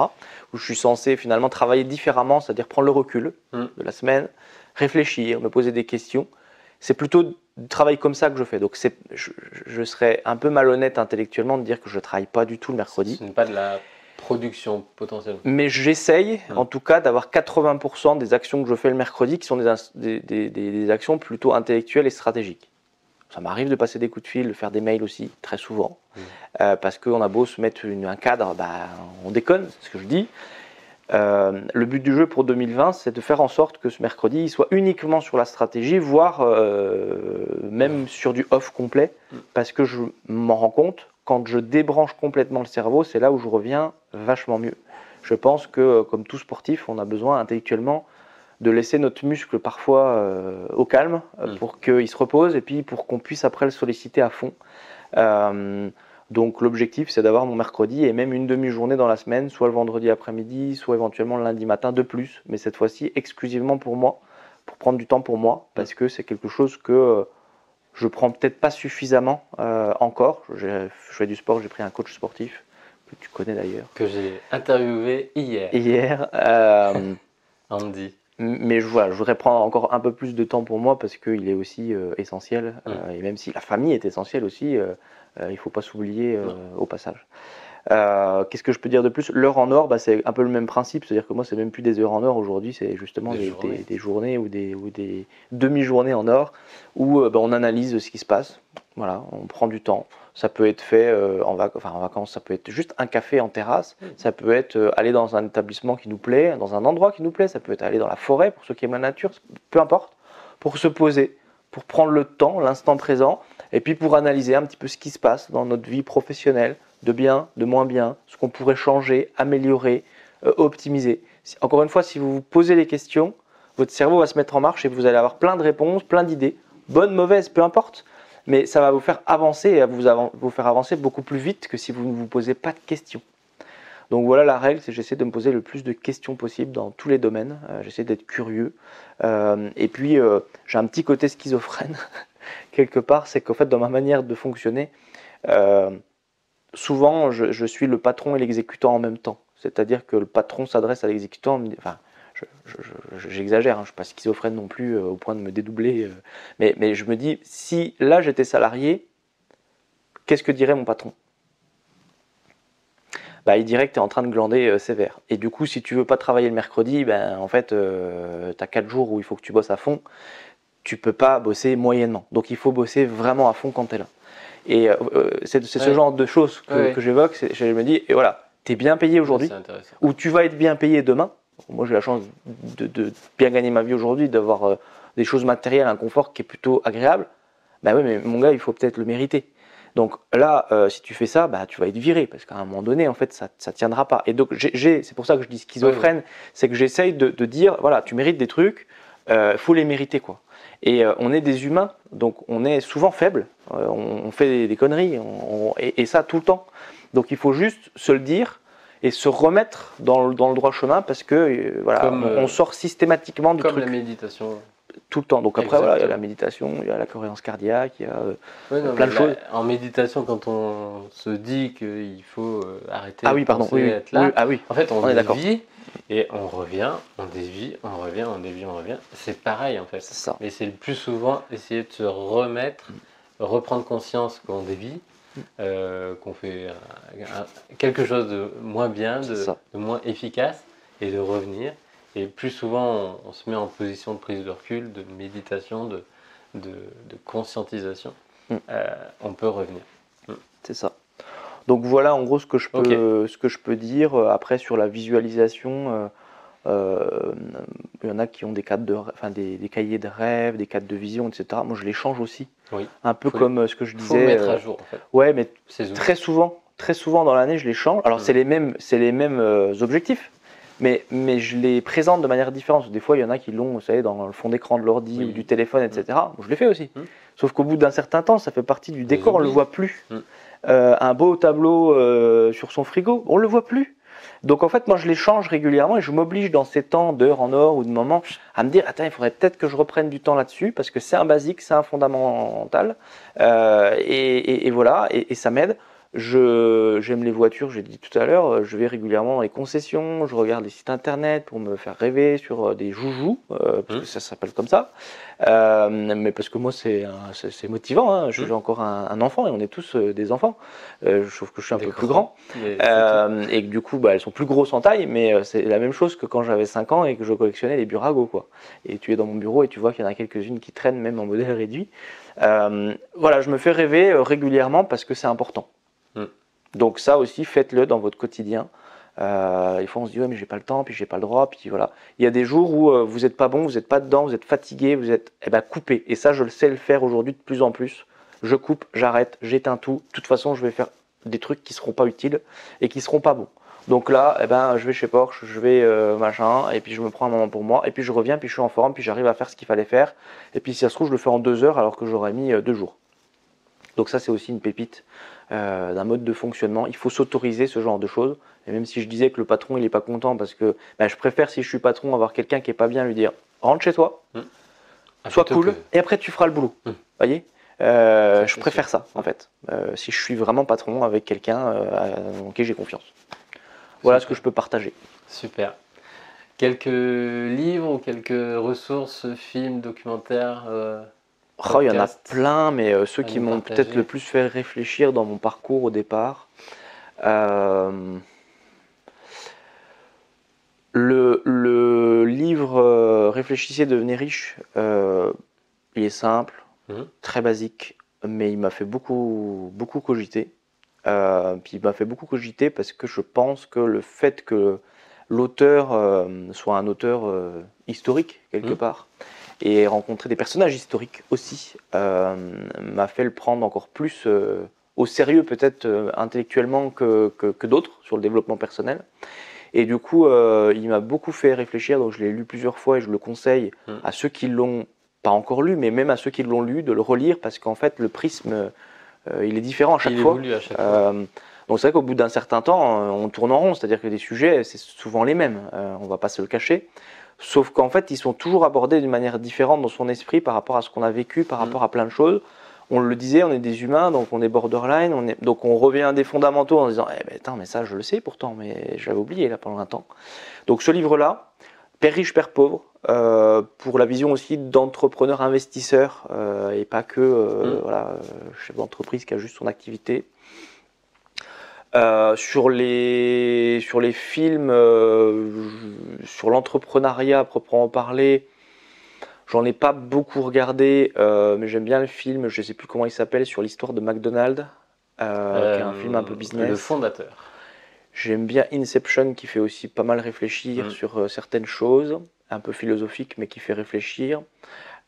Où je suis censé finalement travailler différemment, c'est-à-dire prendre le recul de la semaine, réfléchir, me poser des questions. C'est plutôt du travail comme ça que je fais. Donc je serais un peu malhonnête intellectuellement de dire que je ne travaille pas du tout le mercredi. Ce n'est pas de la production potentielle. Mais j'essaye en tout cas d'avoir 80% des actions que je fais le mercredi qui sont des actions plutôt intellectuelles et stratégiques. Ça m'arrive de passer des coups de fil, de faire des mails aussi, très souvent. Parce qu'on a beau se mettre un cadre, on déconne, c'est ce que je dis. Le but du jeu pour 2020, c'est de faire en sorte que ce mercredi, il soit uniquement sur la stratégie, voire même sur du off complet. Parce que je m'en rends compte, quand je débranche complètement le cerveau, c'est là où je reviens vachement mieux. Je pense que, comme tout sportif, on a besoin intellectuellement de laisser notre muscle parfois au calme pour qu'il se repose et puis pour qu'on puisse après le solliciter à fond. Donc l'objectif c'est d'avoir mon mercredi et même une demi-journée dans la semaine, soit le vendredi après-midi, soit éventuellement le lundi matin de plus, mais cette fois-ci exclusivement pour moi, pour prendre du temps pour moi, parce que c'est quelque chose que je prends peut-être pas suffisamment encore. Je fais du sport, j'ai pris un coach sportif, que tu connais d'ailleurs. Que j'ai interviewé hier. Andy. Mais je voudrais prendre encore un peu plus de temps pour moi parce qu'il est aussi essentiel. Et même si la famille est essentielle aussi, il ne faut pas s'oublier au passage. Qu'est-ce que je peux dire de plus? L'heure en or, c'est un peu le même principe. C'est-à-dire que moi, c'est même plus des heures en or aujourd'hui, c'est justement des journées ou des demi-journées en or où on analyse ce qui se passe. Voilà, on prend du temps. Ça peut être fait en vacances, ça peut être juste un café en terrasse, ça peut être aller dans un établissement qui nous plaît, dans un endroit qui nous plaît, ça peut être aller dans la forêt pour ceux qui aiment la nature, peu importe, pour se poser, pour prendre le temps, l'instant présent, et puis pour analyser un petit peu ce qui se passe dans notre vie professionnelle, de bien, de moins bien, ce qu'on pourrait changer, améliorer, optimiser. Encore une fois, si vous vous posez les questions, votre cerveau va se mettre en marche et vous allez avoir plein de réponses, plein d'idées, bonnes, mauvaises, peu importe. Mais ça va vous faire avancer et vous faire avancer beaucoup plus vite que si vous ne vous posez pas de questions. Donc voilà la règle, c'est j'essaie de me poser le plus de questions possible dans tous les domaines. J'essaie d'être curieux. Et puis j'ai un petit côté schizophrène quelque part, c'est qu'en fait dans ma manière de fonctionner, souvent je suis le patron et l'exécutant en même temps. C'est-à-dire que le patron s'adresse à l'exécutant, j'exagère, je ne suis pas schizophrène non plus au point de me dédoubler, mais je me dis, si là j'étais salarié, qu'est-ce que dirait mon patron? bah, il dirait que tu es en train de glander sévère. Et du coup, si tu veux pas travailler le mercredi, ben, en fait, tu as 4 jours où il faut que tu bosses à fond. Tu peux pas bosser moyennement. Donc il faut bosser vraiment à fond quand tu es là. Et c'est ce genre de choses que j'évoque. Je me dis, et voilà, tu es bien payé aujourd'hui, ou tu vas être bien payé demain. Moi, j'ai la chance de bien gagner ma vie aujourd'hui, d'avoir des choses matérielles, un confort qui est plutôt agréable. Ben oui, mais mon gars, il faut peut-être le mériter. Donc là, si tu fais ça, bah, tu vas être viré, parce qu'à un moment donné, en fait, ça ne tiendra pas. Et donc, c'est pour ça que je dis schizophrène, c'est que j'essaye de dire, voilà, tu mérites des trucs, faut les mériter, quoi. Et on est des humains, donc on est souvent faibles, on fait des conneries, et ça tout le temps. Donc il faut juste se le dire et se remettre dans le droit chemin, parce que voilà, on sort systématiquement du truc. Comme la méditation. Tout le temps. Donc après, voilà, il y a la méditation, il y a la cohérence cardiaque, il y a plein de choses. En méditation, quand on se dit qu'il faut arrêter de penser, être là, en fait, on dévie et on revient, on dévie, on revient, on dévie, on revient. C'est pareil, en fait. C'est ça. Mais c'est le plus souvent essayer de se remettre, reprendre conscience qu'on dévie, qu'on fait quelque chose de moins bien, de moins efficace, et de revenir. Et plus souvent, on se met en position de prise de recul, de méditation, de conscientisation. On peut revenir. C'est ça. Donc voilà en gros ce que je peux dire. Après sur la visualisation, il y en a qui ont des cahiers de rêve, des cadres de vision, etc. Moi je les change aussi. Oui. Un peu comme ce que je disais. Il faut mettre à jour en fait. Ouais, mais très souvent dans l'année je les change. Alors c'est les mêmes objectifs. Mais je les présente de manière différente. Des fois, il y en a qui l'ont, vous savez, dans le fond d'écran de l'ordi ou du téléphone, etc. Moi, je l'ai fait aussi. Sauf qu'au bout d'un certain temps, ça fait partie du décor, on ne le voit plus. Un beau tableau sur son frigo, on ne le voit plus. Donc en fait, moi, je les change régulièrement et je m'oblige dans ces temps d'heures en heure ou de moments à me dire, attends, il faudrait peut-être que je reprenne du temps là-dessus parce que c'est un basique, c'est un fondamental. Et voilà, et ça m'aide. J'aime les voitures, j'ai dit tout à l'heure, je vais régulièrement dans les concessions, je regarde les sites internet pour me faire rêver sur des joujoux, parce que ça s'appelle comme ça, mais parce que moi c'est motivant, hein. Je suis encore un enfant et on est tous des enfants, je trouve que je suis un peu plus grand, et que du coup elles sont plus grosses en taille, mais c'est la même chose que quand j'avais 5 ans et que je collectionnais les Burago, quoi. Et tu es dans mon bureau et tu vois qu'il y en a quelques-unes qui traînent même en modèle réduit. Voilà, je me fais rêver régulièrement parce que c'est important. Donc ça aussi, faites-le dans votre quotidien. Des fois on se dit ouais mais j'ai pas le temps, puis j'ai pas le droit, puis voilà. Il y a des jours où vous n'êtes pas bon, vous n'êtes pas dedans, vous êtes fatigué, vous êtes coupé. Et ça je le sais le faire aujourd'hui de plus en plus. Je coupe, j'arrête, j'éteins tout. De toute façon je vais faire des trucs qui seront pas utiles et qui seront pas bons. Donc là je vais chez Porsche, je vais machin, et puis je me prends un moment pour moi, et puis je reviens, puis je suis en forme, puis j'arrive à faire ce qu'il fallait faire. Et puis si ça se trouve je le fais en 2 heures alors que j'aurais mis 2 jours. Donc ça c'est aussi une pépite d'un mode de fonctionnement. Il faut s'autoriser ce genre de choses. Et même si je disais que le patron il n'est pas content parce que je préfère, si je suis patron, avoir quelqu'un qui est pas bien, lui dire rentre chez toi, sois cool, et après tu feras le boulot. Voyez, je préfère ça en fait. Si je suis vraiment patron avec quelqu'un en qui j'ai confiance. Voilà ce que je peux partager. Super. Quelques livres ou quelques ressources, films, documentaires il y en a plein, mais ceux qui m'ont peut-être le plus fait réfléchir dans mon parcours au départ. Le livre Réfléchissez, devenez riche, il est simple, très basique, mais il m'a fait beaucoup cogiter. Puis il m'a fait beaucoup cogiter parce que je pense que le fait que l'auteur soit un auteur historique quelque part, et rencontrer des personnages historiques aussi m'a fait le prendre encore plus au sérieux peut-être intellectuellement que d'autres sur le développement personnel. Et du coup, il m'a beaucoup fait réfléchir, donc je l'ai lu plusieurs fois et je le conseille à ceux qui l'ont pas encore lu, mais même à ceux qui l'ont lu, de le relire parce qu'en fait le prisme il est différent à chaque fois. Il évolue à chaque fois. Donc c'est vrai qu'au bout d'un certain temps, on tourne en rond, c'est-à-dire que les sujets, c'est souvent les mêmes, on va pas se le cacher. Sauf qu'en fait, ils sont toujours abordés d'une manière différente dans son esprit par rapport à ce qu'on a vécu, par rapport à plein de choses. On le disait, on est des humains, donc on est borderline, donc on revient à des fondamentaux en disant mais ça je le sais pourtant, mais j'avais oublié là pendant un temps. Donc ce livre-là, Père riche, Père pauvre, pour la vision aussi d'entrepreneur investisseur et pas que chef d'entreprise qui a juste son activité. Sur les films, sur l'entrepreneuriat à proprement parler, j'en ai pas beaucoup regardé, mais j'aime bien le film, je sais plus comment il s'appelle, sur l'histoire de McDonald's, qui est un film un peu business. Le fondateur. J'aime bien Inception, qui fait aussi pas mal réfléchir sur certaines choses, un peu philosophique, mais qui fait réfléchir.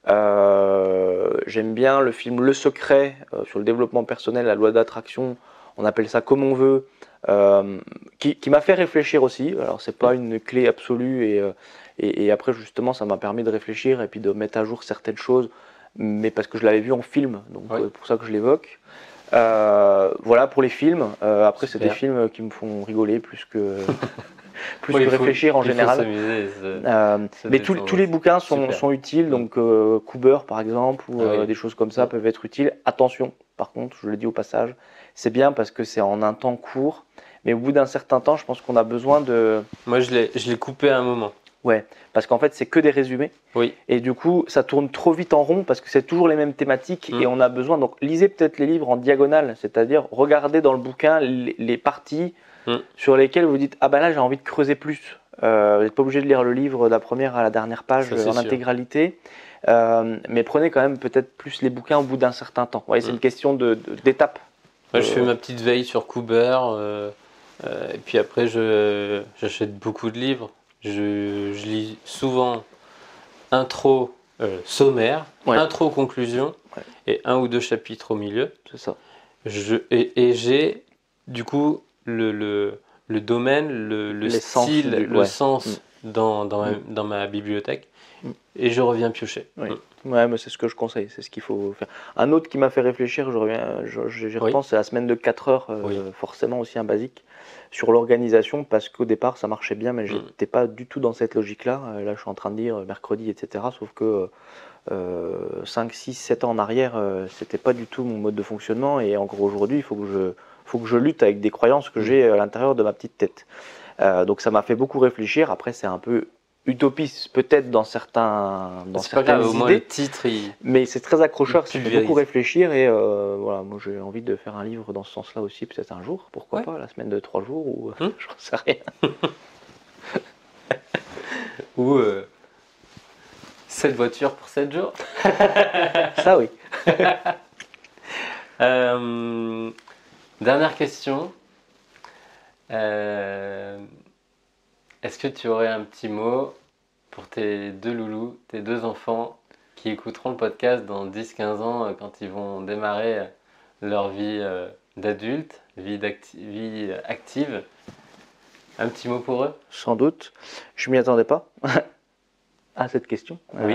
J'aime bien le film Le Secret, sur le développement personnel, la loi d'attraction, on appelle ça comme on veut, qui m'a fait réfléchir aussi. Alors c'est pas une clé absolue, et après justement ça m'a permis de réfléchir et puis de mettre à jour certaines choses, mais parce que je l'avais vu en film, donc c'est pour ça que je l'évoque. Voilà pour les films. Après c'est des films qui me font rigoler plus que réfléchir en général. Mais tous les bouquins sont utiles, donc Cooper par exemple, ou des choses comme ça peuvent être utiles. Attention, par contre, je le dis au passage, c'est bien parce que c'est en un temps court, mais au bout d'un certain temps, je pense qu'on a besoin de... Moi je l'ai coupé à un moment. Ouais, parce qu'en fait c'est que des résumés, et du coup ça tourne trop vite en rond parce que c'est toujours les mêmes thématiques, et on a besoin, donc lisez peut-être les livres en diagonale, c'est-à-dire regardez dans le bouquin les parties sur lesquelles vous dites ah ben là j'ai envie de creuser plus. Vous n'êtes pas obligé de lire le livre de la première à la dernière page en intégralité, mais prenez quand même peut-être plus les bouquins au bout d'un certain temps. Vous voyez, c'est une question d'étape. Moi je fais ma petite veille sur Cooper, et puis après j'achète beaucoup de livres. Je lis souvent intro, sommaire, intro, conclusion, et 1 ou 2 chapitres au milieu. C'est ça. Et j'ai du coup le domaine, le style, le sens dans ma bibliothèque, et je reviens piocher. Ouais, mais c'est ce que je conseille, c'est ce qu'il faut faire. Un autre qui m'a fait réfléchir, j'y repense, c'est la semaine de 4 heures, forcément aussi un basique, sur l'organisation, parce qu'au départ ça marchait bien, mais j'étais pas du tout dans cette logique-là. Là je suis en train de dire mercredi, etc. Sauf que 5, 6, 7 ans en arrière, c'était pas du tout mon mode de fonctionnement, et encore aujourd'hui, il faut que je lutte avec des croyances que j'ai à l'intérieur de ma petite tête. Donc ça m'a fait beaucoup réfléchir. Après c'est un peu utopiste peut-être dans certaines grave, au moins idées, le titre, mais c'est très accrocheur, ça fait beaucoup réfléchir, et voilà, moi j'ai envie de faire un livre dans ce sens-là aussi, peut-être un jour, pourquoi pas, la semaine de 3 jours, ou j'en sais rien. Ou 7 voitures pour 7 jours. Ça oui. Dernière question. Est-ce que tu aurais un petit mot pour tes 2 loulous, tes 2 enfants qui écouteront le podcast dans 10-15 ans, quand ils vont démarrer leur vie d'adulte, vie active? Un petit mot pour eux? Sans doute. Je m'y attendais pas à cette question. Oui.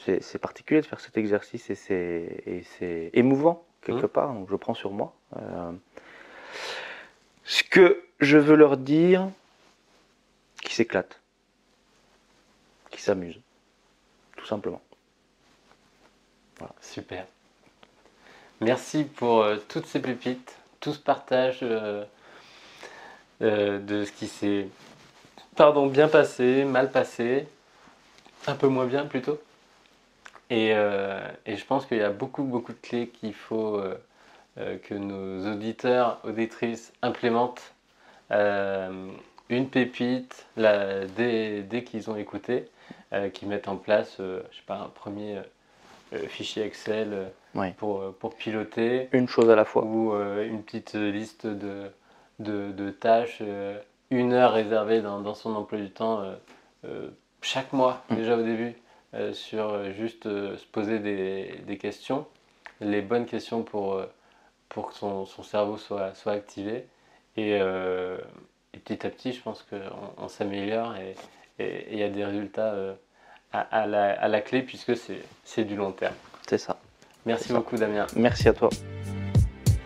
C'est particulier de faire cet exercice, et c'est émouvant quelque part, donc je prends sur moi. Ce que je veux leur dire, qu'ils s'éclatent, qu'ils s'amusent, tout simplement. Voilà. Super. Merci pour toutes ces pépites, tout ce partage de ce qui s'est bien passé, mal passé, un peu moins bien plutôt. Et je pense qu'il y a beaucoup de clés qu'il faut que nos auditeurs, auditrices implémentent. Une pépite dès qu'ils ont écouté, qu'ils mettent en place je sais pas, un premier fichier Excel pour piloter. Une chose à la fois. Ou une petite liste de tâches, 1 heure réservée dans son emploi du temps chaque mois, déjà au début, sur juste se poser des questions, les bonnes questions pour que son cerveau soit activé, et petit à petit je pense qu'on s'améliore, et il y a des résultats à la clé, puisque c'est du long terme. C'est ça. Merci beaucoup Damien. Merci à toi.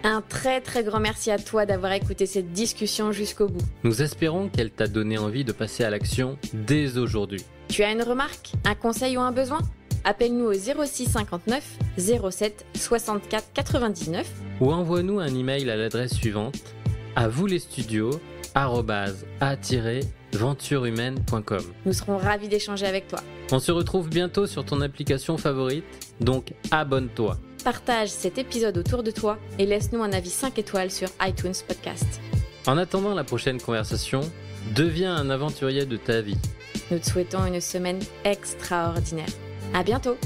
Un très grand merci à toi d'avoir écouté cette discussion jusqu'au bout. Nous espérons qu'elle t'a donné envie de passer à l'action dès aujourd'hui. Tu as une remarque, un conseil ou un besoin? Appelle-nous au 06 59 07 64 99 ou envoie-nous un email à l'adresse suivante: avouslesstudios@a-2 venturehumaine.com. Nous serons ravis d'échanger avec toi. On se retrouve bientôt sur ton application favorite, donc abonne-toi. Partage cet épisode autour de toi et laisse-nous un avis 5 étoiles sur iTunes Podcast. En attendant la prochaine conversation, deviens un aventurier de ta vie. Nous te souhaitons une semaine extraordinaire. À bientôt!